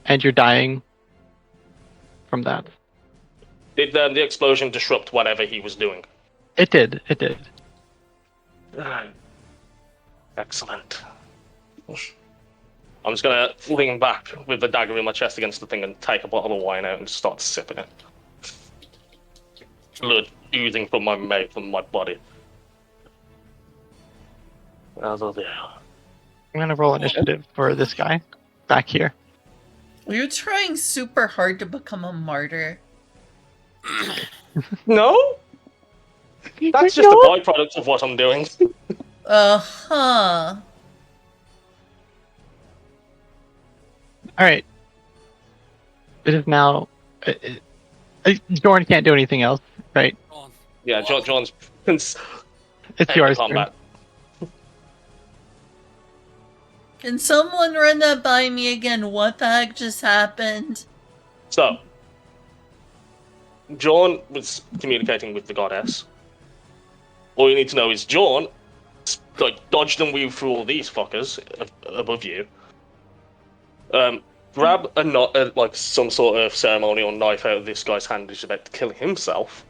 And you're dying from that. Did the explosion disrupt whatever he was doing? It did. It did. Excellent. I'm just gonna lean back with the dagger in my chest against the thing and take a bottle of wine out and start sipping it. Blood oozing from my mouth and my body. As I do. I'm gonna roll initiative for this guy back here. You're trying super hard to become a martyr. No? That's just a byproduct of what I'm doing. Uh-huh. Alright. It is now... Jorn can't do anything else, right? Yeah, John's... It's yours. Combat. Can someone run that by me again? What the heck just happened? So, John was communicating with the goddess. All you need to know is John, like, dodged and weaved through all these fuckers above you. Grab like some sort of ceremonial knife out of this guy's hand who's about to kill himself.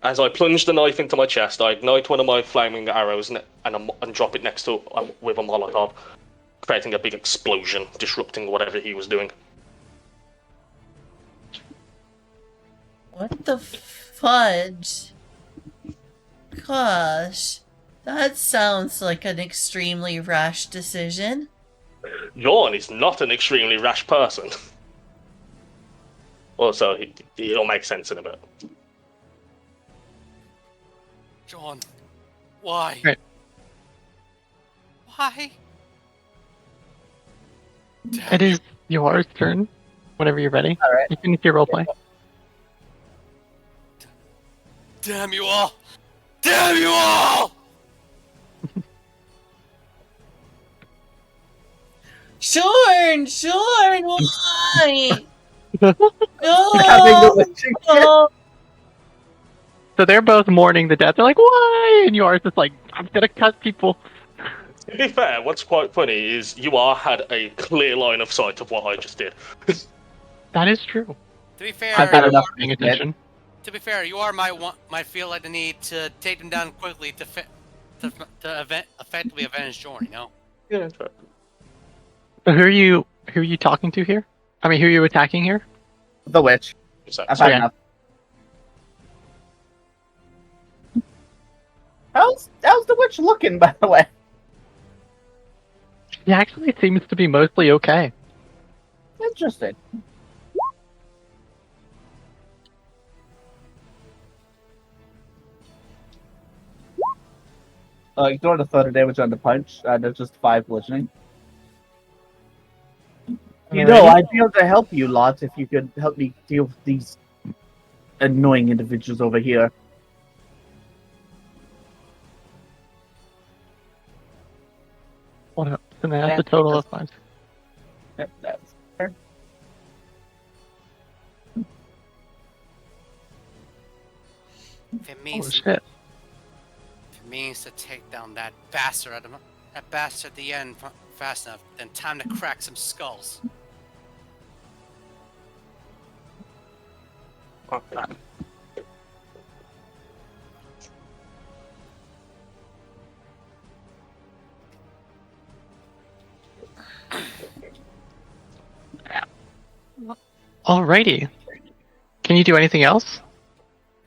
As I plunge the knife into my chest, I ignite one of my flaming arrows and drop it next to with a Molotov, creating a big explosion, disrupting whatever he was doing. What the fudge? Gosh, that sounds like an extremely rash decision. Jorn is not an extremely rash person. Also, it'll make sense in a bit. John, why? Right. Why? It is yours turn. Whenever you're ready. Alright. You finish your roleplay. Damn you all! Damn you all! Shorn, why? Having the No! witching fit. So they're both mourning the death. They're like, why? And you are just like, I'm gonna cut people. To be fair, what's quite funny is you are had a clear line of sight of what I just did. That is true. To be I've fair, had Fair enough enough. paying attention. to be fair, you are might feel like the need to take them down quickly to effectively avenge Jorn. You know. Yeah, fair. So who are you talking to here? I mean, who are you attacking here? The witch. Exactly. I've had Okay. enough. How's the witch looking, by the way? He actually seems to be mostly okay. Interesting. Ignore the thunder damage on the punch. There's just 5 bludgeoning. You know, Alrighty. I'd be able to help you lots if you could help me deal with these annoying individuals over here. What up? And that's a total of 5. Yep, that's fair. If it Oh means shit. if it means to take down that bastard at the end fast enough, then time to crack some skulls. Okay. Alrighty. Can you do anything else?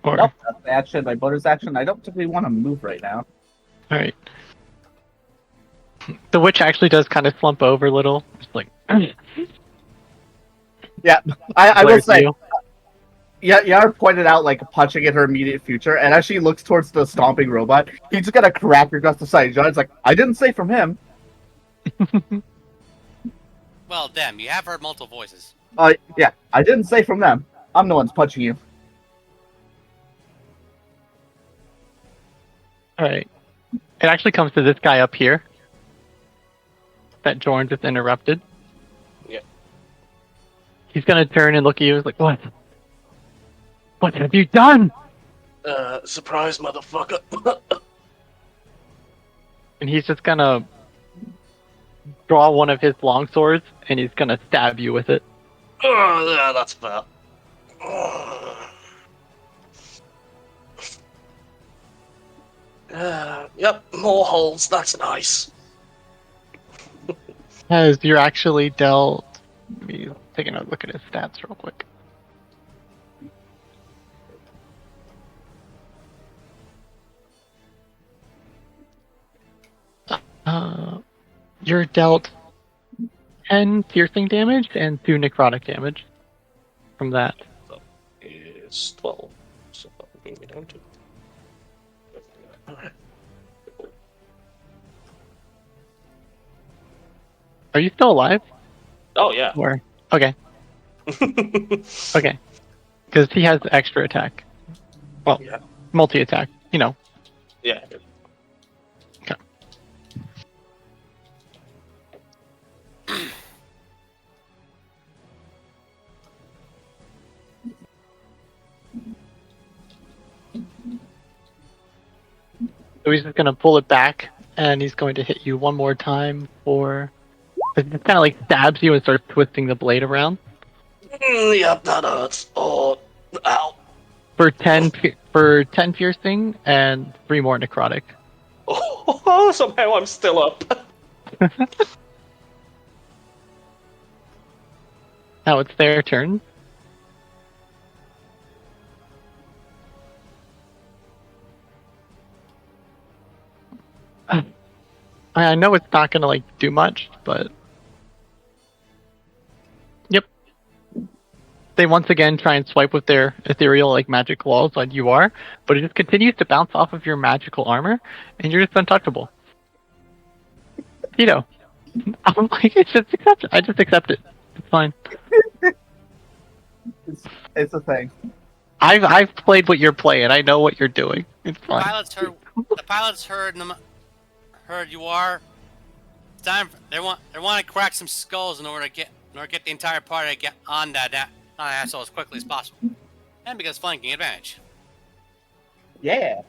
Or Nope, that's the action. My bonus action. I don't particularly want to move right now. alright. The witch actually does kind of slump over a little. Just like Yeah, I will glares at say. you. Yeah, Yar pointed out like punching in her immediate future, and as she looks towards the stomping robot, he's just gonna crack her across the side. John's like, I didn't say from him. Well, damn, you have heard multiple voices. Yeah, I didn't say from them. I'm the one's punching you. Alright. It actually comes to this guy up here. That Jorn just interrupted. Yeah. He's gonna turn and look at you. He's like, what? What have you done? Surprise, motherfucker. And he's just gonna draw one of his long swords and he's gonna stab you with it. Oh, yeah, that's fair. Yep, more holes. That's nice. As you're actually dealt. Let me take another look at his stats real quick. You're dealt 10 piercing damage and 2 necrotic damage from that. So it's 12. So that will bring me down to. Alright. Are you still alive? Oh, yeah. Or okay, okay, because he has extra attack. Well, Yeah. multi attack. You know. Yeah. Okay. So he's just gonna pull it back, and he's going to hit you one more time for. It kind of like stabs you and starts twisting the blade around Yep, that hurts. Oh, ow. for 10 piercing and 3 more necrotic. Oh, somehow I'm still up. Now it's their turn. I know it's not gonna like do much, but yep. They once again try and swipe with their ethereal like magic claws like you are, but it just continues to bounce off of your magical armor, and you're just untouchable. You know, I'm like, it's just accept it. I just accept it. It's fine. It's a thing. I've played what you're playing. I know what you're doing. It's The fine. pilots heard you are time. They want to crack some skulls in order to get the entire party to get on that asshole as quickly as possible, and because flanking advantage. Yeah.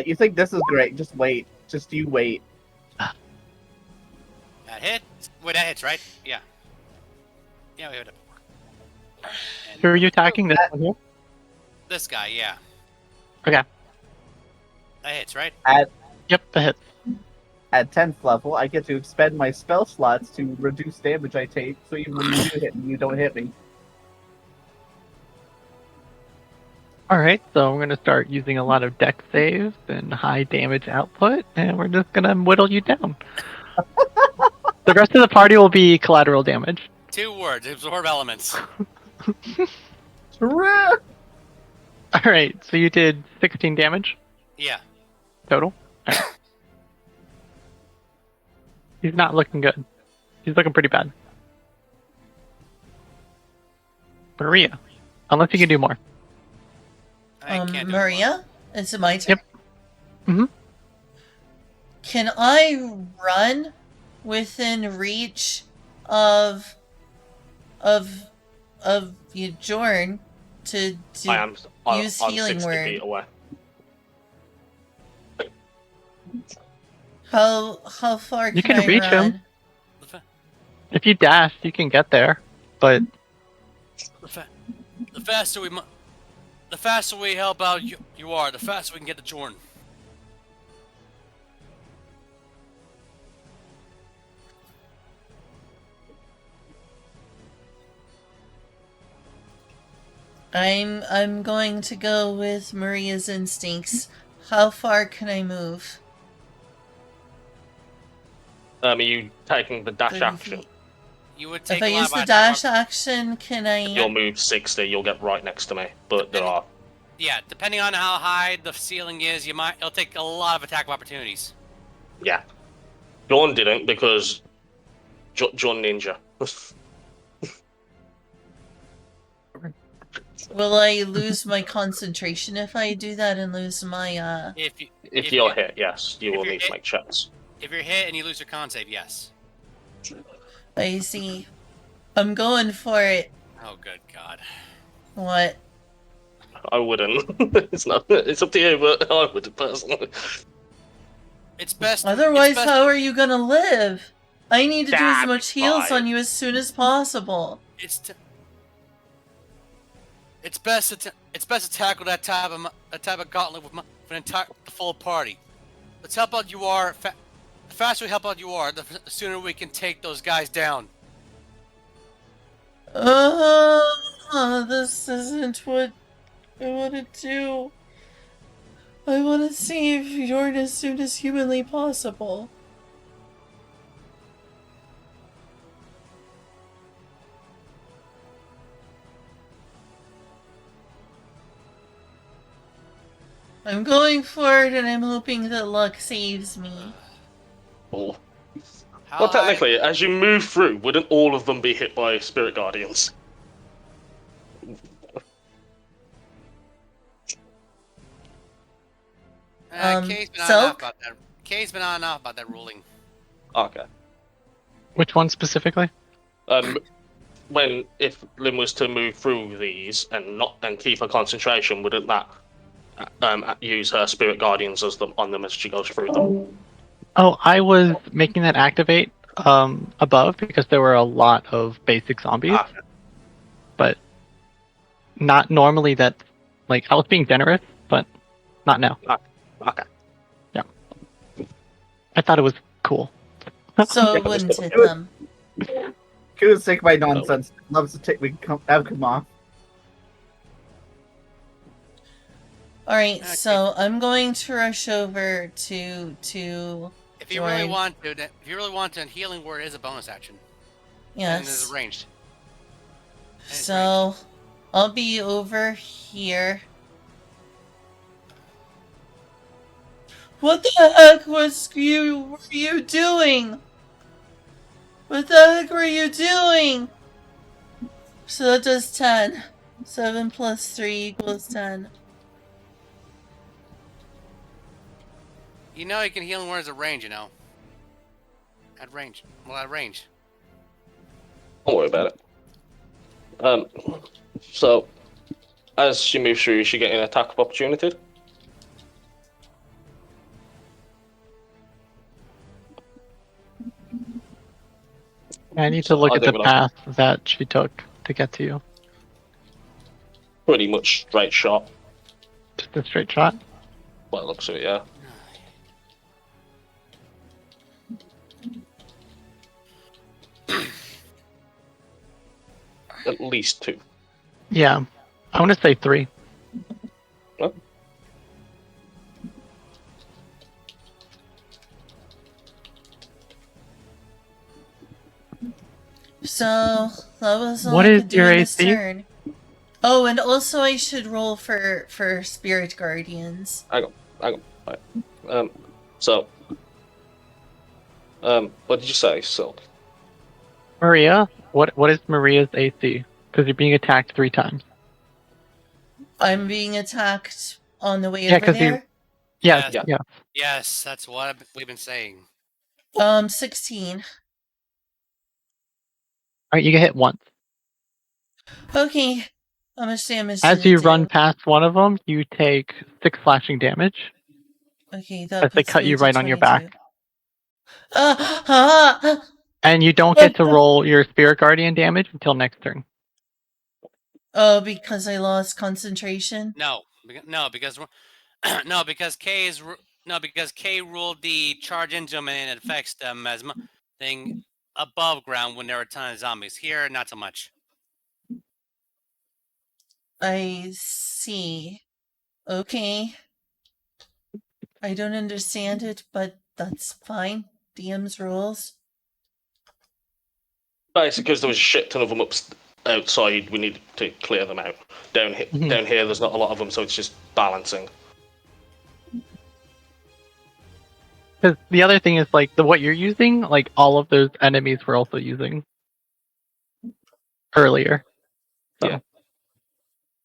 You think this is great? Just wait. Just you wait. That hits. Wait, that hits, right? Yeah. Yeah, we hit it before. Who are you attacking? This one here? This guy, yeah. Okay. That hits, right? Yep, that hits. At 10th level, I get to expend my spell slots to reduce damage I take, so even when you do hit me, you don't hit me. Alright, so we're going to start using a lot of dex saves and high damage output, and we're just going to whittle you down. The rest of the party will be collateral damage. 2 words: absorb elements. True. Alright, so you did 16 damage Yeah. total? All right. He's not looking good. He's looking pretty bad. Maria, unless you can do more. I can't do Maria, is it my turn? Yep. Mhm. Can I run within reach of you, Jorn, to I'm use I'm healing 60 word? feet away. How far You can can I reach him. run? If you dash, you can get there. But The faster we help out you are, the faster we can get to Jordan. I'm going to go with Maria's instincts. How far can I move? Are you taking the dash 30 action? feet. You would take If I a lot use by the attack dash action, can I? You'll move 60, you'll get right next to me. But there are. Yeah, depending on how high the ceiling is, it'll take a lot of attack opportunities. Yeah. John didn't because John Ninja. Will I lose my concentration if I do that and lose my If you're hit, yes, you will need to make checks. If you're hit and you lose your con save, yes. I see. I'm going for it. Oh, good God. What? I wouldn't. It's not. It's up to you, but I would personally. It's best. Otherwise, how are you gonna live? I need to do as That's much heals on fine. you as soon as possible. It's best to tackle that type of gauntlet with the full party. Let's help out you are. The faster we help out you are, the sooner we can take those guys down. This isn't what I want to do. I want to save Jordan as soon as humanly possible. I'm going for it and I'm hoping that luck saves me. Oh. Well, technically, as you move through, wouldn't all of them be hit by spirit guardians? Kay's been on and off about that ruling. Okay. which one specifically? If Lynn was to move through these and keep her concentration, wouldn't that use her spirit guardians on them as she goes through them? Oh, I was making that activate above because there were a lot of basic zombies. Okay. But not normally that. Like, I was being generous, but not now. Okay. Yeah. I thought it was cool. So it wouldn't hit them. Kudos take my nonsense. Loves to take me come off. Alright, so I'm going to rush over to If you really want to, healing word is a bonus action. Yes. And it's ranged. So I'll be over here. What the heck were you doing? What the heck were you doing? So that does 10. 7 plus 3 equals 10. You know you can heal word as a range, At range. Well, at range. Don't worry about it. So as she moves through, she get an attack of opportunity. I need to So look I at the think we'll path that she took to get to you. pretty much straight shot. Just a straight shot. Well, it looks at it, yeah. At least 2. Yeah. I want to say 3. Huh? So that was all What I is could do your in this AC? turn. Oh, and also I should roll for spirit guardians. Hang on. Right. So, what did you say, Silk? Maria, what is Maria's AC? Because you're being attacked 3 times. I'm being attacked on the way Yeah, over 'cause you- there. Yes, Yes. yeah. Yes, that's what we've been saying. 16. Alright, you get hit once. Okay. How much damage As did it you do? run past one of them, you take 6 slashing damage Okay, that as they puts cut me you to right on your 22. back. Ah! And you don't get to roll your Spirit Guardian damage until next turn. Oh, because I lost concentration? No, because no, because because K ruled the charge into them and it affects them as thing above ground when there are a ton of zombies. Here, not so much. I see. Okay. I don't understand it, but that's fine. DM's rules. Basically, because there was a shit ton of them outside, we need to clear them out. Down here, there's not a lot of them, so it's just balancing. Because the other thing is, like, what you're using, like, all of those enemies were also using earlier. So. Yeah.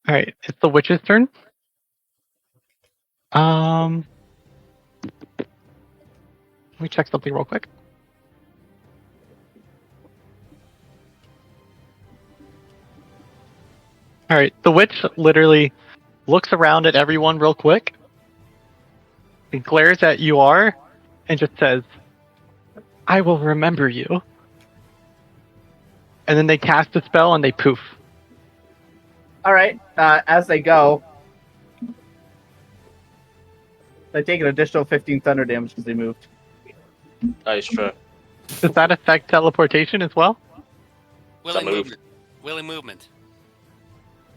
Alright, it's the witch's turn. Let me check something real quick. Alright, the witch literally looks around at everyone real quick and glares at you and just says, I will remember you. And then they cast a spell and they poof. All right. As they go, they take an additional 15 thunder damage because they moved. That is true. Does that affect teleportation as well? Willing move. movement. Willing movement.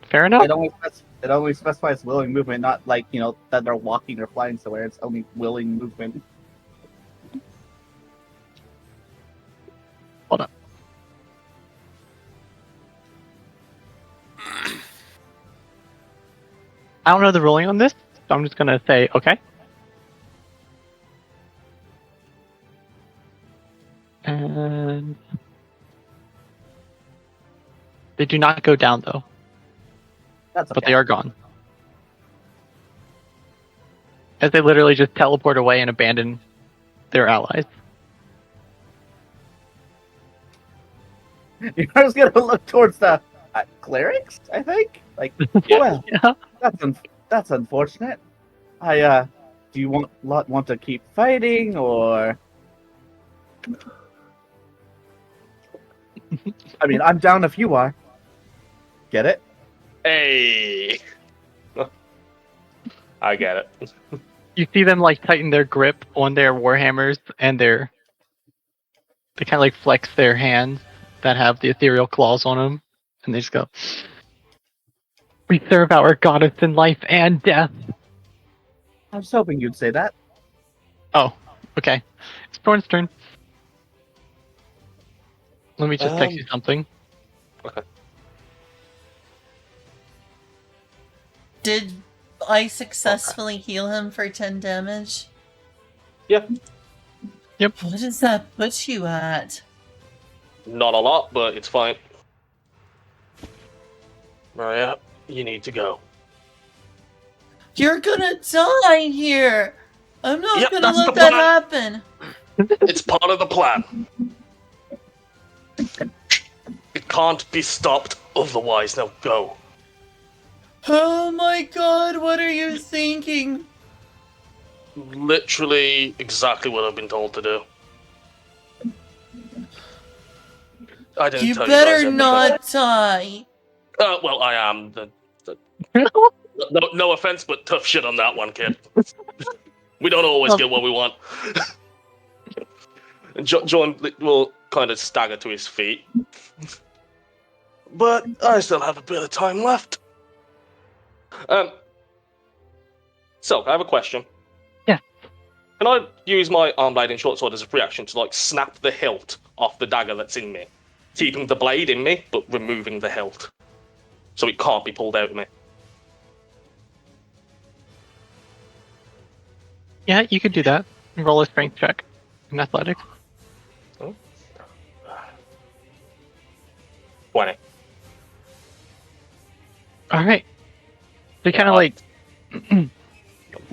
Fair enough. It only specifies willing movement, not like, that they're walking or flying somewhere. It's only willing movement. Hold on. I don't know the ruling on this, so I'm just going to say, okay. And they do not go down, though. That's okay. But they are gone. As they literally just teleport away and abandon their allies. You're just going to look towards the clerics, I think? Like, well, Yeah. that's unfortunate. Do you want to keep fighting, or... I mean, I'm down if you are. Get it? Hey! I get it. You see them like tighten their grip on their warhammers and they kind of like flex their hands that have the ethereal claws on them, and they just go, we serve our goddess in life and death. I was hoping you'd say that. Oh, okay. It's Thorn's turn. Let me just text you something. Okay. Did I successfully heal him for 10 damage? Yeah. Yep. What does that put you at? Not a lot, but it's fine. Maria, you need to go. You're gonna die here! I'm not Yep, gonna that's let the that plan. happen! It's part of the plan. It can't be stopped otherwise. Now go. Oh my god, what are you thinking? Literally exactly what I've been told to do. I didn't You tell you guys better everything. not die. Well, I am. No offense, but tough shit on that one, kid. We don't always get what we want. And John will kind of stagger to his feet. But I still have a bit of time left. So, I have a question. Yeah. Can I use my arm blade and short sword as a reaction to, like, snap the hilt off the dagger that's in me? Keeping the blade in me, but removing the hilt. So it can't be pulled out of me. Yeah, you could do that. Roll a strength check in athletics. 20. All right. So kind of like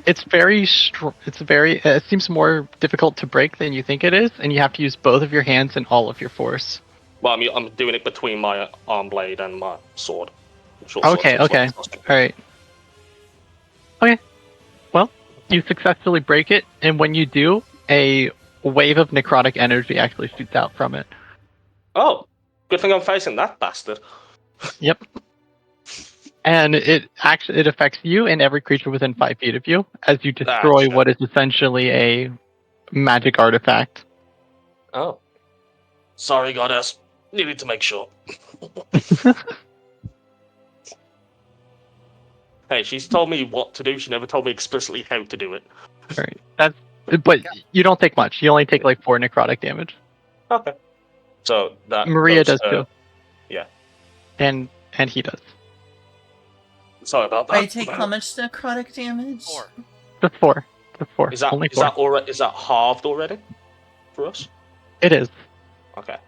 it's very it seems more difficult to break than you think it is, and you have to use both of your hands and all of your force. Well, I'm doing it between my arm blade and my sword. Short sword, Okay, so it's okay. like- All right. Okay. Well, you successfully break it, and when you do, a wave of necrotic energy actually shoots out from it. Oh, good thing I'm facing that bastard. Yep. And it affects you and every creature within 5 feet of you as you destroy shit. what is essentially a magic artifact. Oh. Sorry, goddess. Needed to make sure. Hey, she's told me what to do. She never told me explicitly how to do it. Right. But you don't take much. You only take like 4 necrotic damage. Okay. So that Maria goes, does too. Yeah. And he does. Sorry about that. I take how much necrotic damage? 4. Just 4. Just 4. Is that only is 4. that already? Is that halved already for us? It is. Okay.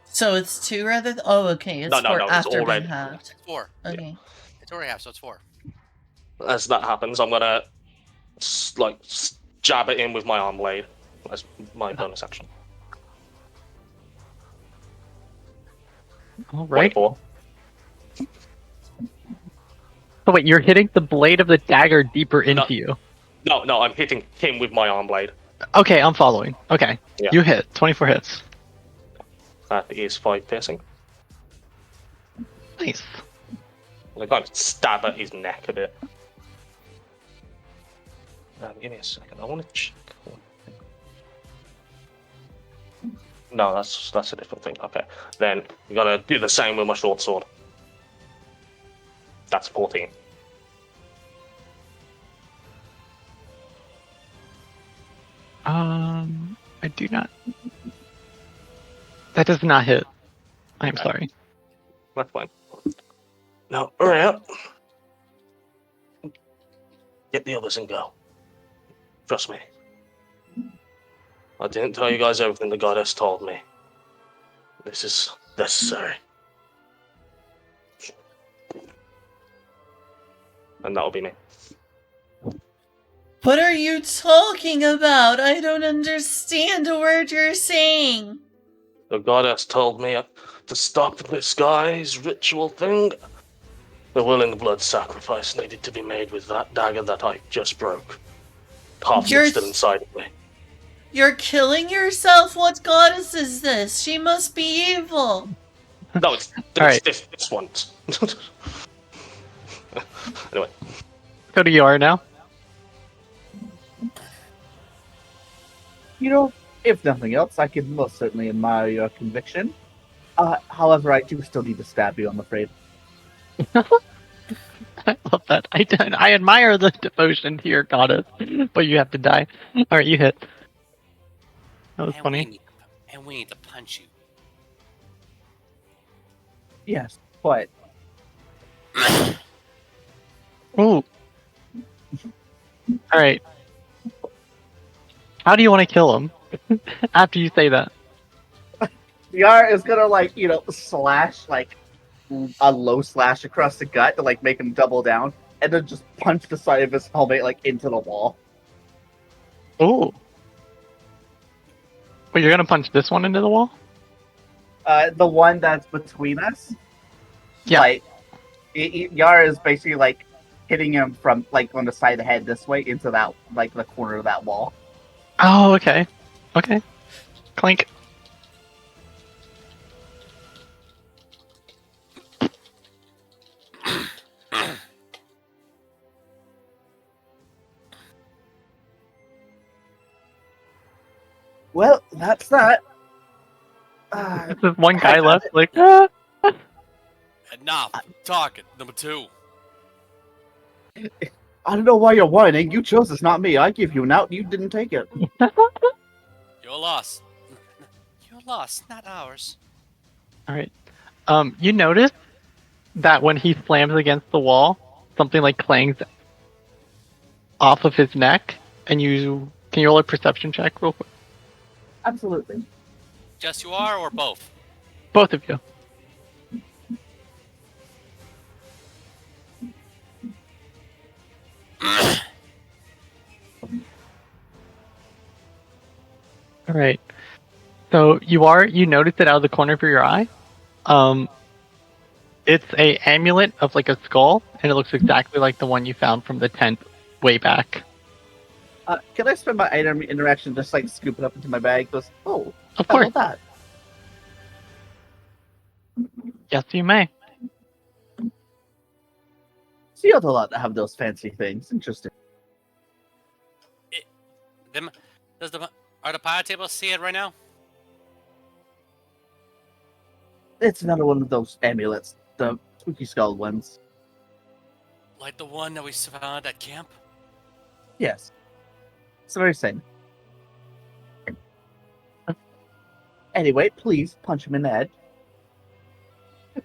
So it's 2 rather than... Oh, okay. It's No, 4 it's after being already halved. 4. Okay. It's already half, so it's 4. As that happens, I'm gonna jab it in with my arm blade as my bonus action. All right. 24. So wait, you're hitting the blade of the dagger deeper into you. No, I'm hitting him with my arm blade. Okay, I'm following. Okay. Yeah. You hit. 24 hits. That is 5 piercing. Nice. I kind of stab at his neck a bit. Give me a second. I want to check. No, that's a different thing. Okay. Then we're gonna do the same with my short sword. That's 14. I do not. That does not hit. I'm Okay. sorry. That's fine. Now, hurry up. Get the others and go. Trust me. I didn't tell you guys everything the goddess told me. This is necessary. And that'll be me. What are you talking about? I don't understand a word you're saying. The goddess told me to stop this guy's ritual thing. The willing blood sacrifice needed to be made with that dagger that I just broke. Half of it's still inside of me. You're killing yourself? What goddess is this? She must be evil. No, it's right. this one. Anyway. Go to Yor now. You know, if nothing else, I can most certainly admire your conviction. However, I do still need to stab you, I'm afraid. I love that. I admire the devotion to your goddess, but you have to die. All right, you hit. That was funny. We need to punch you. Yes, but Ooh. All right. How do you want to kill him? After you say that. Yar is gonna slash a low slash across the gut to make him double down, and then just punch the side of his helmet into the wall. Ooh. Wait, you're gonna punch this one into the wall? The one that's between us. Yeah. Like, Yara is basically like hitting him from like on the side of the head this way into that like the corner of that wall. Oh, okay. Okay. Clink. Well, that's that. There's just one Heck, guy left. Like, ah. Enough talking. Number 2. I don't know why you're whining. You chose this, not me. I give you an out. You didn't take it. Your loss. Your loss, not ours. All right. You notice that when he slams against the wall, something like clangs off of his neck, and can you roll a perception check real quick? Absolutely. Just you are, or both? Both of you. All right. So you notice it out of the corner of your eye. It's a amulet of like a skull, and it looks exactly like the one you found from the tent way back. Can I spend my item interaction just like scoop it up into my bag? Goes, oh, Of how course. about that? Yes, you may. So you don't a lot to have those fancy things. Interesting. Are the pilot tables see it right now? It's another one of those amulets, the spooky skull ones. Like the one that we found at camp? Yes. It's the very same. Anyway, please punch him in the head.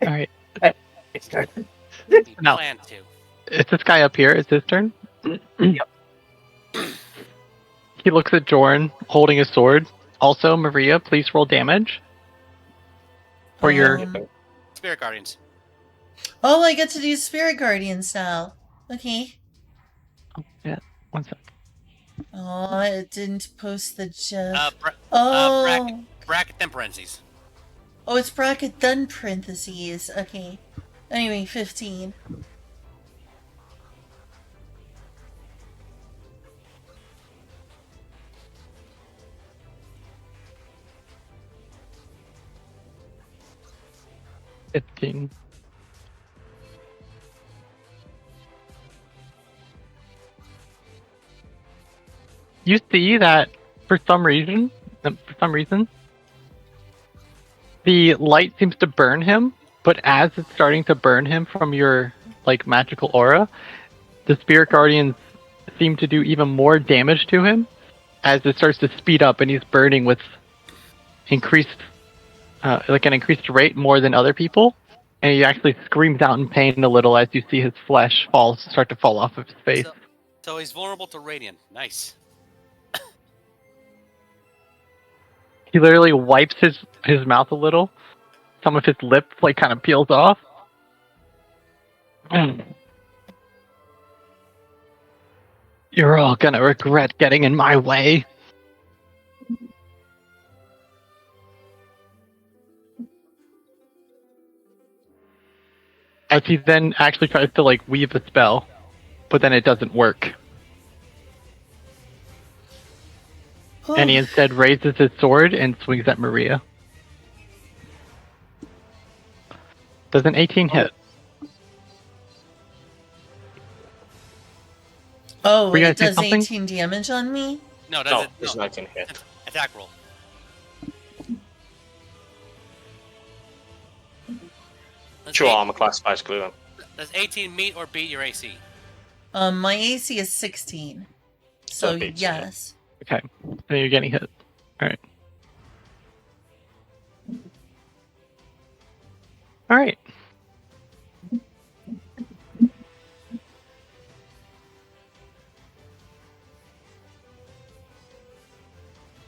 All right. It's turn. We No. plan to. It's this guy up here. It's his turn. Yep. He looks at Jorn holding his sword. Also, Maria, please roll damage. For your Spirit Guardians. Oh, I get to do Spirit Guardians now. Okay. yeah, 1 sec. Oh, it didn't post the Jeff. Bracket then parentheses. Oh, it's bracket then parentheses. Okay. Anyway, 15. $15. You see that for some reason, the light seems to burn him, but as it's starting to burn him from your like magical aura, the spirit guardians seem to do even more damage to him as it starts to speed up, and he's burning with increased, an increased rate more than other people. And he actually screams out in pain a little as you see his flesh start to fall off of his face. So he's vulnerable to radiant. Nice. He literally wipes his mouth a little. Some of his lip like kind of peels off. You're all gonna regret getting in my way. As he then actually tries to like weave a spell, but then it doesn't work. And he instead raises his sword and swings at Maria. Does an 18 hit? Oh, Were you gonna it say does something? 18 damage on me? No, No, it's 19 hit. Attack roll. True armor class, basically, then. Does 18 meet or beat your AC? My AC is 16. So, That beats it, yeah. yes. Okay, then you're getting hit. Alright. Alright.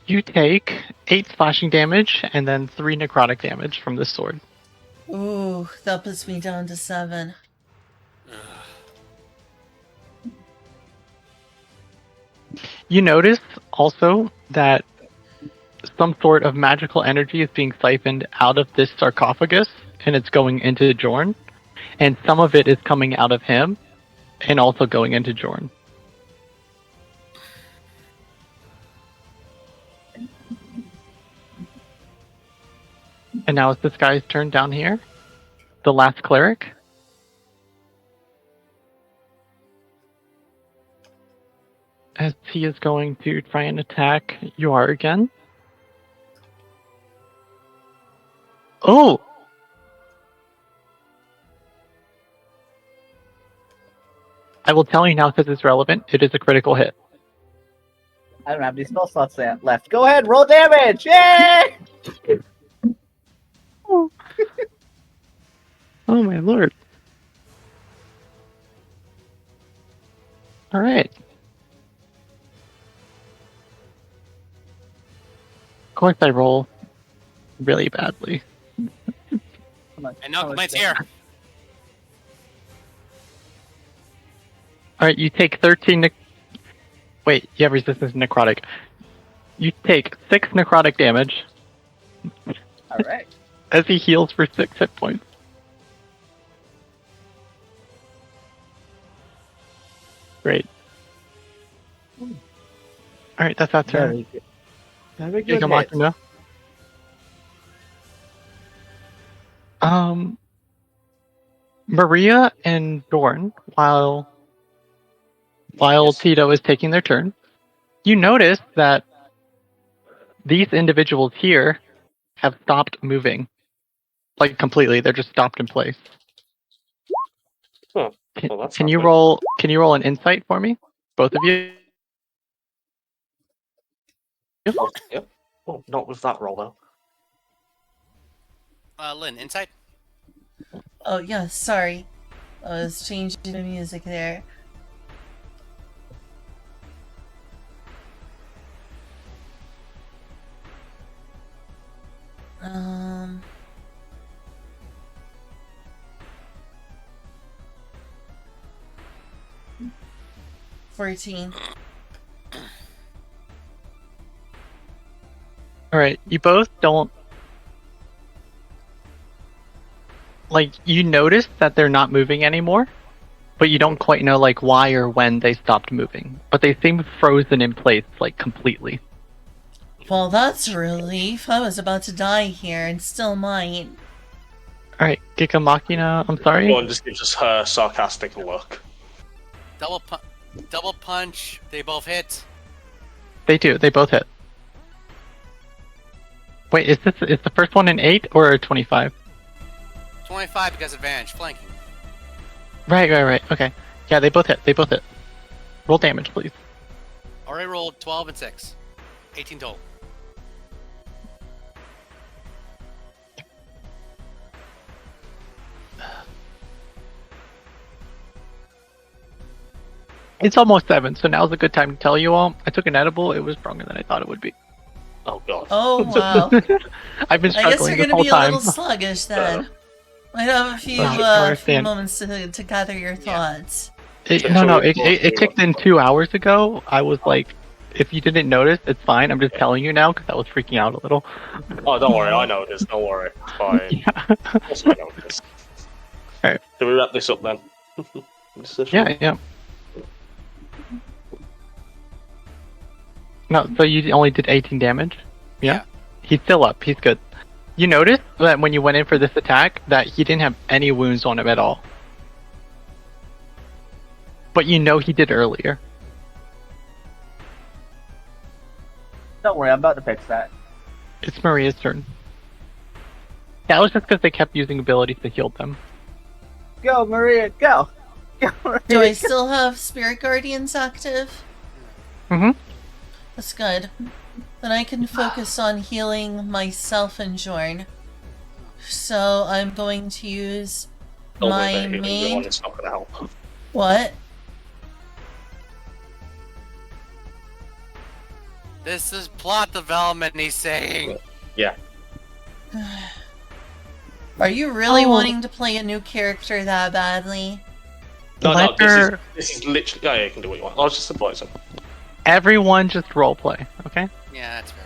You take 8 slashing damage and then 3 necrotic damage from this sword. Ooh, that puts me down to 7. You notice also that some sort of magical energy is being siphoned out of this sarcophagus, and it's going into Jorn, and some of it is coming out of him, and also going into Jorn. And now it's this guy's turn down here. The last cleric. As he is going to try and attack Yor again. Oh! I will tell you now because it's relevant. It is a critical hit. I don't have any spell slots left. Go ahead, roll damage! Yay! Oh my lord. Alright. Of course I roll really badly. And now mine's here. Alright, you take 13 Wait, you have resistance to necrotic. You take 6 necrotic damage. Alright. As he heals for 6 hit points. Great. Alright, that's that turn. Very good. Very good. Gigamaki, hit. no? Maria and Dorn, while Yes. Tito is taking their turn, you notice that these individuals here have stopped moving. Like completely, they're just stopped in place. Oh, well, that's Can not you good. roll an insight for me? Both of you? Oh, yeah. Oh, not with that roll though. Lynn, inside. Oh, yeah, sorry. I was changing the music there. Um... 14. Alright, you both don't... Like, you notice that they're not moving anymore, but you don't quite know, like, why or when they stopped moving. But they seem frozen in place, like, completely. Well, that's a relief. I was about to die here and still might. Alright, Gigamaki, I'm sorry? One just gives us her sarcastic look. Double punch. They both hit. They do, they both hit. Wait, is the first one an 8 or a 25? 25 because advantage flanking. Right, okay. Yeah, they both hit, Roll damage, please. Already rolled 12 and 6. 18 total. It's almost 7, so now's a good time to tell you all. I took an edible, it was stronger than I thought it would be. Oh god. Oh, wow. I've been I guess struggling you're this gonna whole be a time. little sluggish then. Might have a few, I few understand. moments to gather your thoughts. It kicked in 2 hours ago. I was like, if you didn't notice, it's fine. I'm just telling you now because I was freaking out a little. Oh, don't worry, I know this. Don't worry, it's fine. Yeah. Also, I know this. Alright. Can we wrap this up then? Yeah. No, so you only did 18 damage? Yeah? He's still up. He's good. You noticed that when you went in for this attack, that he didn't have any wounds on him at all. But you know he did earlier. Don't worry, I'm about to fix that. It's Maria's turn. That was just because they kept using abilities to heal them. Go, Maria, go! Go, Maria, Do I go. still have Spirit Guardians active? Mm-hmm. That's good. Then I can focus on healing myself and Jorn. So I'm going to use my main... It's not gonna help. What? This is plot development, he's saying. Yeah. Are you really wanting to play a new character that badly? No, this is literally... Yeah, you can do what you want. I was just advising. Everyone just roleplay, okay? Yeah, that's fair.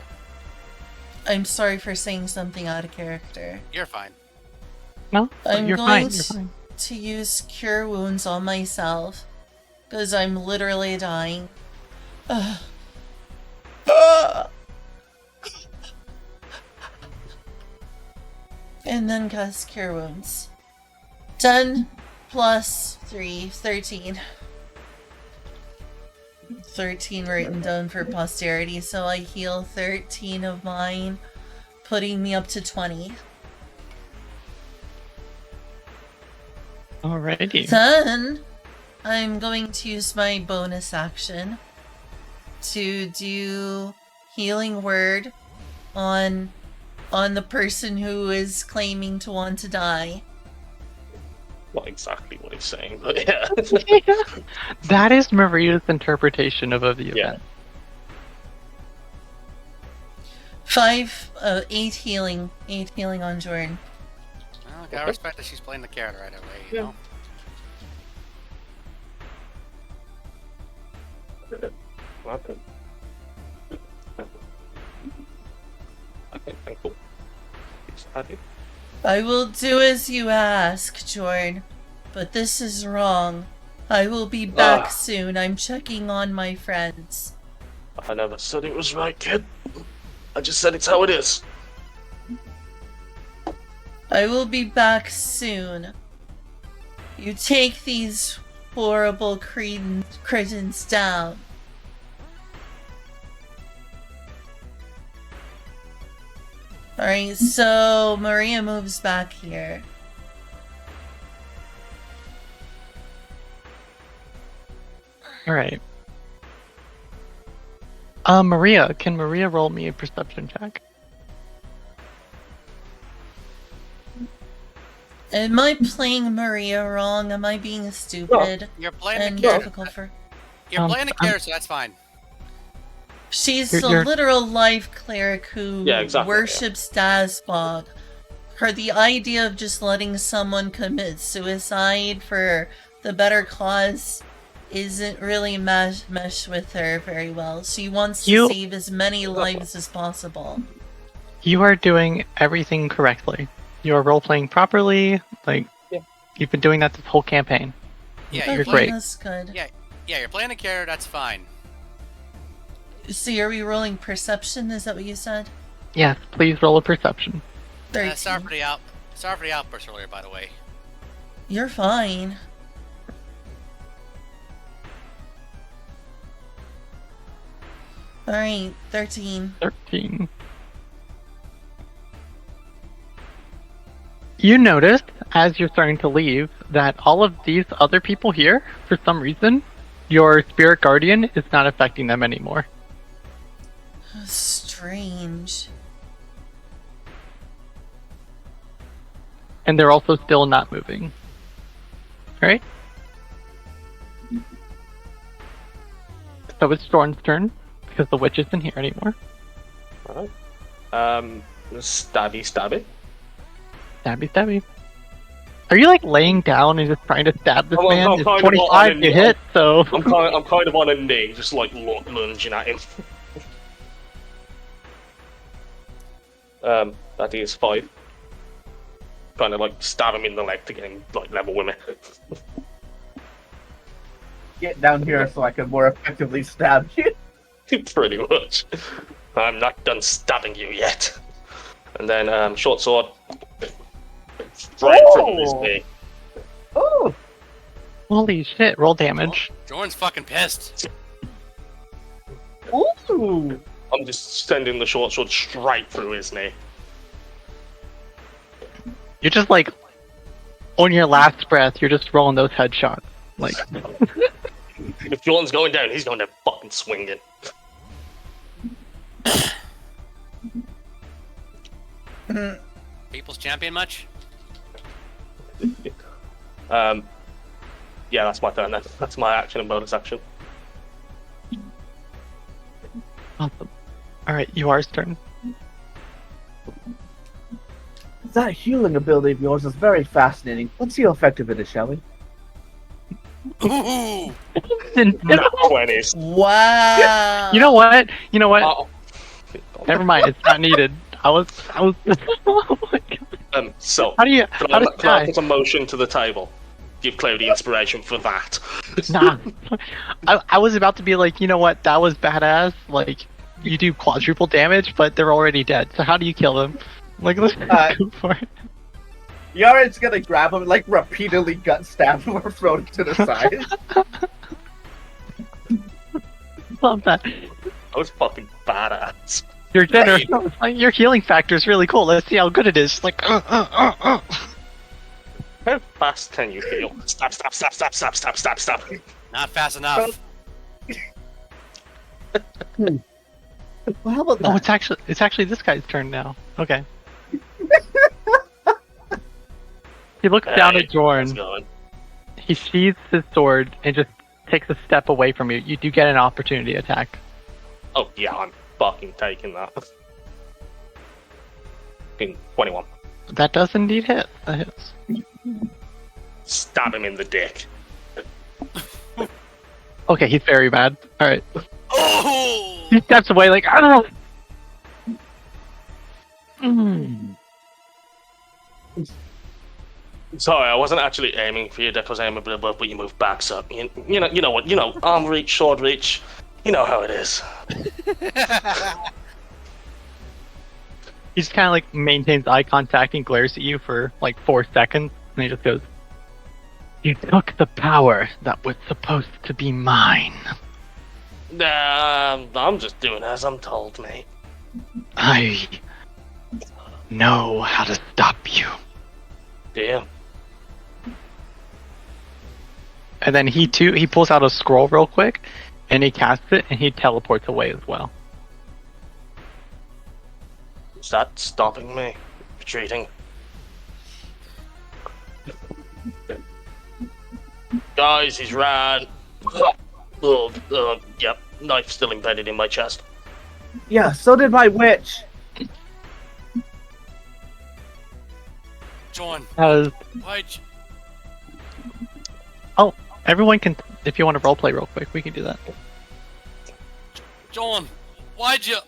I'm sorry for saying something out of character. You're fine. No, I'm you're going fine. You're fine. to use Cure Wounds on myself. Because I'm literally dying. Ugh. And then cast Cure Wounds. 10 plus 3, 13. 13 written down for posterity, so I heal 13 of mine, putting me up to 20. Alrighty. Then, I'm going to use my bonus action to do Healing Word on the person who is claiming to want to die. Not exactly what he's saying, but yeah. That is Maria's interpretation of the event. 8 healing. 8 healing on Jordan. Well, gotta respect that she's playing the character right away, you know? Okay. Okay, thank you. It's happy. I will do as you ask, Jordan. But this is wrong. I will be back soon. I'm checking on my friends. I never said it was right, kid. I just said it's how it is. I will be back soon. You take these horrible cretins down. Alright, so Maria moves back here. Alright. Maria, can Maria roll me a perception check? Am I playing Maria wrong? Am I being stupid You're playing and the character. difficult for... You're playing the character, so that's fine. She's You're- a literal life cleric who worships Dazbog. The idea of just letting someone commit suicide for the better cause isn't really mesh with her very well. She wants to save as many lives as possible. You are doing everything correctly. You are role-playing properly. You've been doing that this whole campaign. Yeah, you're great. That's good. Yeah, you're playing the character, that's fine. So are we rolling perception? Is that what you said? Yes, please roll a perception. Sorry for the outburst earlier, by the way. You're fine. Alright, 13. 13. You notice, as you're starting to leave, that all of these other people here, for some reason, your spirit guardian is not affecting them anymore. Strange. And they're also still not moving. Right? So it's Storm's turn, because the witch isn't here anymore. Alright. Stabby. Stabby, stabby. Are you laying down and just trying to stab this man? I'm It's kind of 25 to hit, so... I'm kind of on a knee, just lunging at him. That is 5. Kind of stab him in the leg to get him level with me. Get down here so I can more effectively stab you. Pretty much. I'm not done stabbing you yet. And then short sword. Straight from his knee. Oh! Holy shit, roll damage. Jordan's fucking pissed. Ooh! I'm just sending the short sword straight through his knee. You're just on your last breath, you're just rolling those headshots. If Jordan's going down, he's going to fucking swing it. People's champion much? Yeah, that's my turn then. That's my action and bonus action. Awesome. Alright, Yuar's turn. That healing ability of yours is very fascinating. Let's see how effective it is, shall we? Ooh! Not 20s. Wow! You know what? Oh. Never mind, it's not needed. I was. Oh my God. So, How do you? can How does I die? put a motion to the table? Give Cloudy inspiration for that. Nah. I was about to be like, you know what? That was badass. Like, you do quadruple damage, but they're already dead. So how do you kill them? Like, let's go for it. Yara's gonna grab him, like repeatedly gut stab him or throw him to the side. Love that. That was fucking badass. Your dinner, like, your healing factor is really cool. Let's see how good it is. Like, How fast can you heal? Stop, stop, stop, stop, stop, stop, stop, stop. Not fast enough. Well, how about that? Oh, it's actually this guy's turn now. Okay. He looks down at How's Jorn. it going? He sheathes his sword and just takes a step away from you. You do get an opportunity attack. Oh yeah, I'm fucking taking that. Fucking 21. That does indeed hit. That hits. Stab him in the dick. Okay, he's very bad. All right. Oh! He steps away like, I don't know. Mm. Sorry, I wasn't actually aiming for you. That was aiming above, but you moved back, so you know what? You know, arm reach, sword reach. You know how it is. He just kind of like maintains eye contact and glares at you for like 4 seconds, and he just goes, "You took the power that was supposed to be mine. I'm just doing as I'm told, mate. I know how to stop you." Yeah. And then he pulls out a scroll real quick, and he casts it, and he teleports away as well. Is that stopping me? Retreating? Guys, he's ran. Yep, knife still embedded in my chest. Yeah, so did my witch. John, As why'd everyone can, if you want to roleplay real quick, we can do that. John, why'd you?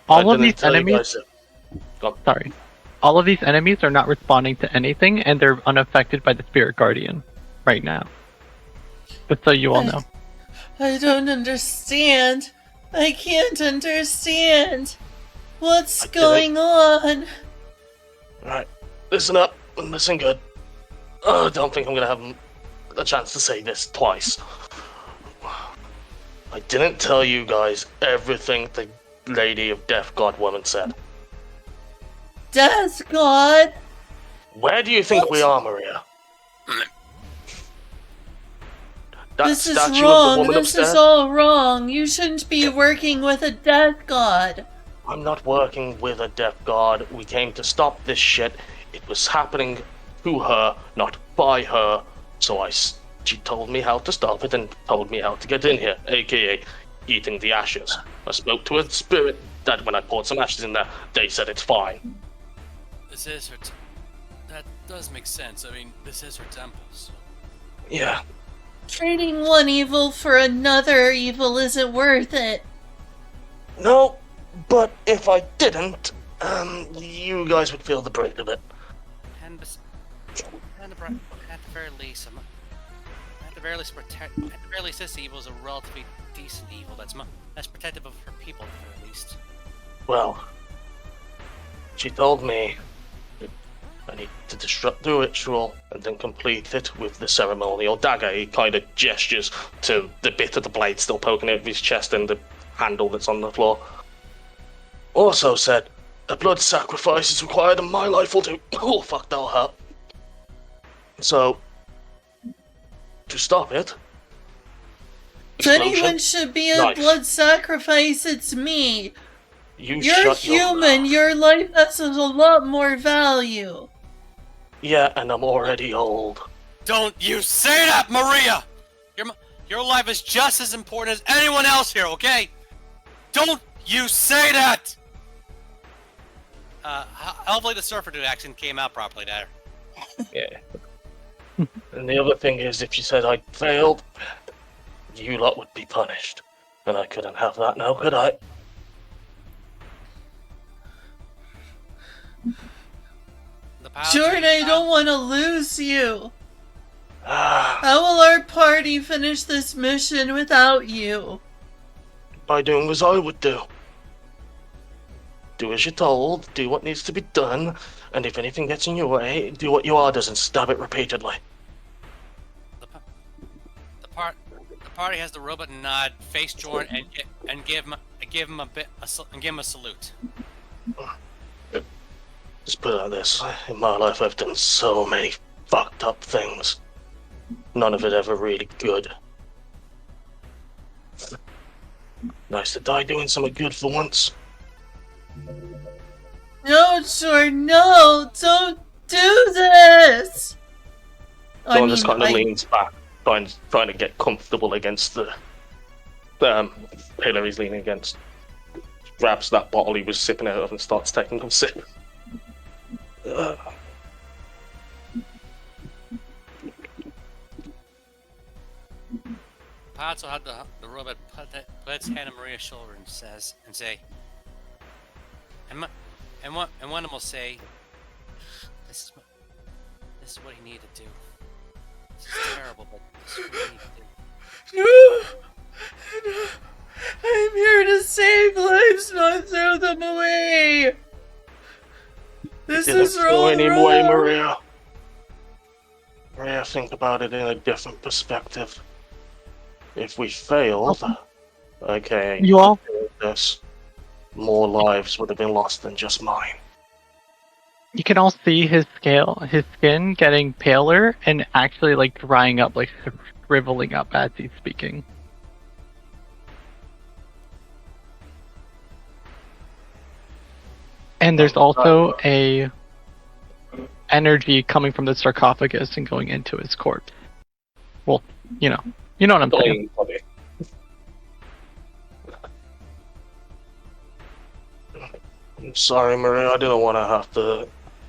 All I of didn't these tell you enemies, guys that- sorry, all of these enemies are not responding to anything, and they're unaffected by the Spirit Guardian right now. Just so you all know. I don't understand. I can't understand. What's I get it. going on? Right, listen up and listen good. I don't think I'm gonna have a chance to say this twice. I didn't tell you guys everything the Lady of Death God Woman said. Death God? Where do you think What? we are, Maria? That This is statue of the wrong. woman This upstairs? is all wrong. You shouldn't be working with a death god. I'm not working with a death god. We came to stop this shit. It was happening to her, not by her. So she told me how to stop it and told me how to get in here, aka eating the ashes. I spoke to a spirit that when I poured some ashes in there, they said it's fine. This is her. That does make sense. I mean, this is her temple. So. Yeah, Trading one evil for another evil isn't worth it. no, but if I didn't, you guys would feel the brunt of it. And at the very least, at the very least, this evil is a relatively decent evil. That's protective of her people, at the very least. Well, she told me I need to disrupt the ritual and then complete it with the ceremonial dagger. He kind of gestures to the bit of the blade still poking out of his chest and the handle that's on the floor. Also said, a blood sacrifice is required and my life will do. Oh, fuck, that'll hurt. So, to stop it... If anyone should be a knife. blood sacrifice, it's me. You You're shut your human. mouth. Your life has a lot more value. Yeah, and I'm already old. Don't you say that, Maria! Your life is just as important as anyone else here, okay? Don't you say that! Hopefully the surfer dude accent came out properly there. Yeah. And the other thing is, if you said I failed, you lot would be punished. And I couldn't have that now, could I? The pilot Jordan, I saying, don't want to lose you. Ah, How will our party finish this mission without you? by doing as I would do. Do as you're told, do what needs to be done, and if anything gets in your way, do what your orders and stab it repeatedly. the party has the robot nod, face Jordan, and give him a salute. Just put it like this, in my life I've done so many fucked up things. None of it ever really good. Nice to die doing something good for once. No, Jordan, no! Don't do this! John just kind of leans back, trying to get comfortable against the pillar he's leaning against. Grabs that bottle he was sipping out of and starts taking a sip. Pazzo had the robot put its hand on Maria's shoulder and say, and one of them will say, this is what he needed to do. This is terrible, but this is what he needed to do. No! I'm here to save lives, not throw them away! This is wrong, Anyway, Maria. Maria, think about it in a different perspective. If we failed, okay, You all? this, more lives would have been lost than just mine. You can all see his skin getting paler and actually like drying up, like shriveling up as he's speaking. And there's also a energy coming from the sarcophagus and going into his corpse. Well, you know what I'm saying. I'm sorry, Maria, I didn't want to have to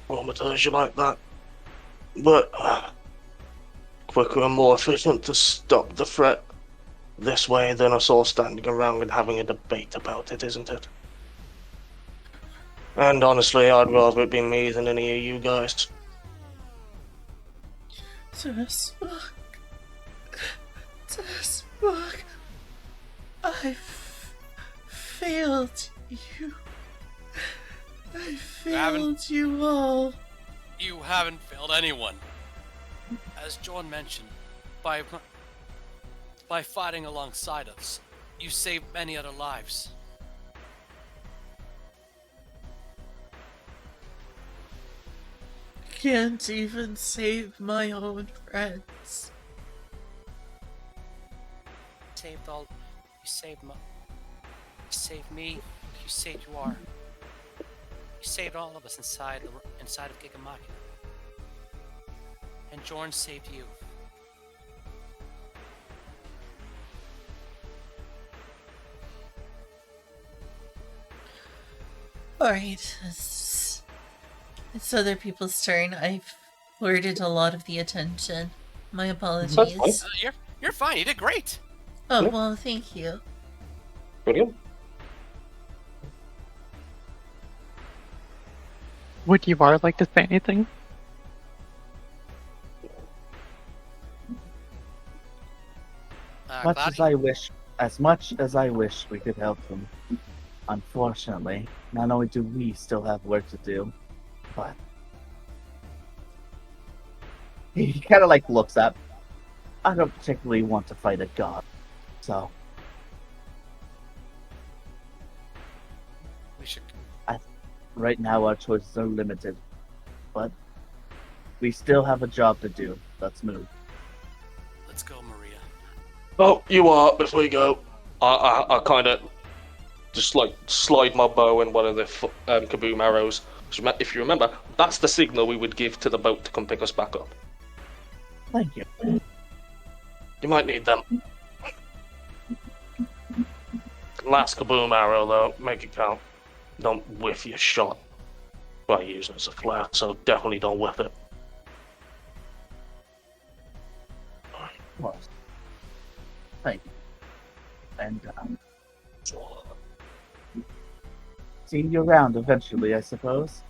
traumatize you like that. But quicker and more efficient to stop the threat this way than us all standing around and having a debate about it, isn't it? And honestly, I'd rather it be me than any of you guys. Desmond, I've failed you. I failed you all. You haven't failed anyone. As John mentioned, by fighting alongside us, you saved many other lives. Can't even save my own friends. You saved me. You saved Yuar. You saved all of us inside of Giga Machina. And Jorn saved you. Alright, it's other people's turn. I've hoarded a lot of the attention. My apologies. You're fine. You did great. Oh, well, thank you. Brilliant. Would Yuvar like to say anything? As much as I wish we could help them, unfortunately, not only do we still have work to do, but he kind of like looks up. I don't particularly want to fight a god, so We should. right now our choices are limited, but we still have a job to do. Let's move. Let's go, Maria. Oh, you are, before you go. I kind of just like slide my bow in one of the kaboom arrows. If you remember, that's the signal we would give to the boat to come pick us back up. Thank you. You might need them. Last kaboom arrow, though, make it count. Don't whiff your shot by using it as a flare, so definitely don't whiff it. Of course. Thank you. And See you around eventually, I suppose.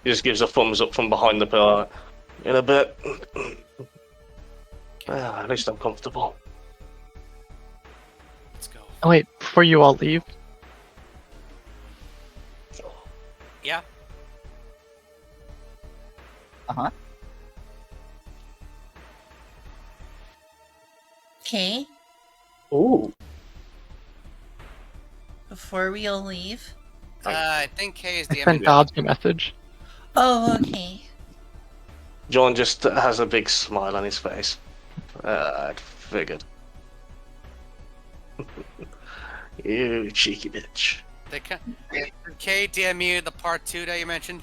He just gives a thumbs up from behind the pillar. In a bit. At least I'm comfortable. Let's go. Oh wait, before you all leave, Yeah. Okay. Ooh. Before we all leave. I think Kay is I DMing. sent Dobbs a message. Oh, okay. John just has a big smile on his face. I figured. You cheeky bitch. Did Kay DM you the part 2 that you mentioned?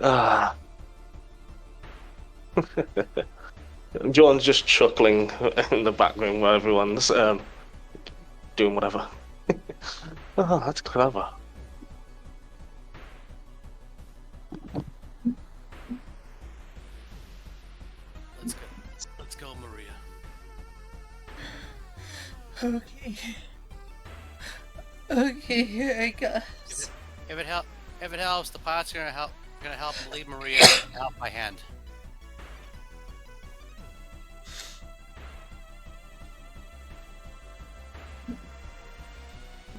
Ah. John's just chuckling in the background while everyone's doing whatever. Oh, that's clever. Let's go. Let's go, Maria. Okay. Okay, here I guess. If it helps, the pilot's gonna help lead Maria out by hand.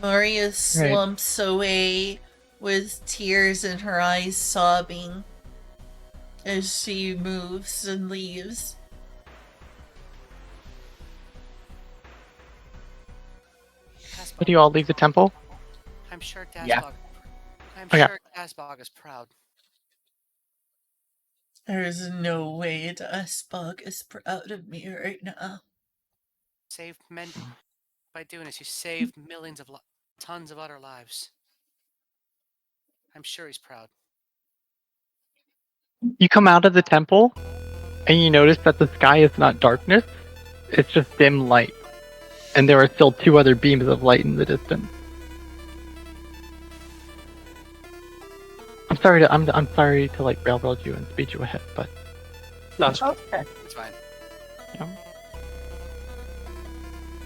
Maria slumps away with tears in her eyes, sobbing as she moves and leaves. So do you all leave the temple? I'm sure Dasbog. Yeah. I'm Okay. sure Dasbog is proud. There is no way Dasbog is proud of me right now. Saved men by doing this. You saved millions of tons of other lives. I'm sure he's proud. You come out of the temple, and you notice that the sky is not darkness; it's just dim light, and there are still 2 other beams of light in the distance. I'm sorry to like railroad you and speed you ahead, but That's Okay. It's fine. you know,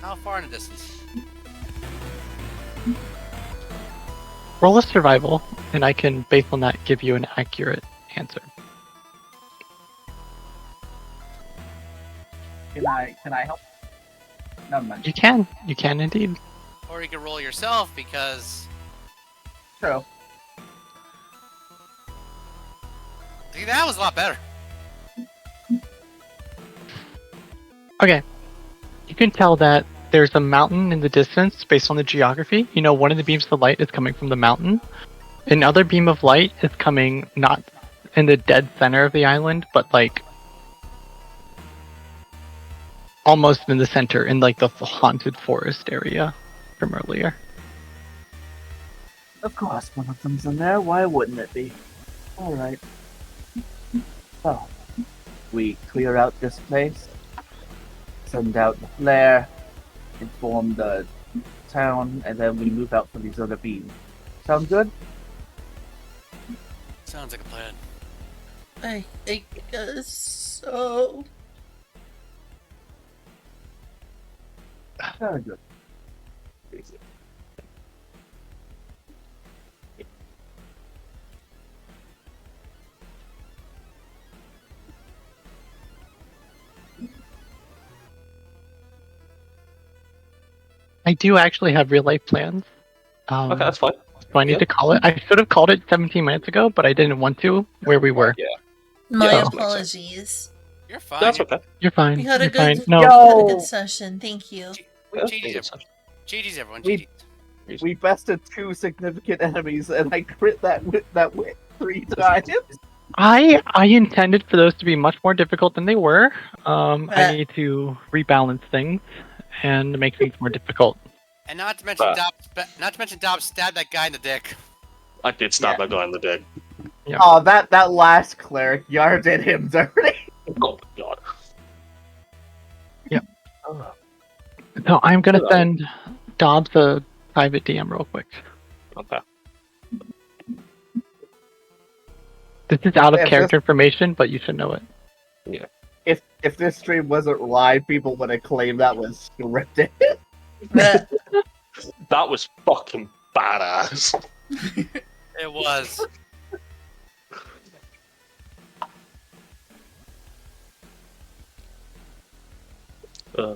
How far in the distance? roll a survival, and I can, based on that, give you an accurate answer. Can I help? Never mind. You can indeed. Or you can roll yourself because True. see, that was a lot better. Okay. You can tell that there's a mountain in the distance based on the geography. You know, one of the beams of light is coming from the mountain. Another beam of light is coming not in the dead center of the island, but like almost in the center, in like the haunted forest area from earlier. Of course, one of them's in there. Why wouldn't it be? All right. So, we clear out this place, send out the flare, inform the town, and then we move out for these other beams. Sound good? Sounds like a plan. I guess so. Very good. I do actually have real life plans. okay, that's fine. Do I need to call it? I should have called it 17 minutes ago, but I didn't want to. Where we were. Yeah, My that makes sense. apologies. You're fine. That's okay. You're fine. We had a You're fine. good, No, we had a Yo! good session. Thank you. GG's everyone. We- GG's. We bested 2 significant enemies, and I crit that wit 3 times. I intended for those to be much more difficult than they were. I need to rebalance things and make things more difficult. And not to mention Dobbs stabbed that guy in the dick. I did stab that guy in the dick. Yeah. Oh, that last cleric yarded him dirty. Oh my god. Yep. Oh, So I'm gonna send Dobbs a private DM real quick. okay. This is out of Yes, character information, but you should know it. Yeah. If this stream wasn't live, people would have claimed that was scripted. But That was fucking badass. It was. Uh,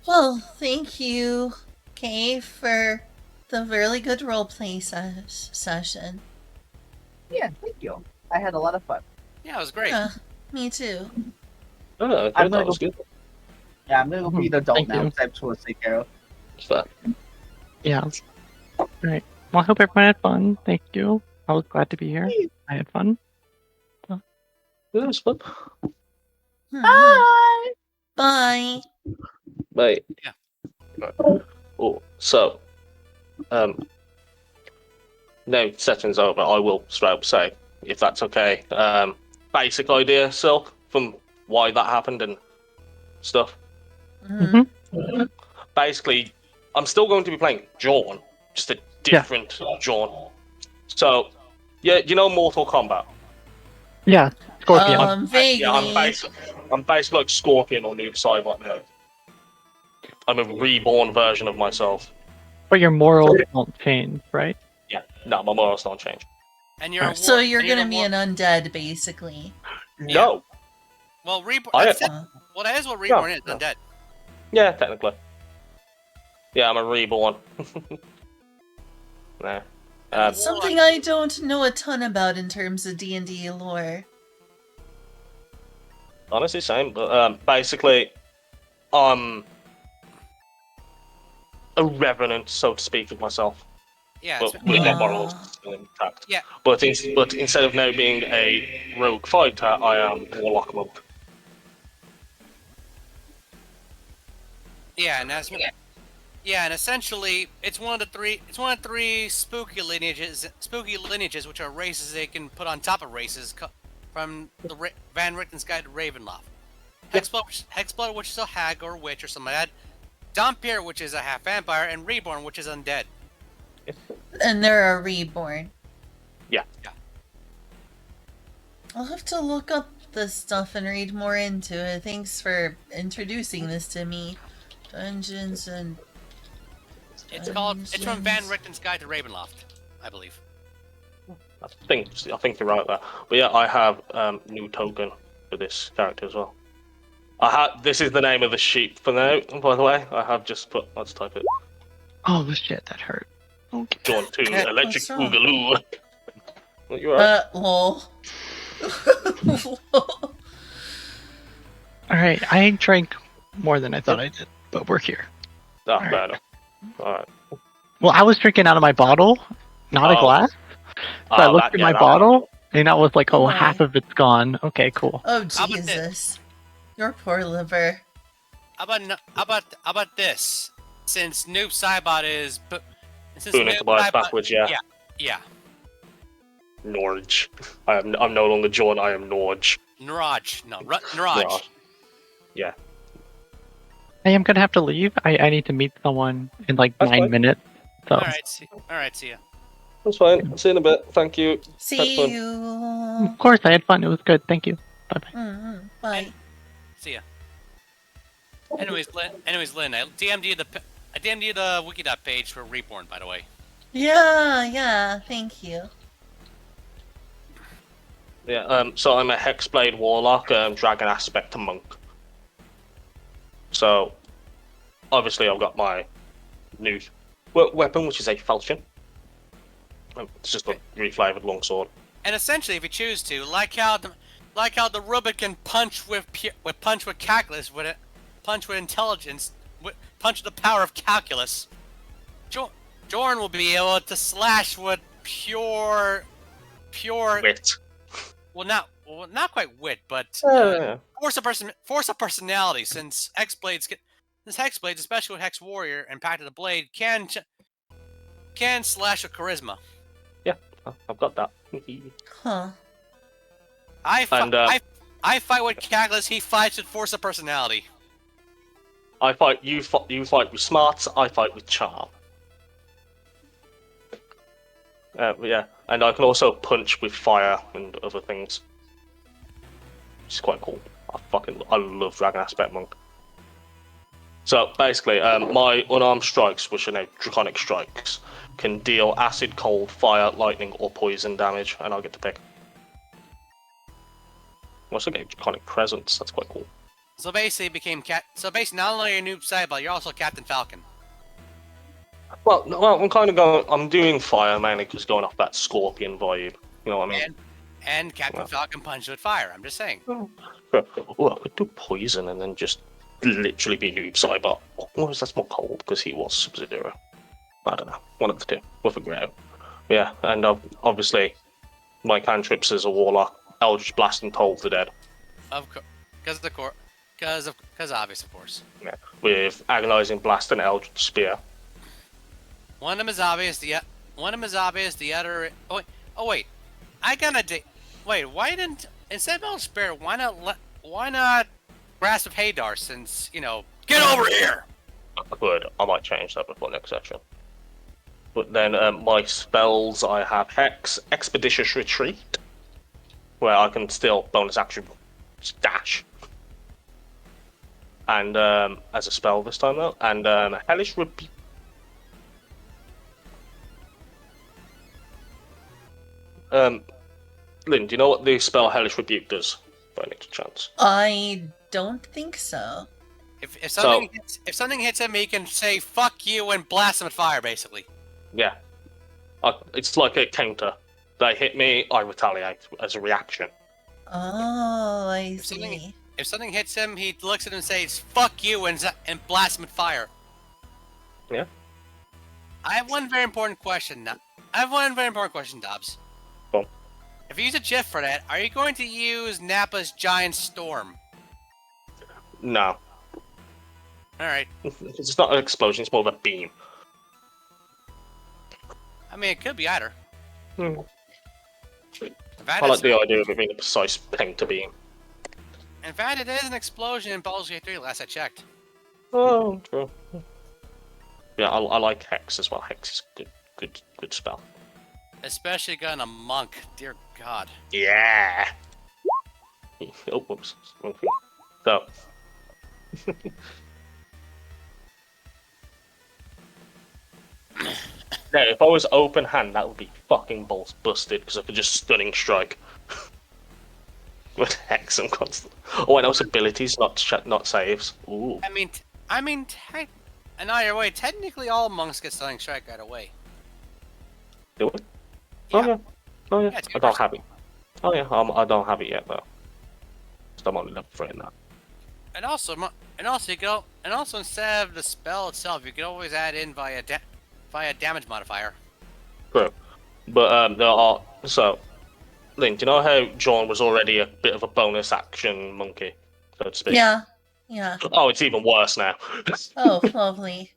well, thank you, Kay, for the really good roleplay session. Yeah, thank you. I had a lot of fun. Yeah, it was great. Yeah, me too. I I'm thought gonna that was good. Yeah, I'm gonna go be an adult Thank now you. because I have chores to take care of. Fair. Yeah. All right. Well, I hope everyone had fun. Thank you. I was glad to be here. I had fun. Yeah, it was fun. Bye. Bye. Mate. Yeah. Right. Oh, so, now settings over, I will straight up say, if that's okay. Basic idea, Silk, from why that happened and stuff. Mm-hmm. Basically, I'm still going to be playing Jawn, just a different Jawn. So, yeah, you know Mortal Kombat? Yeah, Scorpion. Vaguely. I'm basically like Scorpion on the other side right now. I'm a reborn version of myself. But your morals won't change, right? Yeah, no, my morals don't change. And you're a So war- you're and gonna a be war- an undead, basically. No. Well, reborn. I- That's it. Well, that is what reborn is. no. Undead. Yeah, technically. Yeah, I'm a reborn. Nah. Something I don't know a ton about in terms of D&D lore. Honestly, same. But basically, I'm a revenant, so to speak, of myself. Yeah. But It's, with my Aw. morals still intact. yeah. But instead of now being a rogue fighter, I am warlock monk. Yeah, and that's yeah, and essentially, it's one of the three spooky lineages, which are races they can put on top of races from the Van Richten's Guide to Ravenloft. Hexblood, which is a hag or witch or something like that. Dompier, which is a half vampire, and Reborn, which is undead. And they're a reborn. Yeah. I'll have to look up this stuff and read more into it. Thanks for introducing this to me. Dungeons and... It's from Van Richten's Guide to Ravenloft, I believe. I think you're right there. But yeah, I have new token for this character as well. This is the name of the sheep for now. By the way, I have just put. Let's type it. Oh shit, that hurt. Okay. John 2 Electric what's wrong? Boogaloo. You alright? Lol. Alright, I drank more than I thought I did, but we're here. That's better. Alright. Well, I was drinking out of my bottle, not a glass. So I looked at my bottle, and I was like, oh, my. half of it's gone. Okay, cool. Oh, How about Jesus. Your poor liver. How about this? Since Noob Saibot is... Spoon into bias backwards, yeah. Yeah. Norge. I'm no longer John, I am Norge. Niraj. No, Niraj. Yeah. Hey, I'm gonna have to leave. I need to meet someone in like That's 9 fine. minutes. So Alright, see ya. That's fine. See you in a bit. Thank you. See fun. you. of course, I had fun. It was good. Thank you. Bye bye. Bye. See ya. Anyways, Lynn, I DM'd you the wiki.page page for Reborn, by the way. Yeah, thank you. Yeah, so I'm a Hexblade Warlock, Dragon Aspect Monk. So, obviously I've got my new weapon, which is a falchion. It's just a reflavored longsword. And essentially, if you choose to, like how the Rubik can punch with calculus, punch with intelligence, punch with the power of calculus, Jorn will be able to slash with pure Wit. Well, not quite wit, but force of personality. Since Hexblades, especially with Hex Warrior and Pact of the Blade, can slash with charisma. Yeah, I've got that. Huh. I fight with calculus. He fights with force of personality. I fight you. You fight with smarts. I fight with charm. Yeah, and I can also punch with fire and other things. It's quite cool. I love Dragon Aspect Monk. So basically, my unarmed strikes, which are now draconic strikes, can deal acid, cold, fire, lightning, or poison damage, and I'll get to pick. I also get draconic presence. That's quite cool. So basically, not only are you Noob Saibot, you're also Captain Falcon. Well, I'm kind of going. I'm doing fire mainly because going off that scorpion vibe. You know what I mean? And Captain Falcon punched with fire. I'm just saying. Oh, I could do poison and then just literally be Noob Saibot. Or is that more cold because he was Sub-Zero? I don't know. One of the two. With a grow. Yeah, and obviously my cantrips as a warlock, Eldritch Blast and Toll of the Dead. Of course, because obvious, of course. Yeah, with Agonizing Blast and Eldritch Spear. One of them is obvious. The other. Oh wait. I gotta. Wait. Why didn't instead of Eldritch Spear? Why not Grasp of Hadar? Since get over here. Good. I might change that before next session. But then my spells, I have Hex, Expeditious Retreat, where I can still bonus action dash. And as a spell this time though, and Hellish Rebuke. Lynn, do you know what the spell Hellish Rebuke does, by any chance? I don't think so. If something hits him, he can say "fuck you" and blast him with fire, basically. Yeah. It's like a counter. They hit me, I retaliate as a reaction. Oh, I see. If something hits him, he looks at him and says "fuck you" and blasts him with fire. Yeah. I have one very important question, Dobbs. Well. If you use a GIF for that, are you going to use Nappa's Giant Storm? No. Alright. It's not an explosion, it's more of a beam. I mean, it could be either. I like the idea of it being a precise painter beam. In fact, it is an explosion in Baldur's Gate 3, last I checked. Oh, true. Yeah, I like Hex as well. Hex is good spell. Especially gun a monk, dear God. Yeah. Oh, whoops. So. Yeah, if I was open hand, that would be fucking balls busted because I could just stunning strike. With Hex and constant. Oh, and also abilities, not saves. Ooh. And either way, technically all monks get stunning strike right away. Do we? Yeah. Oh yeah. Yeah, I don't have it. Oh yeah, I don't have it yet though. So I'm only level 3 in that. And also instead of the spell itself, you can always add in via damage modifier. True. But there are Lynn, do you know how John was already a bit of a bonus action monkey, so to speak? Yeah. Oh, it's even worse now. Oh, lovely.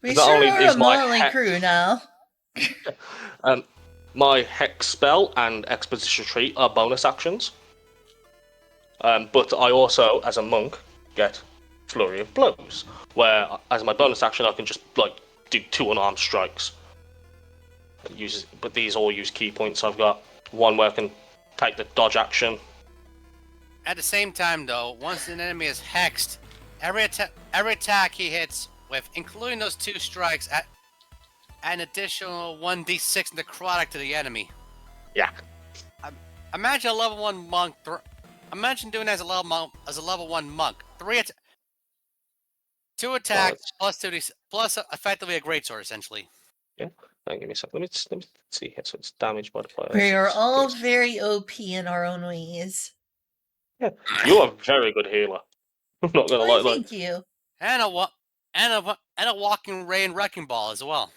We Not sure only are is a my motley crew now. My Hex spell and Expedition Retreat are bonus actions. But I also, as a monk, get Flurry of Blows, where as my bonus action I can just do 2 unarmed strikes. But these all use key points. I've got one where I can take the dodge action. At the same time, though, once an enemy is hexed, every attack he hits with, including those 2 strikes, add an additional 1d6 necrotic to the enemy. Yeah. Imagine a level 1 monk. Imagine doing that as a level 1 monk. 2 attacks plus effectively a greatsword, essentially. Yeah. Give me a second. Let me see here. So it's damage modifier. We are all very OP in our own ways. Yeah, you are a very good healer. I'm not gonna lie. Thank you. And a walking ray and wrecking ball as well.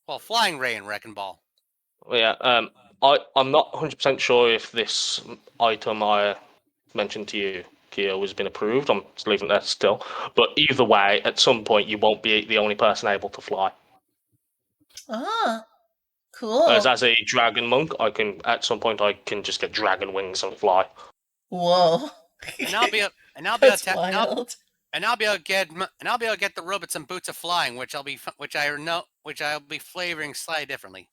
Well, flying ray and wrecking ball. Yeah. I'm not 100% sure if this item I mentioned to you, Kia, has been approved. I'm just leaving it there still. But either way, at some point you won't be the only person able to fly. Ah, cool. As a dragon monk, at some point I can just get dragon wings and fly. Whoa. And I'll be and I'll be able That's to wild. and I'll be able to get the robot some boots of flying, which I'll be flavoring slightly differently.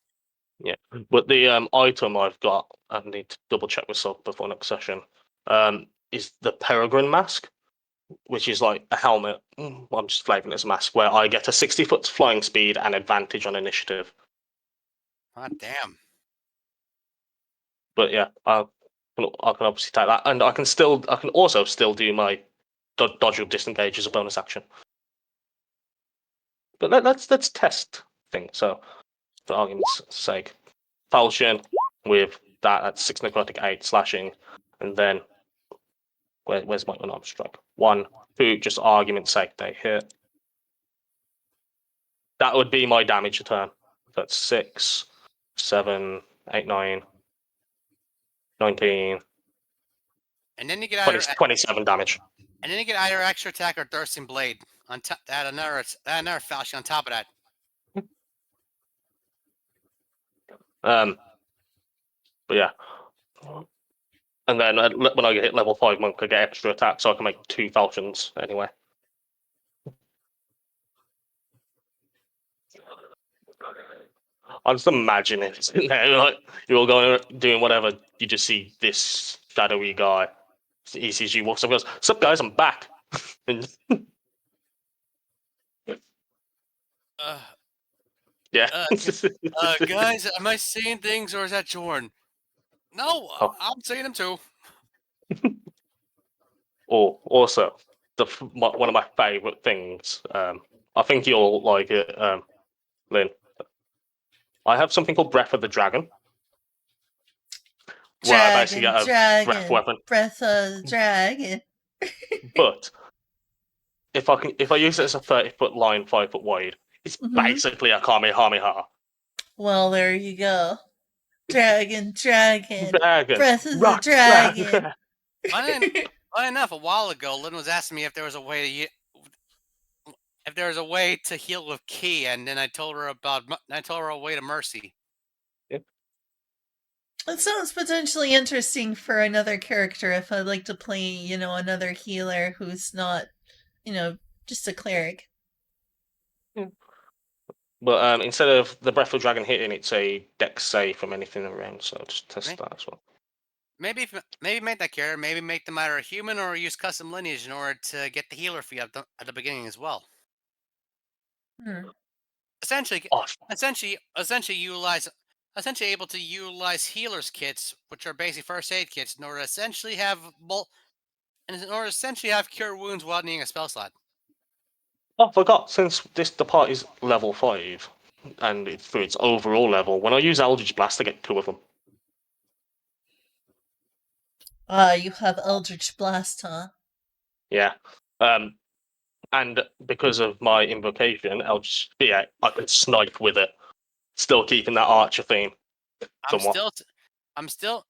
Yeah, but the item I've got, I need to double check myself before next session. Is the peregrine mask, which is like a helmet. I'm just flavouring it as a mask where I get a 60-foot flying speed and advantage on initiative. Ah, damn. But yeah, I can obviously take that, and I can also still do my dodge or disengage as a bonus action. But let's test things. So, for argument's sake, falchion with that's 6 necrotic, 8 slashing, and then where's my unarmed strike? 1, 2, just argument's sake, they hit. That would be my damage a turn. That's 6, 7, 8, 9, 19, And then you get 27 damage. either extra attack or thirsting blade on top. Add another falchion on top of that. But yeah. And then when I hit level 5 monk, I get extra attack, so I can make 2 falchions anyway. I'm just imagining it in there, like you're all going doing whatever. You just see this shadowy guy. He sees you, walks up, and goes, "Sup, guys? I'm back." And Uh, yeah. guys, am I saying things or is that Jorn? No, Oh. I'm saying them too. Oh, also, one of my favorite things. I think you'll like it, Lynn. I have something called Breath of the Dragon, where I basically get a breath weapon. Breath of the dragon. But if I use it as a 30-foot line, 5 foot wide, it's basically a Kamehameha. Well, there you go. Dragon. Breath of the Rock dragon. Funny enough, a while ago, Lynn was asking me if there was a way to heal with ki, and then I told her a way to mercy. Yep. That sounds potentially interesting for another character if I'd like to play, another healer who's not, just a cleric. Yeah. But instead of the Breath of the Dragon hitting, it's a dex save from anything around, so just test that as well. Maybe make that character. Maybe make them either a human or use custom lineage in order to get the healer fee at the beginning as well. Essentially able to utilize healers kits, which are basic first aid kits, in order to essentially have cure wounds without needing a spell slot. Oh, I forgot. Since the part is level 5, and for its overall level, when I use Eldritch Blast, I get 2 of them. You have Eldritch Blast, huh? Yeah. And because of my invocation, I could snipe with it, still keeping that archer theme. Somewhat. I'm still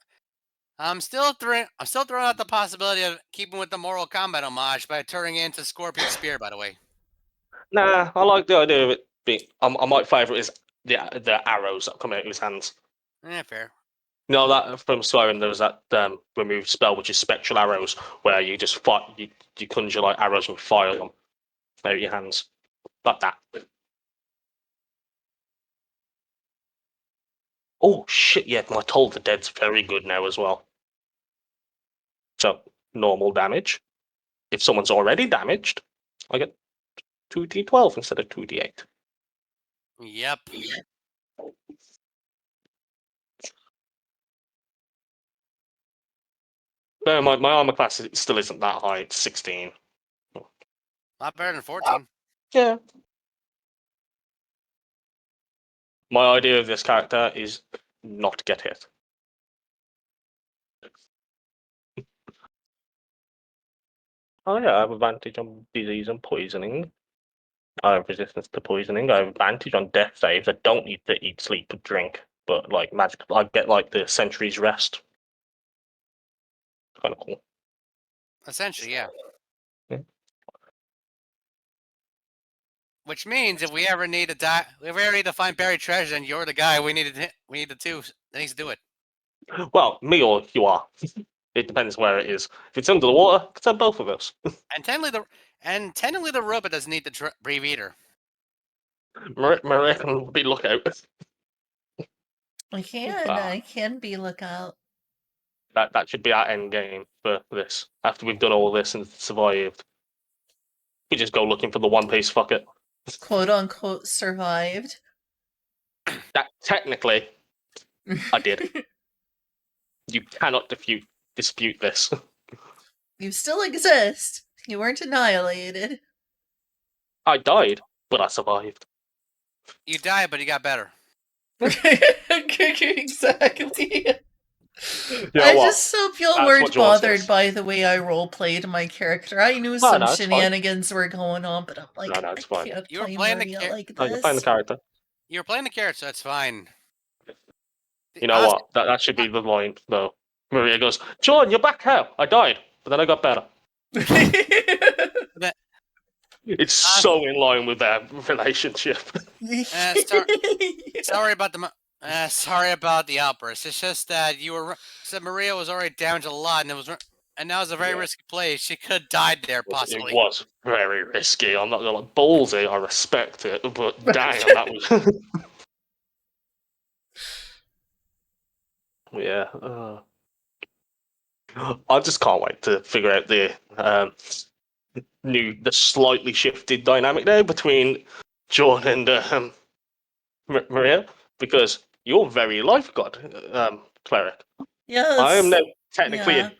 throwing out the possibility of keeping with the Mortal Kombat homage by turning it into Scorpion Spear. By the way. Nah, I like the idea of it being. I might favourite is the arrows that come out of his hands. Fair. No, that from Skyrim there was that removed spell, which is spectral arrows, where you just you conjure like arrows and fire them out of your hands, like that. Oh shit! Yeah, my Toll the Dead's very good now as well. So normal damage. If someone's already damaged, I get 2d12 instead of 2d8. Yep. No, my armor class still isn't that high. It's 16. Not better than 14. Yeah. My idea of this character is not get hit. Oh yeah, I have advantage on disease and poisoning. I have resistance to poisoning. I have advantage on death saves. I don't need to eat, sleep, or drink. But like magic, I get like the Century's Rest. Kind of cool. Essentially, yeah. Yeah. Which means if we ever need to find buried treasure, and you're the guy we need to do that needs to do it. Well, me or you are. It depends where it is. If it's under the water, it's on both of us. And technically the robot doesn't need to breathe either. Maria can be lookout. I can be lookout. That should be our end game for this. After we've done all this and survived, we just go looking for the One Piece. Fuck it. Quote unquote survived. That technically, I did. You cannot dispute this. You still exist. You weren't annihilated. I died, but I survived. You died, but you got better. Exactly. You know I what? just hope y'all That's weren't what John bothered says. by the way I roleplayed my character. I knew No, some no, it's fine. shenanigans were going on, but I'm like, No, it's fine. I can't You were play playing the Maria char- like No, you're playing the this. character. You were playing the carrot, so that's fine. You know what? That should be the line, though. Maria goes, John, you're back how? I died, but then I got better. It's so in line with their relationship. Sorry about the outburst. It's just that Maria was already damaged a lot, and that was a very risky play. She could have died there possibly. It was very risky. I'm not gonna ballsy. I respect it, but damn, that was. Yeah. I just can't wait to figure out the slightly shifted dynamic there between John and Maria, because you're very life god cleric. Yeah, I am now technically yeah. a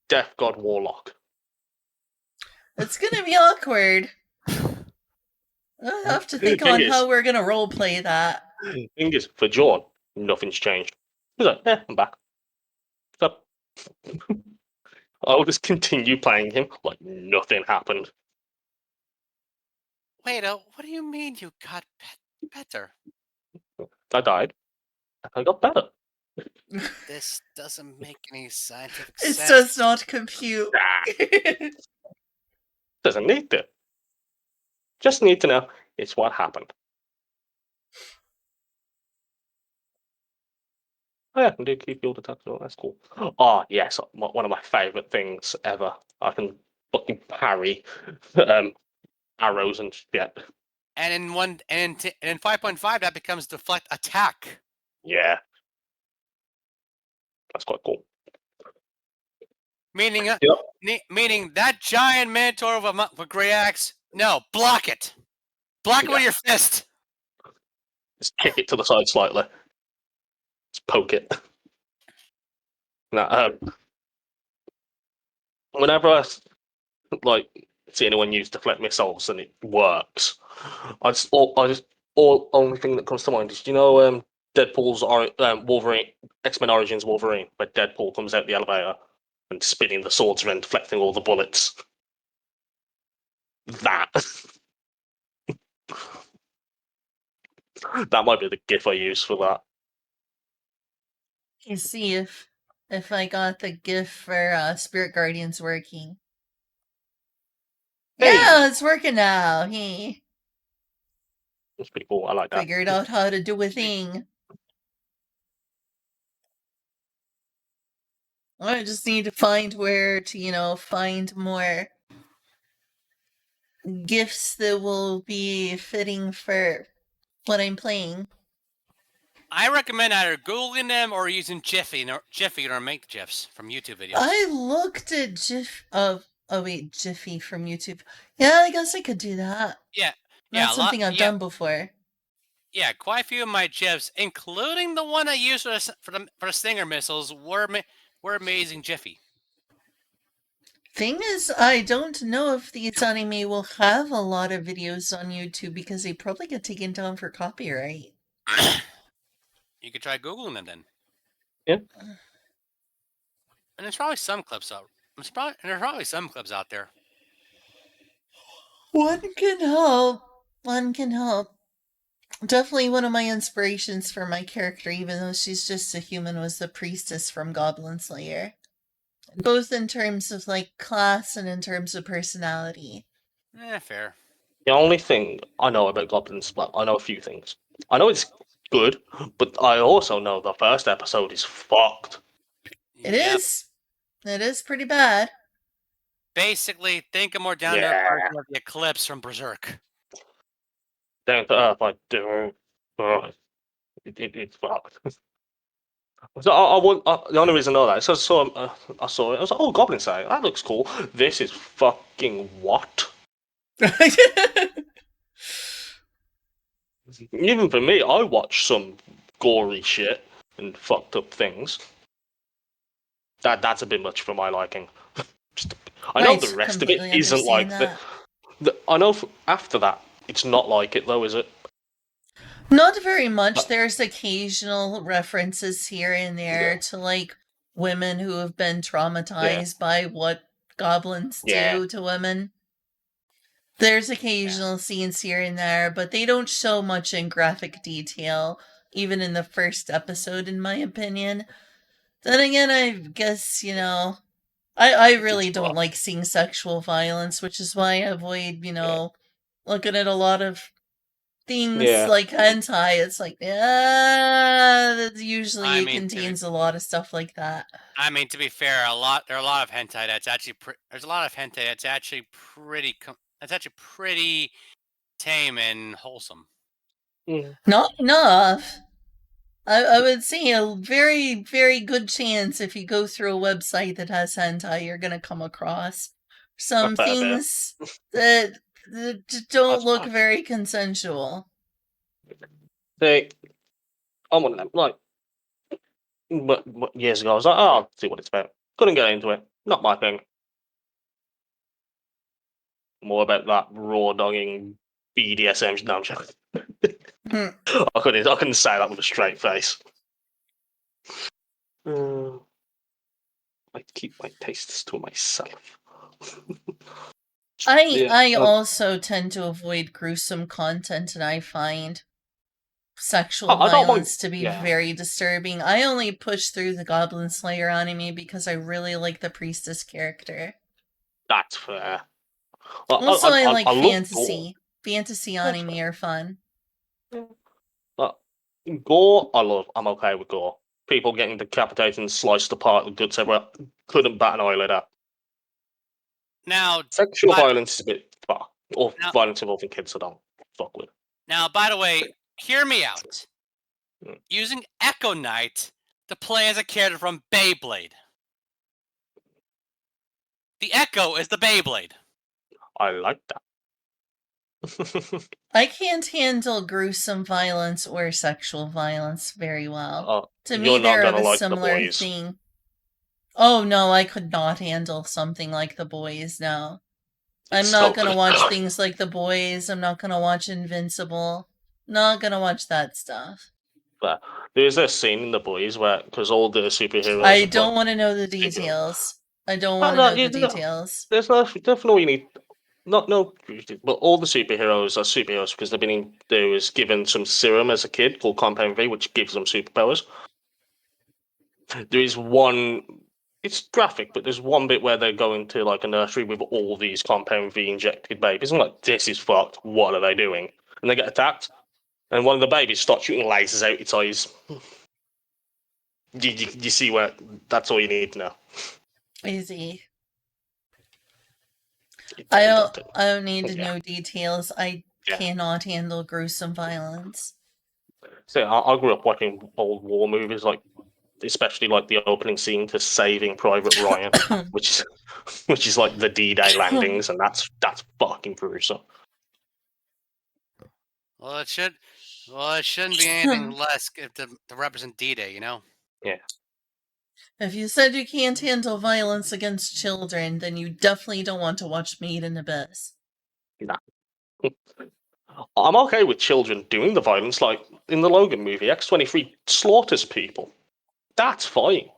death god warlock. It's gonna be awkward. I'll have to think on how we're gonna roleplay that. Thing is, for John, nothing's changed. He's like, I'm back. So, I'll just continue playing him like nothing happened. Wait, what do you mean you got better? I died. I got better. This doesn't make any scientific It sense. does not compute. Doesn't need to. Just need to know it's what happened. Oh yeah, I can do keep field attacks. Oh, that's cool. Oh yes, one of my favorite things ever. I can fucking parry arrows and shit. And in 5.5, that becomes deflect attack. Yeah, that's quite cool. Meaning that giant minotaur with a great axe. No, block it. Block it with your fist. Just kick it to the side slightly. Just poke it. Now, whenever I see anyone use deflect missiles and it works, only thing that comes to mind is Deadpool's Wolverine X-Men Origins Wolverine, where Deadpool comes out the elevator and spinning the swords around, deflecting all the bullets. That that might be the GIF I use for that. You see if I got the GIF for Spirit Guardians working. Hey! Yeah, it's working now. He It's pretty cool. I like that. figured out how to do a thing. I just need to find where to, find more gifts that will be fitting for what I'm playing. I recommend either Googling them or using Jiffy to make the GIFs from YouTube videos. I looked at Jiffy from YouTube. Yeah, I guess I could do that. Yeah. That's something I've done before. Yeah, quite a few of my GIFs, including the one I used for the Stinger missiles, were amazing Jiffy. Thing is, I don't know if these anime will have a lot of videos on YouTube because they probably get taken down for copyright. You could try Googling them then. Yeah. And there's probably some clips out. There's probably some clips out there. One can help. Definitely one of my inspirations for my character, even though she's just a human, was the priestess from Goblin Slayer. Both in terms of class and in terms of personality. Fair. The only thing I know about Goblins, I know a few things. I know it's good, but I also know the first episode is fucked. It is. It is pretty bad. Basically, think of more down to earth version of the Eclipse from Berserk. Down to earth, I do. It's fucked. So the only reason I know that is 'cause I saw it. I was like, "Oh, Goblin Slayer, that looks cool." This is fucking what? Even for me, I watch some gory shit and fucked up things. That's a bit much for my liking. I know the rest of it completely isn't like understand that. I know after that, it's not like it though, is it? Not very much. There's occasional references here and there Yeah. to like women who have been Yeah. traumatized by what goblins Yeah. do to women. There's occasional scenes here and there, but they don't show much in graphic detail, even in the first episode, in my opinion. Then again, I guess, I really It's don't like seeing sexual violence, which is why I avoid, looking at a lot of things Yeah. like hentai. It's like, that usually I it mean, contains a lot of stuff like that. to be fair, there are a lot of hentai that's actually there's a lot of hentai that's actually pretty tame and wholesome. Mm. Not enough. I would say a very, very good chance if you go through a website that has hentai, you're going to come across A some fair bit. things that don't That's look fine. very consensual. See, I'm one of them. Like, years ago, I was like, "Oh, I'll see what it's about." Couldn't get into it. Not my thing. More about that raw dogging BDSM. No, I'm joking. Hmm. I couldn't say that with a straight face. I keep my tastes to myself. I Yeah. I also tend to avoid gruesome content, and I find sexual I don't mind. violence to be Yeah, very disturbing. I only push through the Goblin Slayer anime because I really like the priestess character. that's fair. Also, I like I love gore. fantasy. Fantasy That's anime fair. are fun. Yeah. But gore, I love. I'm okay with gore. People getting decapitated and sliced apart, the guts everywhere. Couldn't bat an eyelid at. Now, Sexual but violence is a bit far. Or now, violence involving kids, I don't fuck with. now, by the way, hear me out. Mm. Using Echo Knight to play as a character from Beyblade. The Echo is the Beyblade. I like that. I can't handle gruesome violence or sexual violence very well. To me, You're not they're of gonna a like the similar boys. thing. Oh no, I could not handle something like The Boys, no. It's I'm not so gonna good. watch things like The Boys, I'm not gonna watch Invincible. Not gonna watch that stuff. But there's a scene in the boys where, because all the superheroes I have got don't want to know the super. details. I don't Oh, want to no, know the no, details. there's no definitely you need not no, but all the superheroes are superheroes because they've been there was given some serum as a kid called Compound V, which gives them superpowers. There is one. It's graphic, but there's one bit where they're going to like a nursery with all these Compound V injected babies. I'm like, this is fucked. What are they doing? And they get attacked, and one of the babies starts shooting lasers out its eyes. You see where that's all you need to know. Easy. It's I very don't daunting. I don't need to Yeah. know details. I Yeah. cannot handle gruesome violence. So I grew up watching old war movies, like especially like the opening scene to Saving Private Ryan, which is which is like the D-Day landings, and that's fucking gruesome. Well, it shouldn't be anything less to represent D-Day, you know? Yeah. If you said you can't handle violence against children, then you definitely don't want to watch Made in Abyss. Nah. I'm okay with children doing the violence, like in the Logan movie. X-23 slaughters people. That's fine.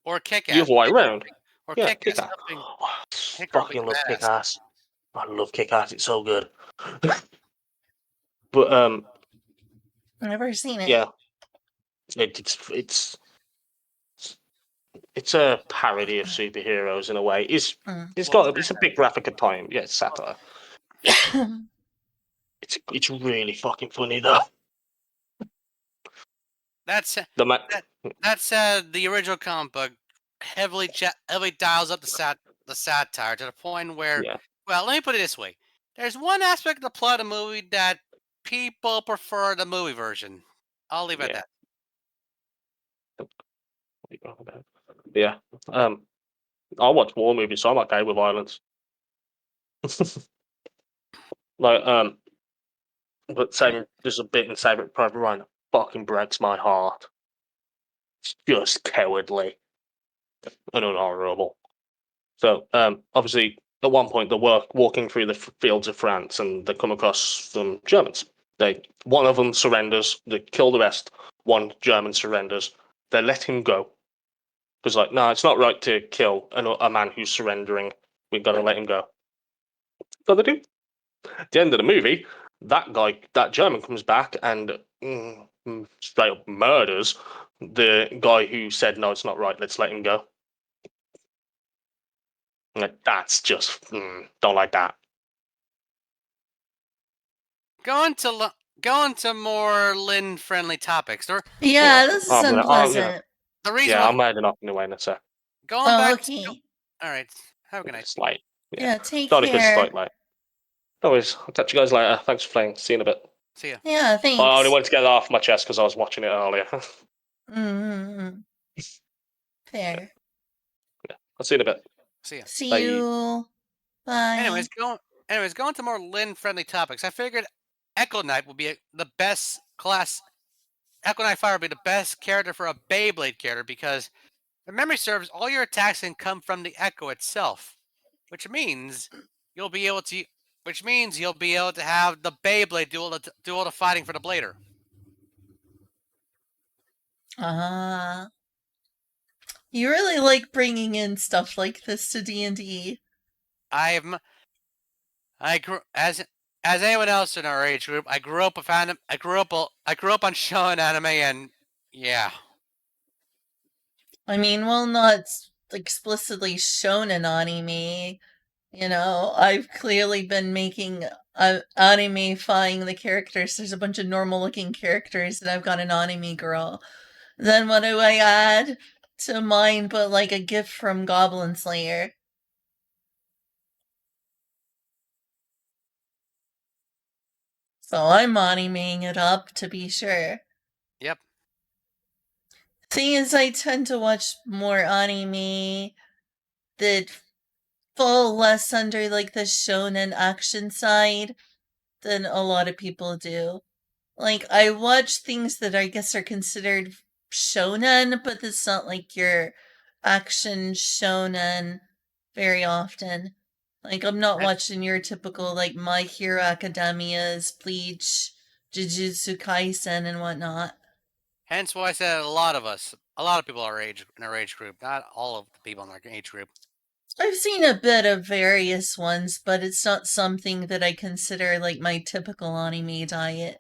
Or The Kick-Ass. other way around. Or Yeah, Kick-Ass kick ass. stuffing Oh, Hickory fucking love kick badass. ass. I love kick ass. It's so good. But I've never seen it. yeah, it's a parody of superheroes in a way. It's a big graphic at time. Yeah, it's satire. It's really fucking funny though. That's The ma- the original comic book heavily dials up the satire to the point where, Yeah. well, let me put it this way: there's one aspect of the plot of the movie that people prefer the movie version. I'll leave it at Yeah. that. Yeah. I watch war movies, so I'm okay with violence. Like, but saying there's a bit in Saving Private Ryan that fucking breaks my heart. It's just cowardly and unhonourable. So, obviously, at one point, they're walking through the fields of France, and they come across some Germans. One of them surrenders. They kill the rest. One German surrenders. They let him go because, like, no, it's not right to kill a man who's surrendering. We've got to let him go. So they do. At the end of the movie, that German comes back and straight up murders the guy who said, no, it's not right, let's let him go. Like, that's just, don't like that. Going to more Lynn friendly topics. Yeah, this is I'm unpleasant. The reason yeah, why I'm heading off anyway in a sec. going Oh, back to, okay. all right, have a good night. It's late. Yeah, take Sorry if it's care. slight late. No worries. I'll catch you guys later. Thanks for playing. See you in a bit. See ya. Yeah, I only thanks. wanted to get that off my chest because I was watching it earlier. Mm-hmm. Fair. I'll see you in a bit. See ya. See Bye. you. Bye. Anyways, going to more Lynn friendly topics. I figured Echo Knight would be the best class. Echo Knight Fire would be the best character for a Beyblade character because, if memory serves, all your attacks can come from the Echo itself, which means you'll be able to have the Beyblade do all the fighting for the Blader. You really like bringing in stuff like this to D&D. I grew as anyone else in our age group. I grew up on shonen anime, and yeah. I mean, well, not explicitly shonen anime. You know, I've clearly been making anime-fying the characters. There's a bunch of normal-looking characters, and I've got an anime girl. Then what do I add to mine but like a gift from Goblin Slayer? So I'm animeing it up to be sure. Yep. Thing is, I tend to watch more anime that fall less under like the shonen action side than a lot of people do. Like, I watch things that I guess are considered shonen, but it's not like your action shonen very often. Like, I'm not watching your typical, like, My Hero Academia's, Bleach, Jujutsu Kaisen, and whatnot. Hence why I said a lot of people in our age group, not all of the people in our age group. I've seen a bit of various ones, but it's not something that I consider like my typical anime diet.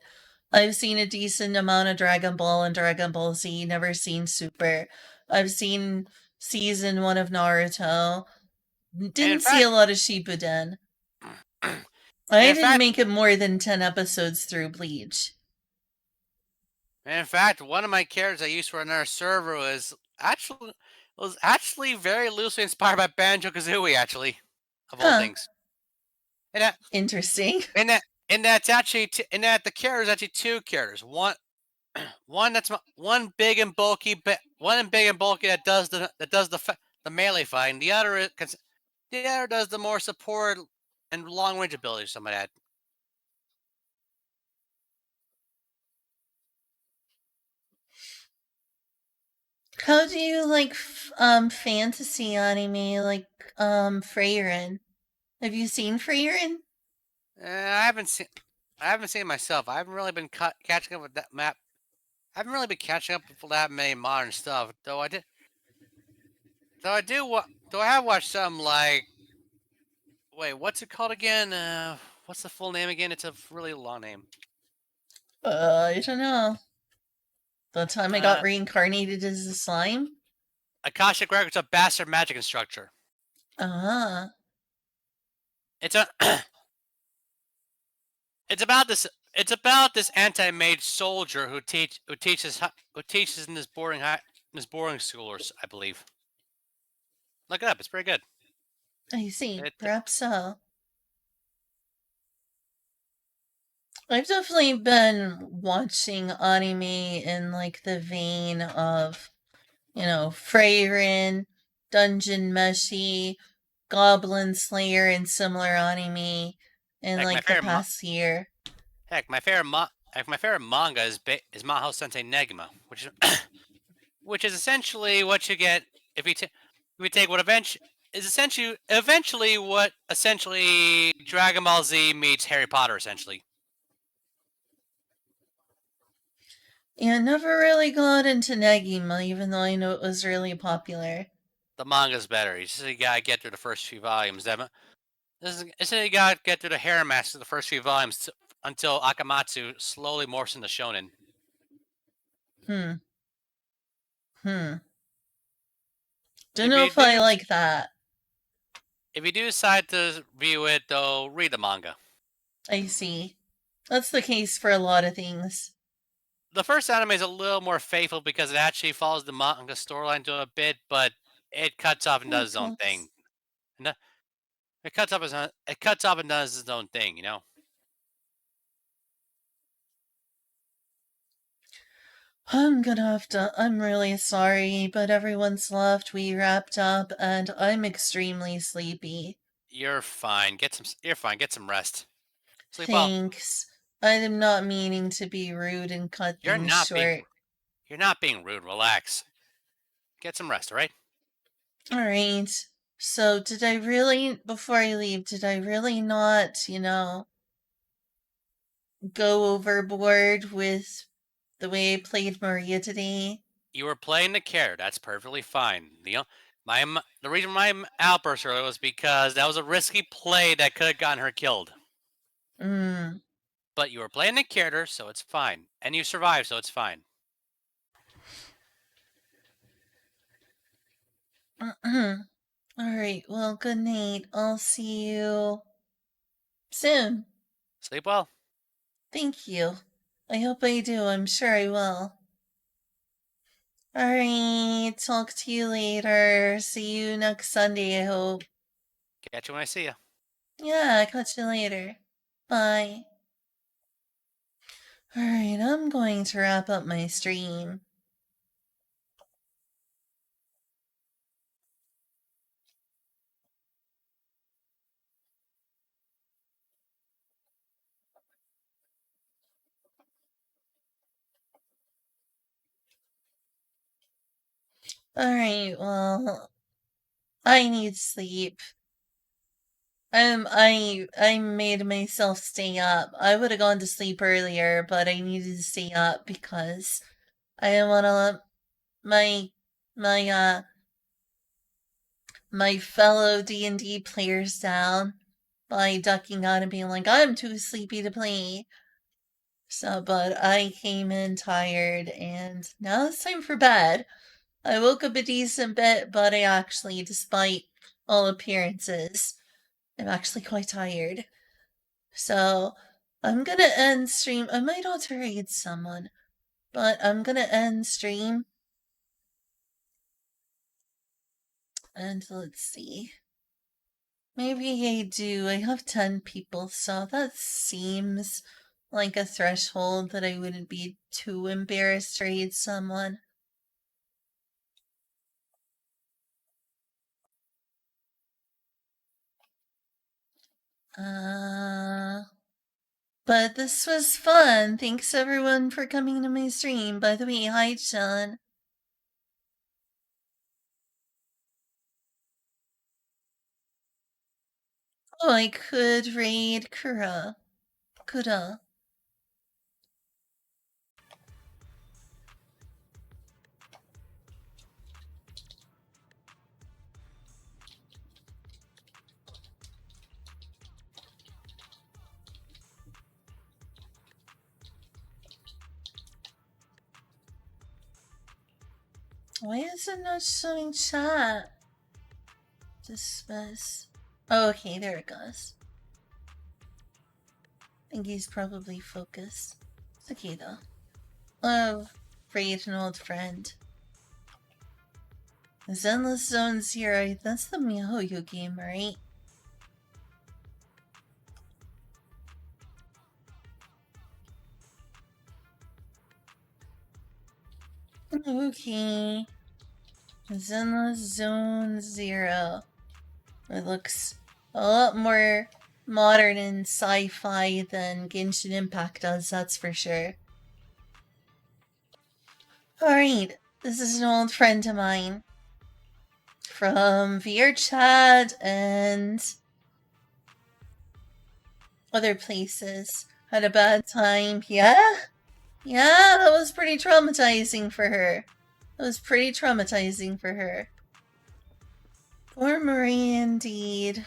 I've seen a decent amount of Dragon Ball and Dragon Ball Z, never seen Super. I've seen season 1 of Naruto. Didn't see a lot of Shippuden. I didn't make it more than 10 episodes through Bleach. In fact, one of my characters I used for another server was actually very loosely inspired by Banjo-Kazooie, actually, of all things. And interesting. And that the character is actually two characters. One that's one big and bulky, that does the melee fighting. The other does the more support and long range abilities. Some of that. How do you like fantasy anime like Freyrin? Have you seen Freyrin? I haven't seen it myself. I haven't really been catching up with that map. I haven't really been catching up with that many modern stuff. Though I did. Though I do. Though I have watched some like. Wait, what's it called again? What's the full name again? It's a really long name. I don't know. The time I got reincarnated as a slime? Akashic Records, a bastard magic instructor. It's a. It's about this anti-mage soldier who teaches in this boarding schools, I believe. Look it up. It's pretty good. I see. It, Perhaps so. I've definitely been watching anime in like the vein of, Freyrin, Dungeon Meshi, Goblin Slayer, and similar anime in heck, my like the favorite past year. my favorite manga is Mahou Sensei Negima, which is essentially what you get if you take what eventually what Dragon Ball Z meets Harry Potter essentially. Yeah, never really got into Negima, even though I know it was really popular. The manga's better. You gotta get through the first few volumes. You gotta get through the harem match of the first few volumes until Akamatsu slowly morphs into shonen. Hmm. Don't If know you if I do, like that. if you do decide to view it, though, read the manga. I see. That's the case for a lot of things. The first anime is a little more faithful because it actually follows the manga storyline to a bit, but it cuts off and does its own thing. It cuts off and does its own thing, you know. I'm really sorry, but everyone's left, we wrapped up, and I'm extremely sleepy. You're fine. You're fine. Get some rest. Sleep well. Thanks. I'm not meaning to be rude and cut You're things not being short. you're not being rude. Relax. Get some rest, all right? Alright. So, before I leave, did I really not, go overboard with the way I played Maria today? You were playing the character. That's perfectly fine. The reason my outburst earlier was because that was a risky play that could have gotten her killed. Hmm. But you were playing the character, so it's fine, and you survived, so it's fine. Alright, well, good night. I'll see you soon. Sleep well. Thank you. I hope I do. I'm sure I will. Alright, talk to you later. See you next Sunday, I hope. Catch you when I see you. Yeah, catch you later. Bye. Alright, I'm going to wrap up my stream. Alright, well, I need sleep. I made myself stay up. I would have gone to sleep earlier, but I needed to stay up because I didn't want to let my my my fellow D&D players down by ducking out and being like, I'm too sleepy to play. So, but I came in tired and now it's time for bed. I woke up a decent bit, but I actually, despite all appearances, I'm actually quite tired. So, I'm gonna end stream. I might also raid someone, but I'm gonna end stream. And let's see. Maybe I do. I have 10 people, so that seems like a threshold that I wouldn't be too embarrassed to raid someone. But this was fun. Thanks everyone for coming to my stream. By the way, hi, John. Oh, I could raid Kura. Kura. Why is it not showing chat? Dismiss. Oh, okay, there it goes. I think he's probably focused. It's okay though. Oh, raid an old friend. Zenless Zone Zero, that's the MiHoYo game, right? Okay. Zenless Zone Zero. It looks a lot more modern and sci-fi than Genshin Impact does, that's for sure. Alright, this is an old friend of mine. From VRChat and other places. Had a bad time. Yeah? Yeah, that was pretty traumatizing for her. That was pretty traumatizing for her. Poor Marie, indeed.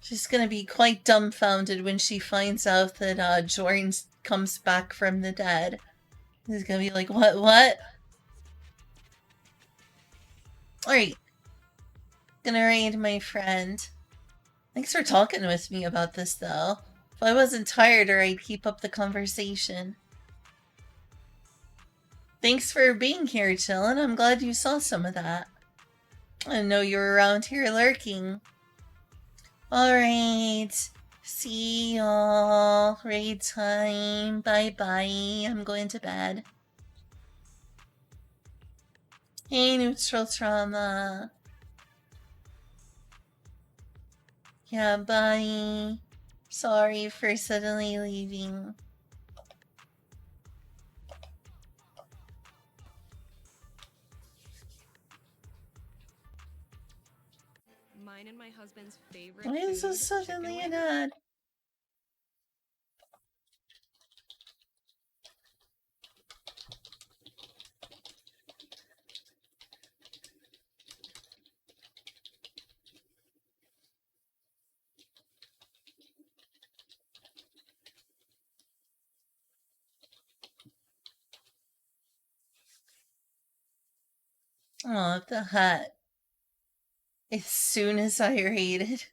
She's gonna be quite dumbfounded when she finds out that Jordan comes back from the dead. She's gonna be like, what? Alright. Gonna raid my friend. Thanks for talking with me about this, though. If I wasn't tired, or I'd keep up the conversation. Thanks for being here, chillin'. I'm glad you saw some of that. I didn't know you were around here lurking. Alright. See y'all. Raid time. Bye-bye. I'm going to bed. Hey, Neutral Trauma. Yeah, bye. Sorry for suddenly leaving. Mine and my husband's favorite Why is food, this suddenly chicken an ad? Oh, the hat. As soon as I raided.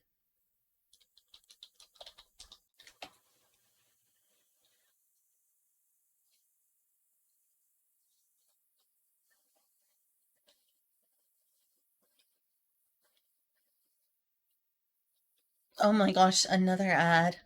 Oh my gosh, another ad.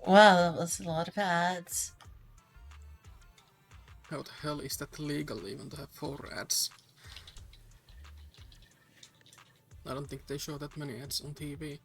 Wow, that was a lot of ads. How the hell is that legal even to have 4 ads? I don't think they show that many ads on TV.